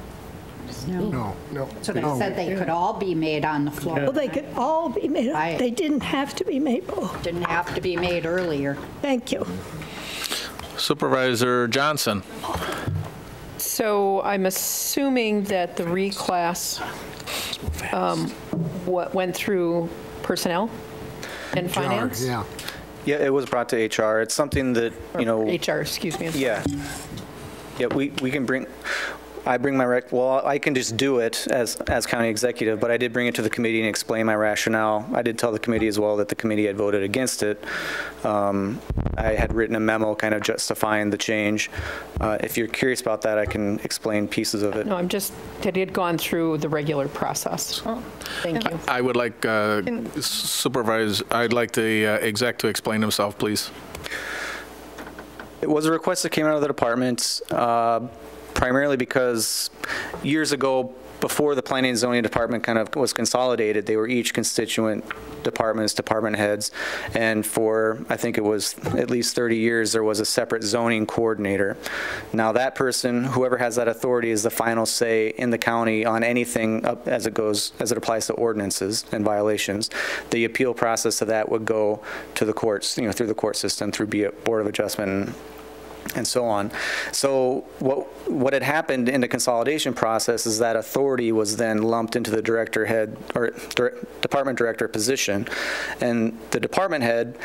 No.
So they said they could all be made on the floor.
Well, they could all be made. They didn't have to be made.
Didn't have to be made earlier.
Thank you.
Supervisor Johnson.
So I'm assuming that the reclass what went through personnel and finance?
Yeah.
Yeah, it was brought to HR. It's something that, you know.
HR, excuse me.
Yeah. Yeah, we can bring, I bring my, well, I can just do it as county executive, but I did bring it to the committee and explain my rationale. I did tell the committee as well that the committee had voted against it. I had written a memo kind of justifying the change. If you're curious about that, I can explain pieces of it.
No, I'm just, that it had gone through the regular process. Thank you.
I would like I'd like the exec to explain himself, please.
It was a request that came out of the department, primarily because years ago, before the Planning and Zoning Department kind of was consolidated, they were each constituent departments, department heads, and for, I think it was at least 30 years, there was a separate zoning coordinator. Now that person, whoever has that authority, is the final say in the county on anything up as it applies to ordinances and violations. The appeal process of that would go to the courts, you know, through the court system, through Board of Adjustment, and so on. So what had happened in the consolidation process is that authority was then lumped into the department director position, and the department head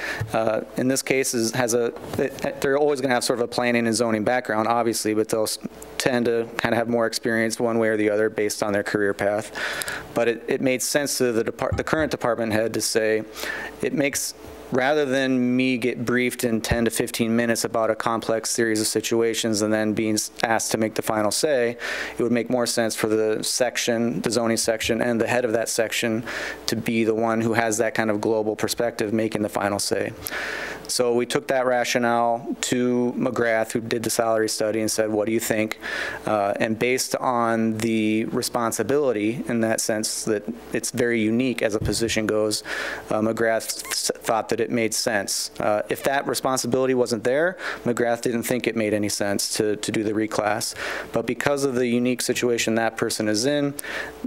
in this case they're always going to have sort of a planning and zoning background, obviously, but they'll tend to kind of have more experience one way or the other based on their career path. But it made sense to the current department head to say rather than me get briefed in 10 to 15 minutes about a complex series of situations and then being asked to make the final say, it would make more sense for the zoning section, and the head of that section to be the one who has that kind of global perspective making the final say. So we took that rationale to McGrath, who did the salary study, and said, what do you think? And based on the responsibility, in that sense that it's very unique as a position goes, McGrath thought that it made sense. If that responsibility wasn't there, McGrath didn't think it made any sense to do the reclass. But because of the unique situation that person is in,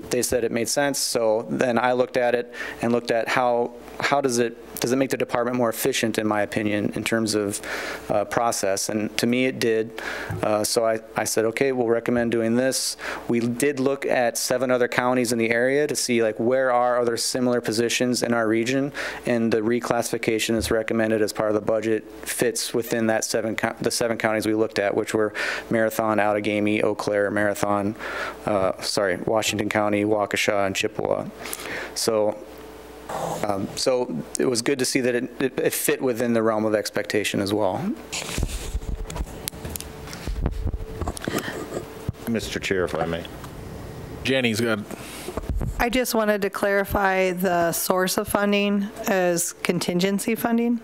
they said it made sense. So then I looked at it and looked at how does it make the department more efficient, in my opinion, in terms of process? And to me, it did. So I said, okay, we'll recommend doing this. We did look at 7 other counties in the area to see like where are other similar positions in our region, and the reclassification that's recommended as part of the budget fits within that the 7 counties we looked at, which were Marathon, Outagamie, Eau Claire, Marathon, Washington County, Waukesha, and Chippewa. So it was good to see that it fit within the realm of expectation as well.
Mr. Chair, if I may.
Jenny's good.
I just wanted to clarify the source of funding as contingency funding,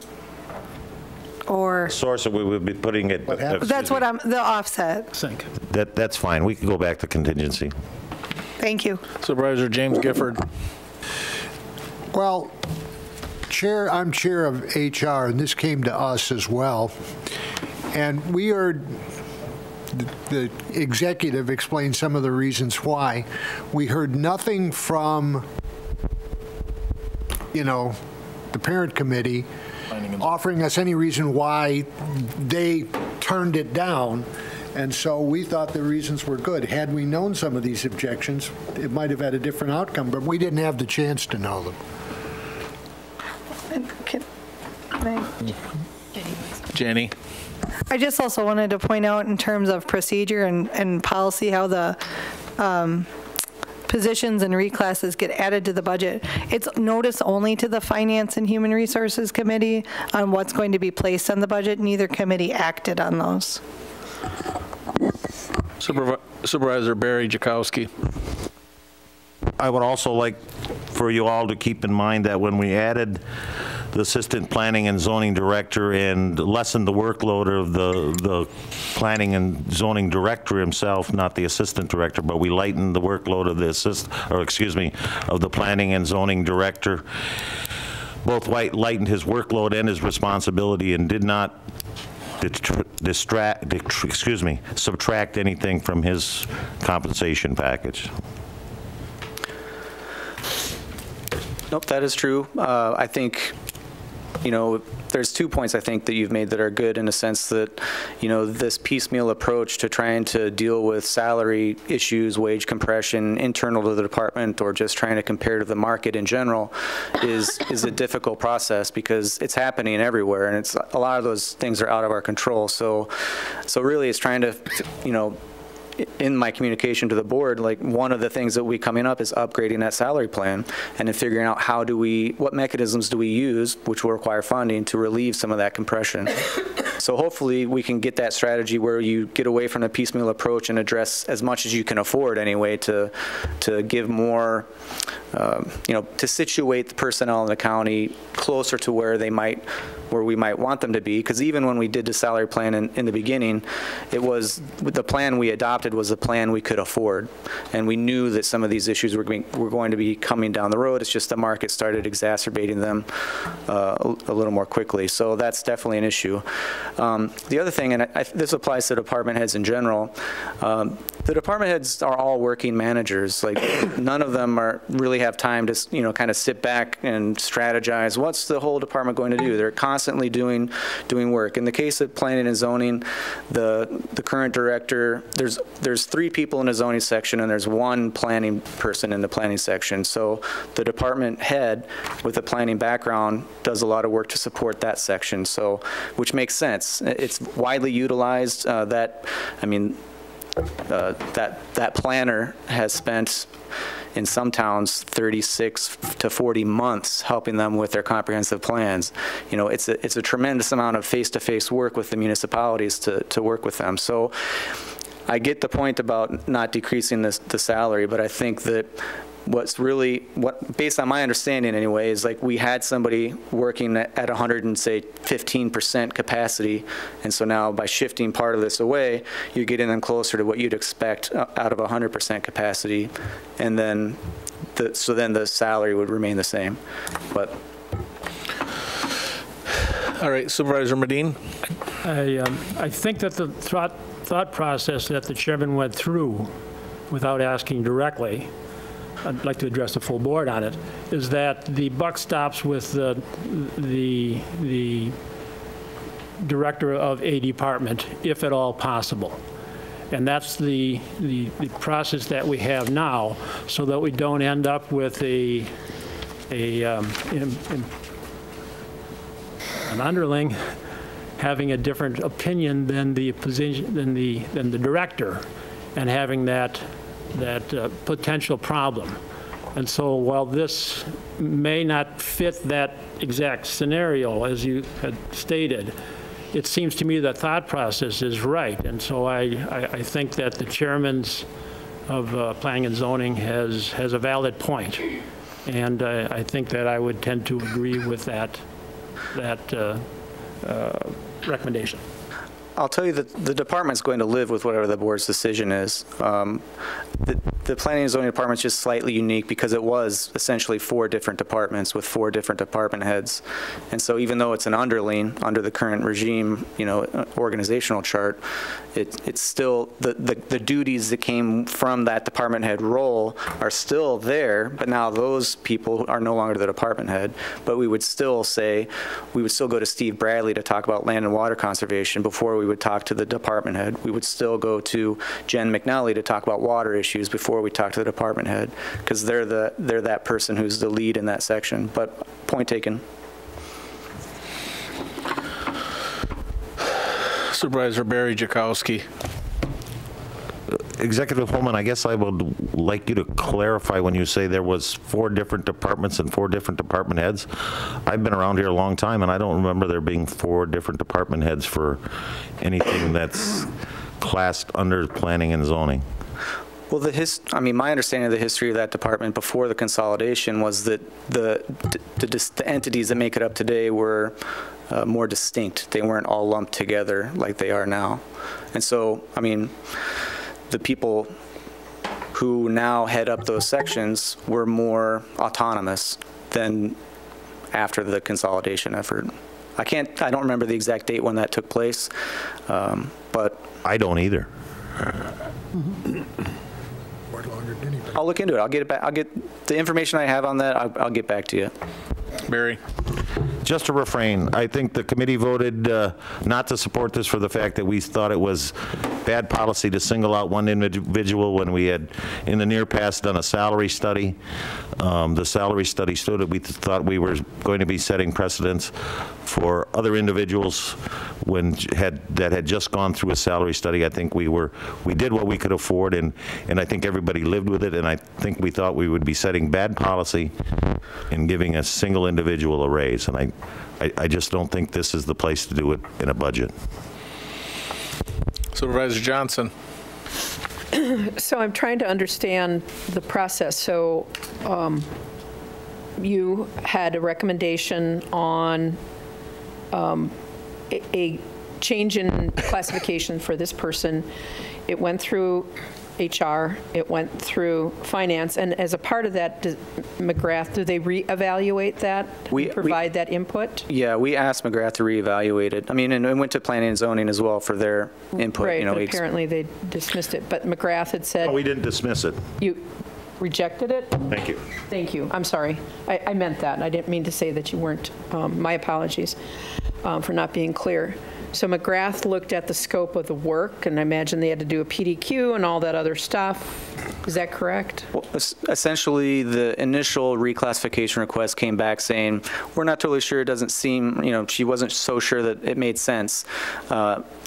or
source we would be putting it.
That's what the offset.
That's fine. We can go back to contingency.
Thank you.
Supervisor James Gifford.
Well, I'm chair of HR, and this came to us as well. And the executive explained some of the reasons why. We heard nothing from, the parent committee offering us any reason why they turned it down. And so we thought the reasons were good. Had we known some of these objections, it might have had a different outcome, but we didn't have the chance to know them.
Jenny.
I just also wanted to point out in terms of procedure and policy how the positions and reclasses get added to the budget. It's notice only to the Finance and Human Resources Committee on what's going to be placed on the budget. Neither committee acted on those.
Supervisor Barry Jakowski.
I would also like for you all to keep in mind that when we added the assistant planning and zoning director and lessened the workload of the planning and zoning director himself, not the assistant director, but we lightened the workload of of the planning and zoning director. Both lightened his workload and his responsibility, and did not subtract anything from his compensation package.
Nope, that is true. I think there's 2 points I think that you've made that are good in a sense that, this piecemeal approach to trying to deal with salary issues, wage compression, internal to the department, or just trying to compare to the market in general is a difficult process because it's happening everywhere, and it's a lot of those things are out of our control. So really it's trying to, in my communication to the board, like one of the things that will be coming up is upgrading that salary plan and then figuring out what mechanisms do we use, which will require funding to relieve some of that compression. So hopefully we can get that strategy where you get away from a piecemeal approach and address as much as you can afford anyway to give more, to situate the personnel in the county closer to where we might want them to be. Because even when we did the salary plan in the beginning, the plan we adopted was a plan we could afford. And we knew that some of these issues were going to be coming down the road. It's just the market started exacerbating them a little more quickly. So that's definitely an issue. The other thing, and this applies to department heads in general, the department heads are all working managers. Like none of them really have time to kind of sit back and strategize. What's the whole department going to do? They're constantly doing work. In the case of planning and zoning, the current director, there's 3 people in the zoning section and there's 1 planning person in the planning section. So the department head with a planning background does a lot of work to support that section. So, which makes sense. It's widely utilized. That planner has spent in some towns 36 to 40 months helping them with their comprehensive plans. It's a tremendous amount of face-to-face work with the municipalities to work with them. So I get the point about not decreasing the salary, but I think that based on my understanding anyway, is like we had somebody working at 15% capacity, and so now by shifting part of this away, you're getting them closer to what you'd expect out of 100% capacity, and then the salary would remain the same. But
all right, Supervisor Medine.
I think that the thought process that the chairman went through, without asking directly, I'd like to address the full board on it, is that the buck stops with the director of a department, if at all possible. And that's the process that we have now, so that we don't end up with an underling having a different opinion than the position than the director, and having that potential problem. And so while this may not fit that exact scenario as you had stated, it seems to me that thought process is right. And so I think that the chairman's of planning and zoning has a valid point. And I think that I would tend to agree with that recommendation.
I'll tell you that the department's going to live with whatever the board's decision is. The planning and zoning department's just slightly unique because it was essentially 4 different departments with 4 different department heads. And so even though it's an underling under the current regime, organizational chart, it's still, the duties that came from that department head role are still there, but now those people are no longer the department head. But we would still go to Steve Bradley to talk about land and water conservation before we would talk to the department head. We would still go to Jen McNally to talk about water issues before we talk to the department head, because they're that person who's the lead in that section. But point taken.
Supervisor Barry Jakowski.
Executive Holman, I guess I would like you to clarify when you say there was 4 different departments and 4 different department heads. I've been around here a long time, and I don't remember there being 4 different department heads for anything that's classed under planning and zoning.
Well, my understanding of the history of that department before the consolidation was that the entities that make it up today were more distinct. They weren't all lumped together like they are now. And so, the people who now head up those sections were more autonomous than after the consolidation effort. I don't remember the exact date when that took place, but
I don't either.
I'll look into it. I'll get it back. I'll get the information I have on that. I'll get back to you.
Barry.
just to refrain, I think the committee voted not to support this for the fact that we thought it was bad policy to single out one individual when we had, in the near past, done a salary study. The salary study showed that we thought we were going to be setting precedents for other individuals that had just gone through a salary study. I think we did what we could afford, and I think everybody lived with it, and I think we thought we would be setting bad policy and giving a single individual a raise, and I just don't think this is the place to do it in a budget.
Supervisor Johnson.
So I'm trying to understand the process. So you had a recommendation on a change in classification for this person. It went through HR, it went through finance, and as a part of that, McGrath, do they reevaluate that, provide that input?
Yeah, we asked McGrath to reevaluate it. I mean, and it went to planning and zoning as well for their input.
Right, but apparently they dismissed it. But McGrath had said...
Oh, we didn't dismiss it.
You rejected it?
Thank you.
Thank you. I'm sorry. I meant that. I didn't mean to say that you weren't. My apologies for not being clear. So McGrath looked at the scope of the work, and I imagine they had to do a PDQ and all that other stuff. Is that correct?
Well, essentially, the initial reclassification request came back saying, we're not totally sure, it doesn't seem, she wasn't so sure that it made sense.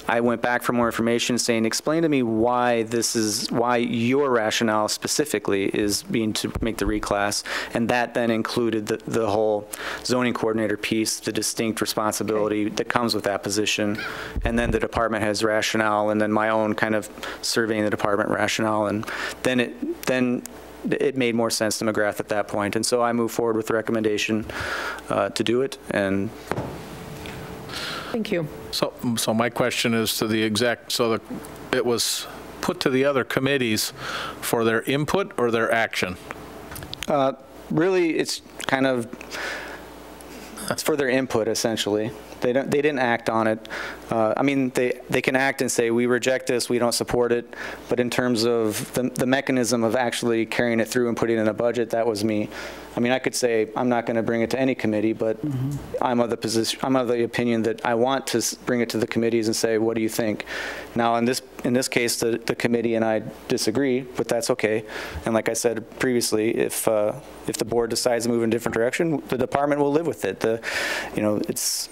I went back for more information saying, explain to me why your rationale specifically is being to make the reclass. And that then included the whole zoning coordinator piece, the distinct responsibility that comes with that position. And then the department has rationale, and then my own kind of surveying the department rationale. And then it made more sense to McGrath at that point. And so I moved forward with the recommendation to do it. And
thank you.
So my question is to the exec, so it was put to the other committees for their input or their action?
Really, it's kind of, it's for their input, essentially. They didn't act on it. I mean, they can act and say, we reject this, we don't support it, but in terms of the mechanism of actually carrying it through and putting it in a budget, that was me. I mean, I could say, I'm not going to bring it to any committee, but I'm of the opinion that I want to bring it to the committees and say, what do you think? Now, in this case, the committee and I disagree, but that's okay. And like I said previously, if the board decides to move in a different direction, the department will live with it. It's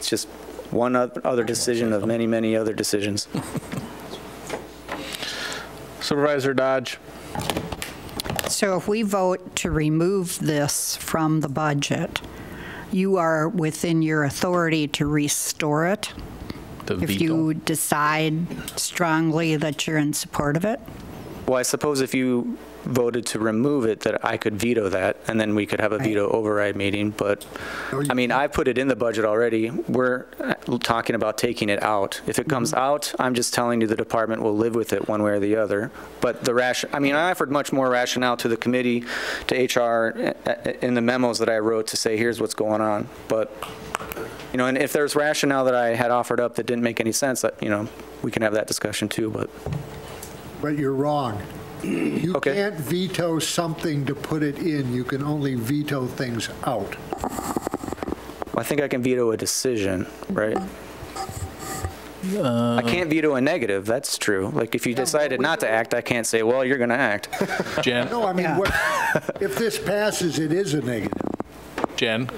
just one other decision of many, many other decisions.
Supervisor Dodge.
So if we vote to remove this from the budget, you are within your authority to restore it if you decide strongly that you're in support of it?
Well, I suppose if you voted to remove it, that I could veto that, and then we could have a veto override meeting. But I mean, I put it in the budget already. We're talking about taking it out. If it comes out, I'm just telling you the department will live with it one way or the other. But I mean, I offered much more rationale to the committee, to HR, in the memos that I wrote to say, here's what's going on. But and if there's rationale that I had offered up that didn't make any sense, we can have that discussion too.
But you're wrong. You can't veto something to put it in. You can only veto things out.
I think I can veto a decision, right? I can't veto a negative. That's true. Like if you decided not to act, I can't say, well, you're going to act.
Jen?
No, I mean, if this passes, it is a negative.
Jen?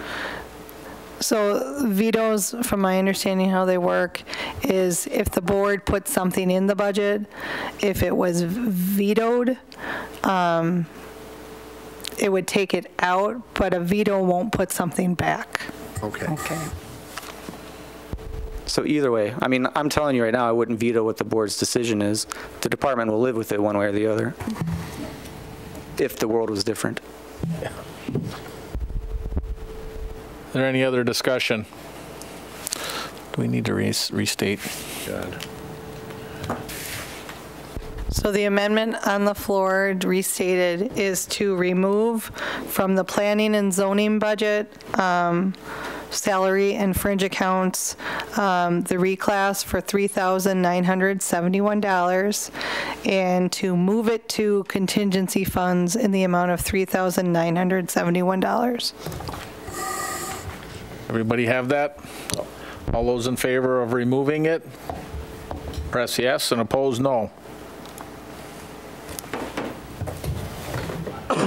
So vetoes, from my understanding how they work, is if the board puts something in the budget, if it was vetoed, it would take it out, but a veto won't put something back.
Okay.
So either way, I mean, I'm telling you right now, I wouldn't veto what the board's decision is. The department will live with it one way or the other, if the world was different.
Yeah. Is there any other discussion? Do we need to restate? Good.
So the amendment on the floor, restated, is to remove from the planning and zoning budget salary and fringe accounts the reclass for $3,971 and to move it to contingency funds in the amount of $3,971.
Everybody have that? All those in favor of removing it, press yes, and opposed, no.
Get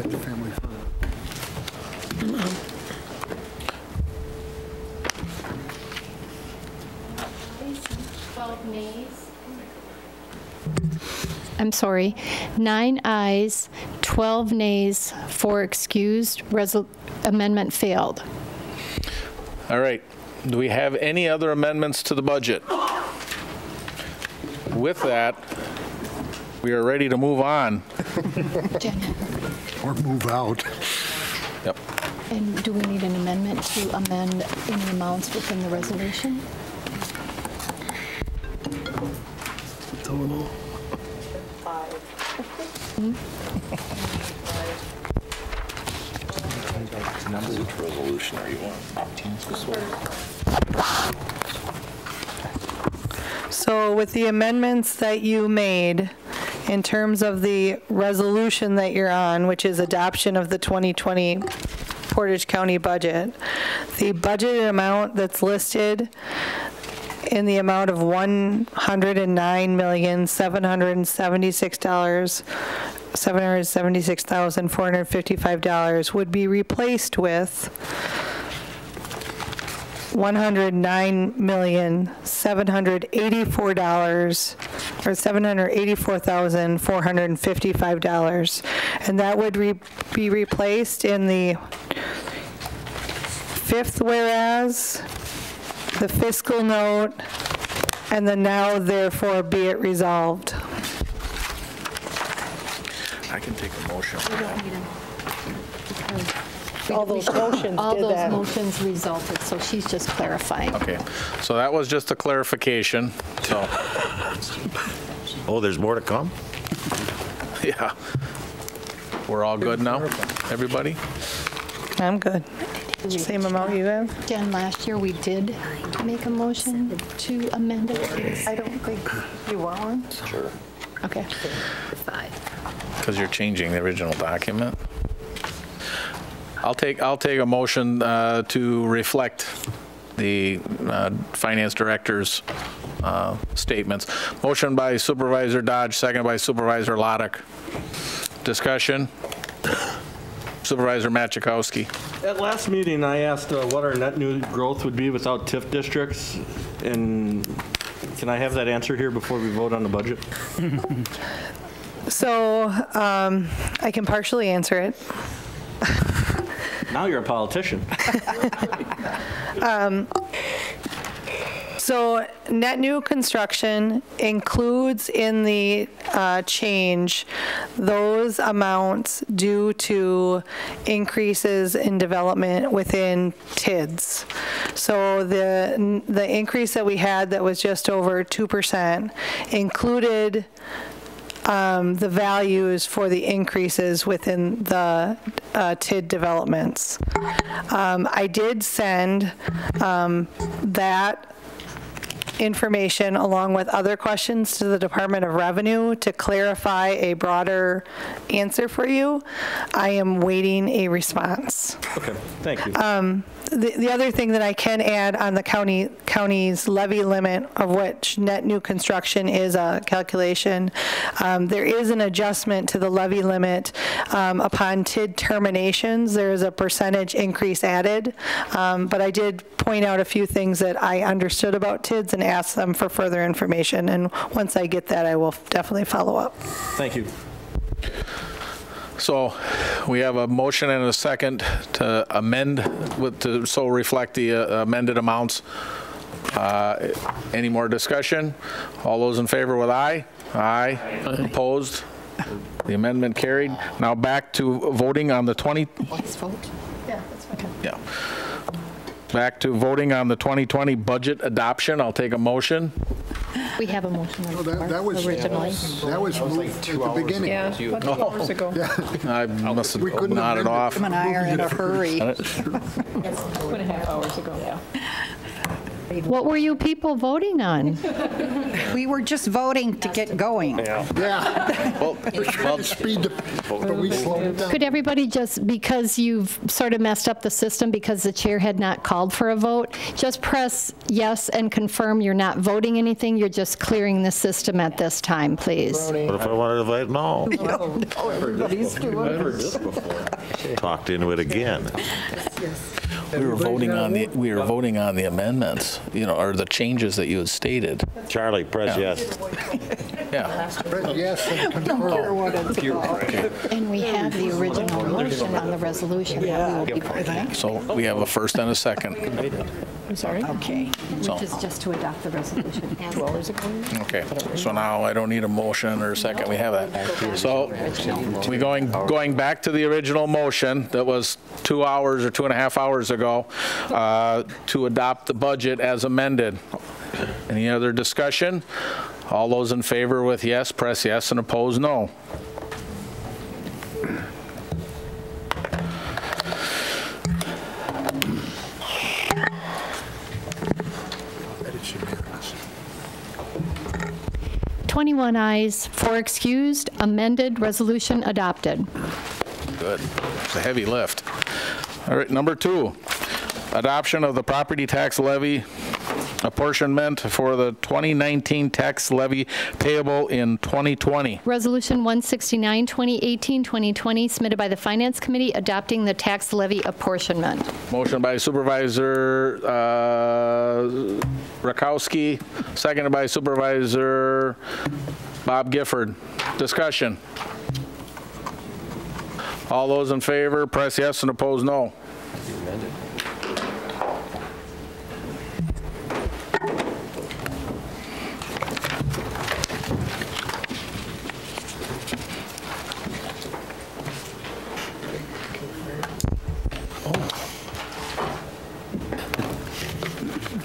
the family fund.
12 nays. I'm sorry, 9 ayes, 12 nays, 4 excused. Amendment failed.
All right. Do we have any other amendments to the budget? With that, we are ready to move on.
Or move out.
Yep.
And do we need an amendment to amend any amounts within the resolution?
Total.
5.
Which resolution are you on?
So with the amendments that you made, in terms of the resolution that you're on, which is adoption of the 2020 Portage County budget, the budgeted amount that's listed in the amount of $796,455 would be replaced with $109,784 or $784,455, and that would be replaced in the fifth whereas, the fiscal note, and the now therefore be it resolved.
I can take a motion.
All those motions
All
did
those
that.
motions resulted, so she's just clarifying.
Okay, so that was just a clarification, so.
Oh, there's more to come?
Yeah. We're all good now, everybody?
I'm good. Same amount you have?
Jen, last year we did make a motion to amend it. I don't think you were on.
Sure.
Okay.
5. Because you're changing the original document. I'll take a motion to reflect the finance director's statements. Motion by Supervisor Dodge, second by Supervisor Loddick. Discussion. Supervisor Machikowski.
At last meeting, I asked what our net new growth would be without TIF districts, and can I have that answered here before we vote on the budget?
So I can partially answer it.
Now you're a politician.
So net new construction includes in the change those amounts due to increases in development within TIDS. So the increase that we had that was just over 2% included the values for the increases within the TID developments. I did send that information along with other questions to the Department of Revenue to clarify a broader answer for you. I am waiting a response.
Okay, thank you.
The other thing that I can add on the county's levy limit, of which net new construction is a calculation, there is an adjustment to the levy limit upon TID terminations. There is a percentage increase added, but I did point out a few things that I understood about TIDs and ask them for further information, and once I get that, I will definitely follow up.
Thank you.
So we have a motion and a second to amend to so reflect the amended amounts. Any more discussion? All those in favor with aye? Aye. Opposed? The amendment carried. Now back to voting on the
Let's vote. Yeah, that's fine.
Yeah. Back to voting on the 2020 budget adoption. I'll take a motion.
We have a motion on the floor
That was
originally.
That was moved at the beginning.
Yeah, about 2 hours ago.
I must have
couldn't
nodded
amend it.
off.
Tim and I are in a hurry.
2.5 hours ago, yeah.
What were you people voting on?
We were just voting to get going.
Yeah. We're trying to speed the, but we slowed it down.
Could everybody just, because you've sort of messed up the system because the chair had not called for a vote, just press yes and confirm you're not voting anything, you're just clearing the system at this time, please.
What if I wanted to vote no?
Everybody's doing
I've heard this before. Talked into it again.
We were voting on the amendments, or the changes that you had stated.
Charlie, press yes.
Yeah.
Yes, and confirm.
And we have the original motion on the resolution that we will be voting.
So we have a first and a second.
I'm sorry? Okay.
So-
Which is just to adopt the resolution. 2 hours ago?
Okay, so now I don't need a motion or a second, we have that. So we going back to the original motion that was 2 hours or 2.5 hours ago to adopt the budget as amended. Any other discussion? All those in favor with yes, press yes, and oppose no.
Unanimous.
21 ayes, 4 excused, amended, resolution adopted.
Good. It's a heavy lift. All right, number 2, adoption of the property tax levy apportionment for the 2019 tax levy payable in 2020.
Resolution 169, 2018-2020, submitted by the Finance Committee, adopting the tax levy apportionment.
Motion by Supervisor Rakowski, seconded by Supervisor Bob Gifford. Discussion. All those in favor, press yes, and oppose no.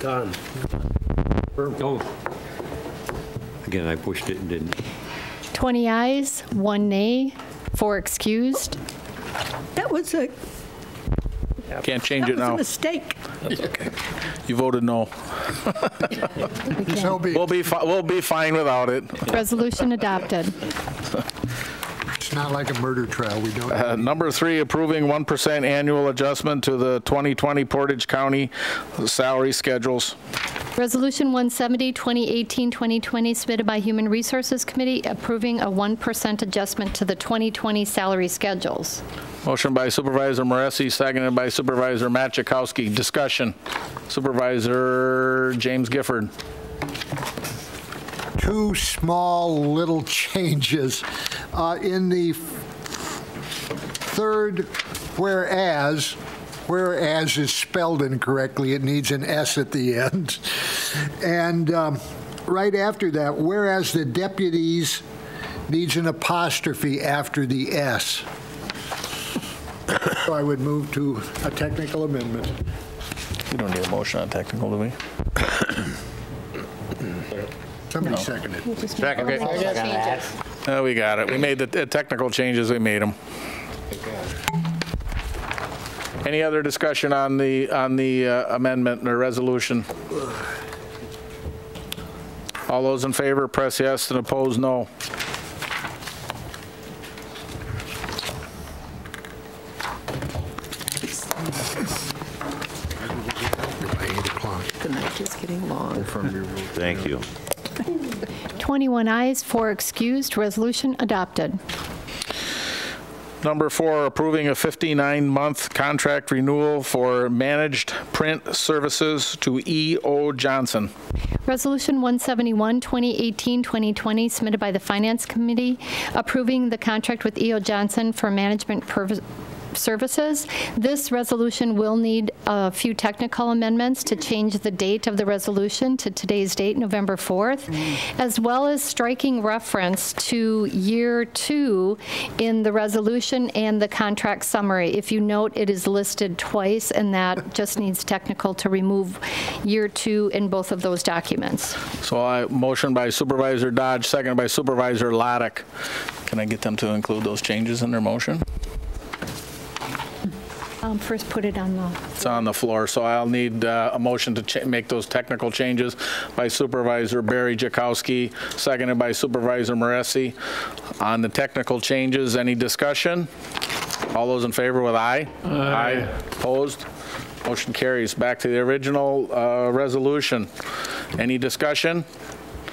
Done.
Oh. Again, I pushed it and didn't.
20 ayes, 1 nay, 4 excused.
That was a
Can't change it now.
mistake.
That's okay. You voted no.
So be it.
We'll be fine without it.
Resolution adopted.
It's not like a murder trial. We don't.
Number 3, approving 1% annual adjustment to the 2020 Portage County salary schedules.
Resolution 170, 2018-2020, submitted by Human Resources Committee, approving a 1% adjustment to the 2020 salary schedules.
Motion by Supervisor Moresi, seconded by Supervisor Machakowski. Discussion. Supervisor James Gifford.
2 small little changes. In the third whereas is spelled incorrectly. It needs an S at the end. And right after that, whereas the deputies needs an apostrophe after the S. So I would move to a technical amendment.
We don't need a motion on technical, do we?
Somebody seconded.
Second. Okay. We got it. We made the technical changes. We made them. Any other discussion on the amendment or resolution? All those in favor, press yes, and oppose no.
The night is getting long.
Thank you.
21 ayes, 4 excused, resolution adopted.
Number 4, approving a 59-month contract renewal for managed print services to E.O. Johnson.
Resolution 171, 2018-2020, submitted by the Finance Committee, approving the contract with E.O. Johnson for management services. This resolution will need a few technical amendments to change the date of the resolution to today's date, November 4th, as well as striking reference to year 2 in the resolution and the contract summary. If you note, it is listed twice, and that just needs technical to remove year 2 in both of those documents.
So I motion by Supervisor Dodge, seconded by Supervisor Laddick. Can I get them to include those changes in their motion?
First, put it on the...
It's on the floor, so I'll need a motion to make those technical changes by Supervisor Barry Jakowski, seconded by Supervisor Moresi. On the technical changes, any discussion? All those in favor with aye? Aye. Opposed? Motion carries. Back to the original resolution. Any discussion?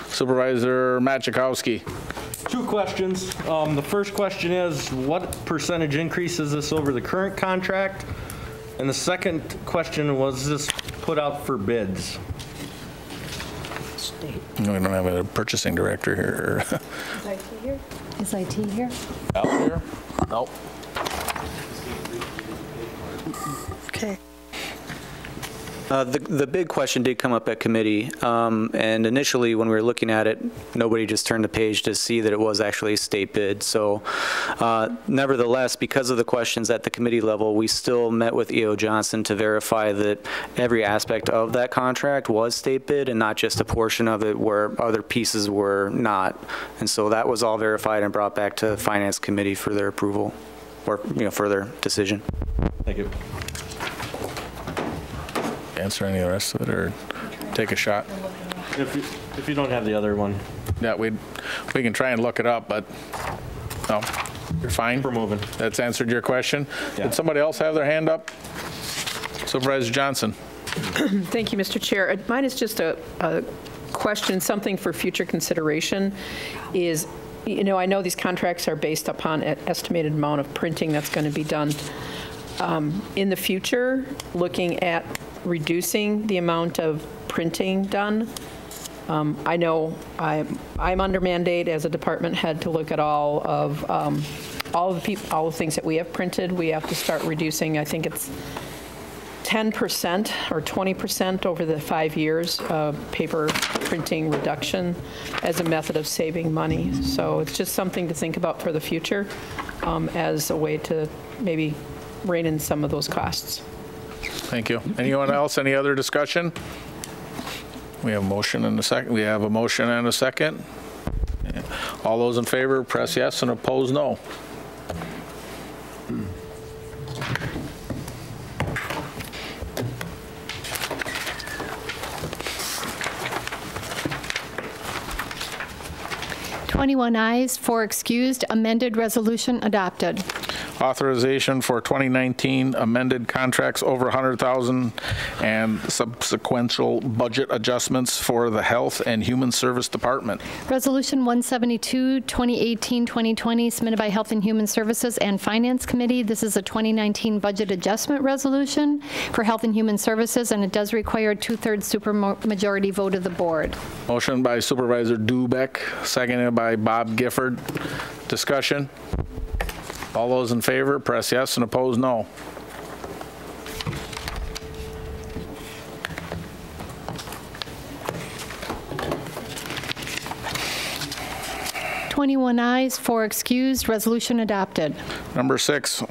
Supervisor Matt Jakowski.
2 questions. The first question is, what percentage increase is this over the current contract? And the second question, was this put out for bids?
No, we don't have a purchasing director here.
Is IT here? Is IT here?
Out here? Nope.
Okay.
The big question did come up at committee, and initially when we were looking at it, nobody just turned the page to see that it was actually a state bid. So nevertheless, because of the questions at the committee level, we still met with E.O. Johnson to verify that every aspect of that contract was state bid and not just a portion of it where other pieces were not. And so that was all verified and brought back to Finance Committee for their approval or further decision.
Thank you.
Answer any of the rest of it or take a shot?
If you don't have the other one.
Yeah, we can try and look it up, but no, you're fine.
We're moving.
That's answered your question. Yeah. Did somebody else have their hand up? Supervisor Johnson.
Thank you, Mr. Chair. Mine is just a question, something for future consideration is, I know these contracts are based upon an estimated amount of printing that's going to be done. In the future, looking at reducing the amount of printing done. I know I'm under mandate as a department head to look at all the things that we have printed. We have to start reducing. I think it's 10% or 20% over the 5 years paper printing reduction as a method of saving money. So it's just something to think about for the future as a way to maybe rein in some of those costs.
Thank you. Anyone else? Any other discussion? We have a motion and a second. We have a motion and a second. All those in favor, press yes, and oppose no.
Ayes, 4 excused, amended resolution adopted.
Authorization for 2019 amended contracts over 100,000 and subsequential budget adjustments for the Health and Human Service Department.
Resolution 172, 2018-2020, submitted by Health and Human Services and Finance Committee. This is a 2019 budget adjustment resolution for Health and Human Services, and it does require a 2/3 supermajority vote of the board.
Motion by Supervisor Dubek, seconded by Bob Gifford. Discussion? All those in favor, press yes, and oppose no.
Ayes, 4 excused, resolution adopted.
Number 6,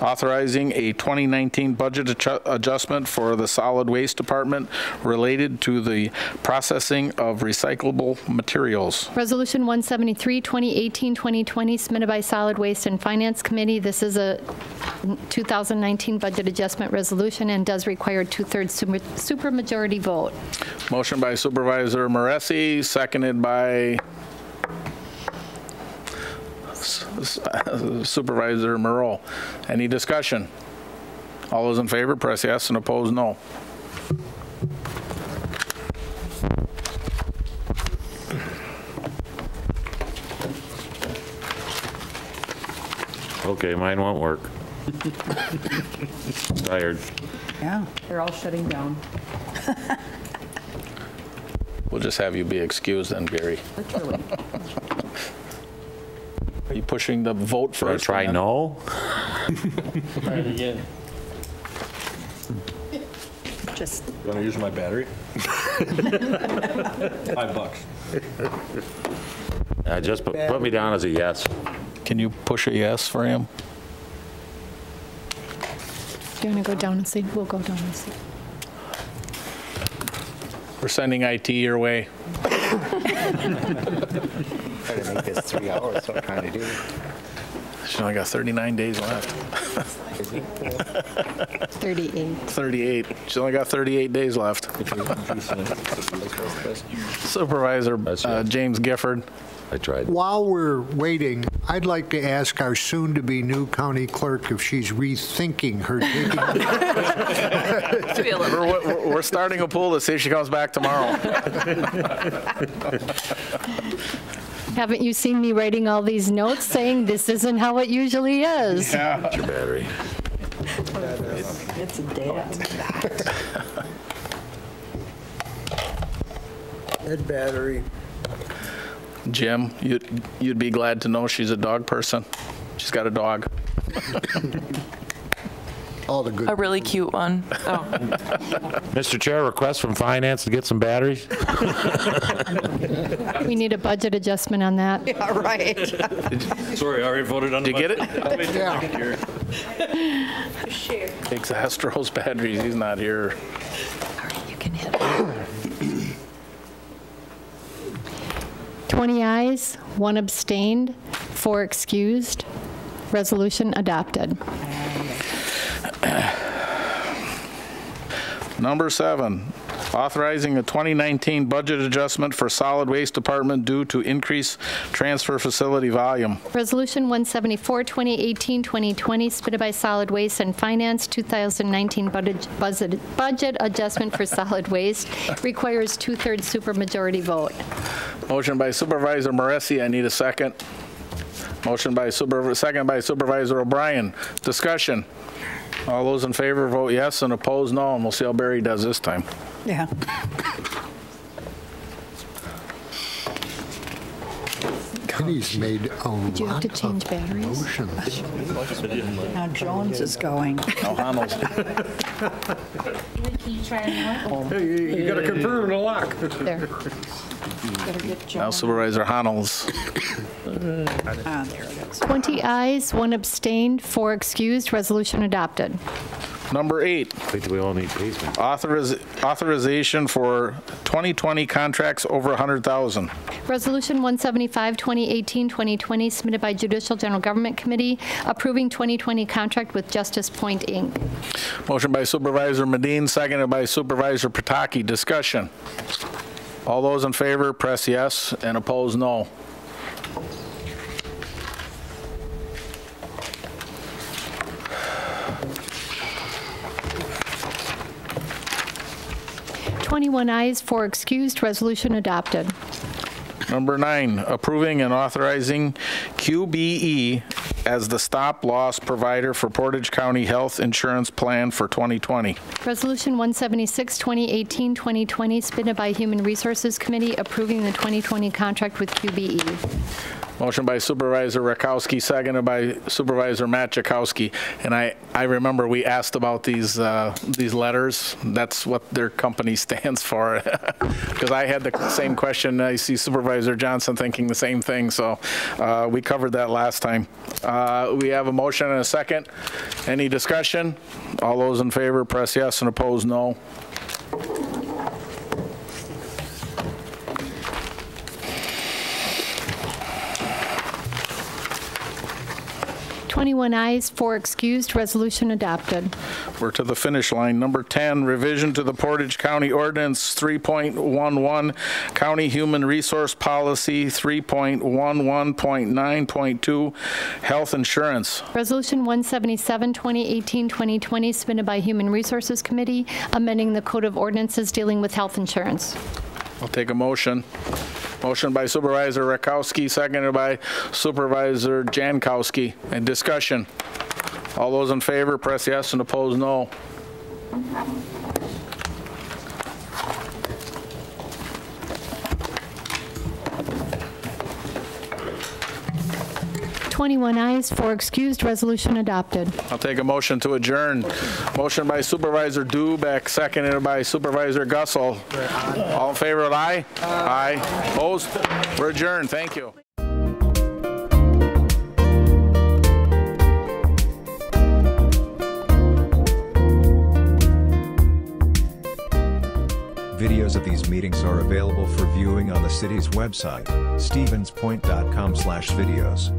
authorizing a 2019 budget adjustment for the Solid Waste Department related to the processing of recyclable materials.
Resolution 173, 2018-2020, submitted by Solid Waste and Finance Committee. This is a 2019 budget adjustment resolution and does require a 2/3 supermajority vote.
Motion by Supervisor Moresi, seconded by Supervisor Moreau. Any discussion? All those in favor, press yes, and oppose no.
Okay, mine won't work. Tired.
Yeah. They're all shutting down.
We'll just have you be excused then, Gary.
Literally.
Are you pushing the vote
Should I
first?
try no?
Try it again.
Just.
You want to use my battery? $5.
Just put me down as a yes.
Can you push a yes for him?
Do you want to go down and see? We'll go down and see.
We're sending IT your way.
Try to make this 3 hours, what I'm trying to do.
She's only got 39 days left.
38.
38. She's only got 38 days left. Supervisor James Gifford.
I tried. While we're waiting, I'd like to ask our soon-to-be new county clerk if she's rethinking her taking.
We're starting a pool to see if she comes back tomorrow.
Haven't you seen me writing all these notes saying this isn't how it usually is?
Yeah.
Your battery.
It's a dad.
Dead battery.
Jim, you'd be glad to know she's a dog person. She's got a dog.
All the good.
A really cute one. Oh.
Mr. Chair, request from Finance to get some batteries.
We need a budget adjustment on that.
Yeah, right.
Sorry, I already voted on the
Did you get it?
Yeah.
Takes Astro's batteries. He's not here.
All right, you can hit it.
20 ayes, 1 abstained, 4 excused. Resolution adopted.
Number 7, authorizing a 2019 budget adjustment for solid waste department due to increased transfer facility volume.
Resolution 174, 2018-2020, submitted by Solid Waste and Finance, 2019 budget adjustment for solid waste requires 2/3 supermajority vote.
Motion by Supervisor Moresi. I need a second. Second by Supervisor O'Brien. Discussion. All those in favor vote yes, and opposed no, and we'll see how Barry does this time.
Yeah.
He's made a
Did you have to change batteries?
motions.
Now Jones is going.
Now Handel's.
You got to confirm the lock.
There.
Now Supervisor Handel's.
Ah, there it is.
20 ayes, 1 abstained, 4 excused. Resolution adopted.
Number 8,
We all need pavement.
authorization for 2020 contracts over 100,000.
Resolution 175, 2018-2020, submitted by Judicial General Government Committee, approving 2020 contract with Justice Point, Inc.
Motion by Supervisor Medine, seconded by Supervisor Pataki. Discussion. All those in favor, press yes, and opposed, no.
Twenty-one ayes, 4 excused. Resolution adopted.
Number 9, approving and authorizing QBE as the stop-loss provider for Portage County Health Insurance Plan for 2020.
Resolution 176, 2018-2020, submitted by Human Resources Committee, approving the 2020 contract with QBE.
Motion by Supervisor Rakowski, seconded by Supervisor Machakowski. And I remember we asked about these letters. That's what their company stands for. Because I had the same question. I see Supervisor Johnson thinking the same thing. So we covered that last time. We have a motion and a second. Any discussion? All those in favor, press yes, and opposed, no.
21 ayes, 4 excused. Resolution adopted.
We're to the finish line. Number 10, revision to the Portage County Ordinance 3.11, County Human Resource Policy 3.11.9.2, Health Insurance.
Resolution 177, 2018-2020, submitted by Human Resources Committee, amending the Code of Ordinances dealing with health insurance.
I'll take a motion. Motion by Supervisor Rakowski, seconded by Supervisor Jankowski. And discussion. All those in favor, press yes, and opposed, no.
Twenty-one ayes, 4 excused. Resolution adopted.
I'll take a motion to adjourn. Motion by Supervisor Dubek, seconded by Supervisor Gussel. All in favor of aye? Aye. Opposed? We're adjourned. Thank you.
Videos of these meetings are available for viewing on the city's website, stevenspoint.com/videos.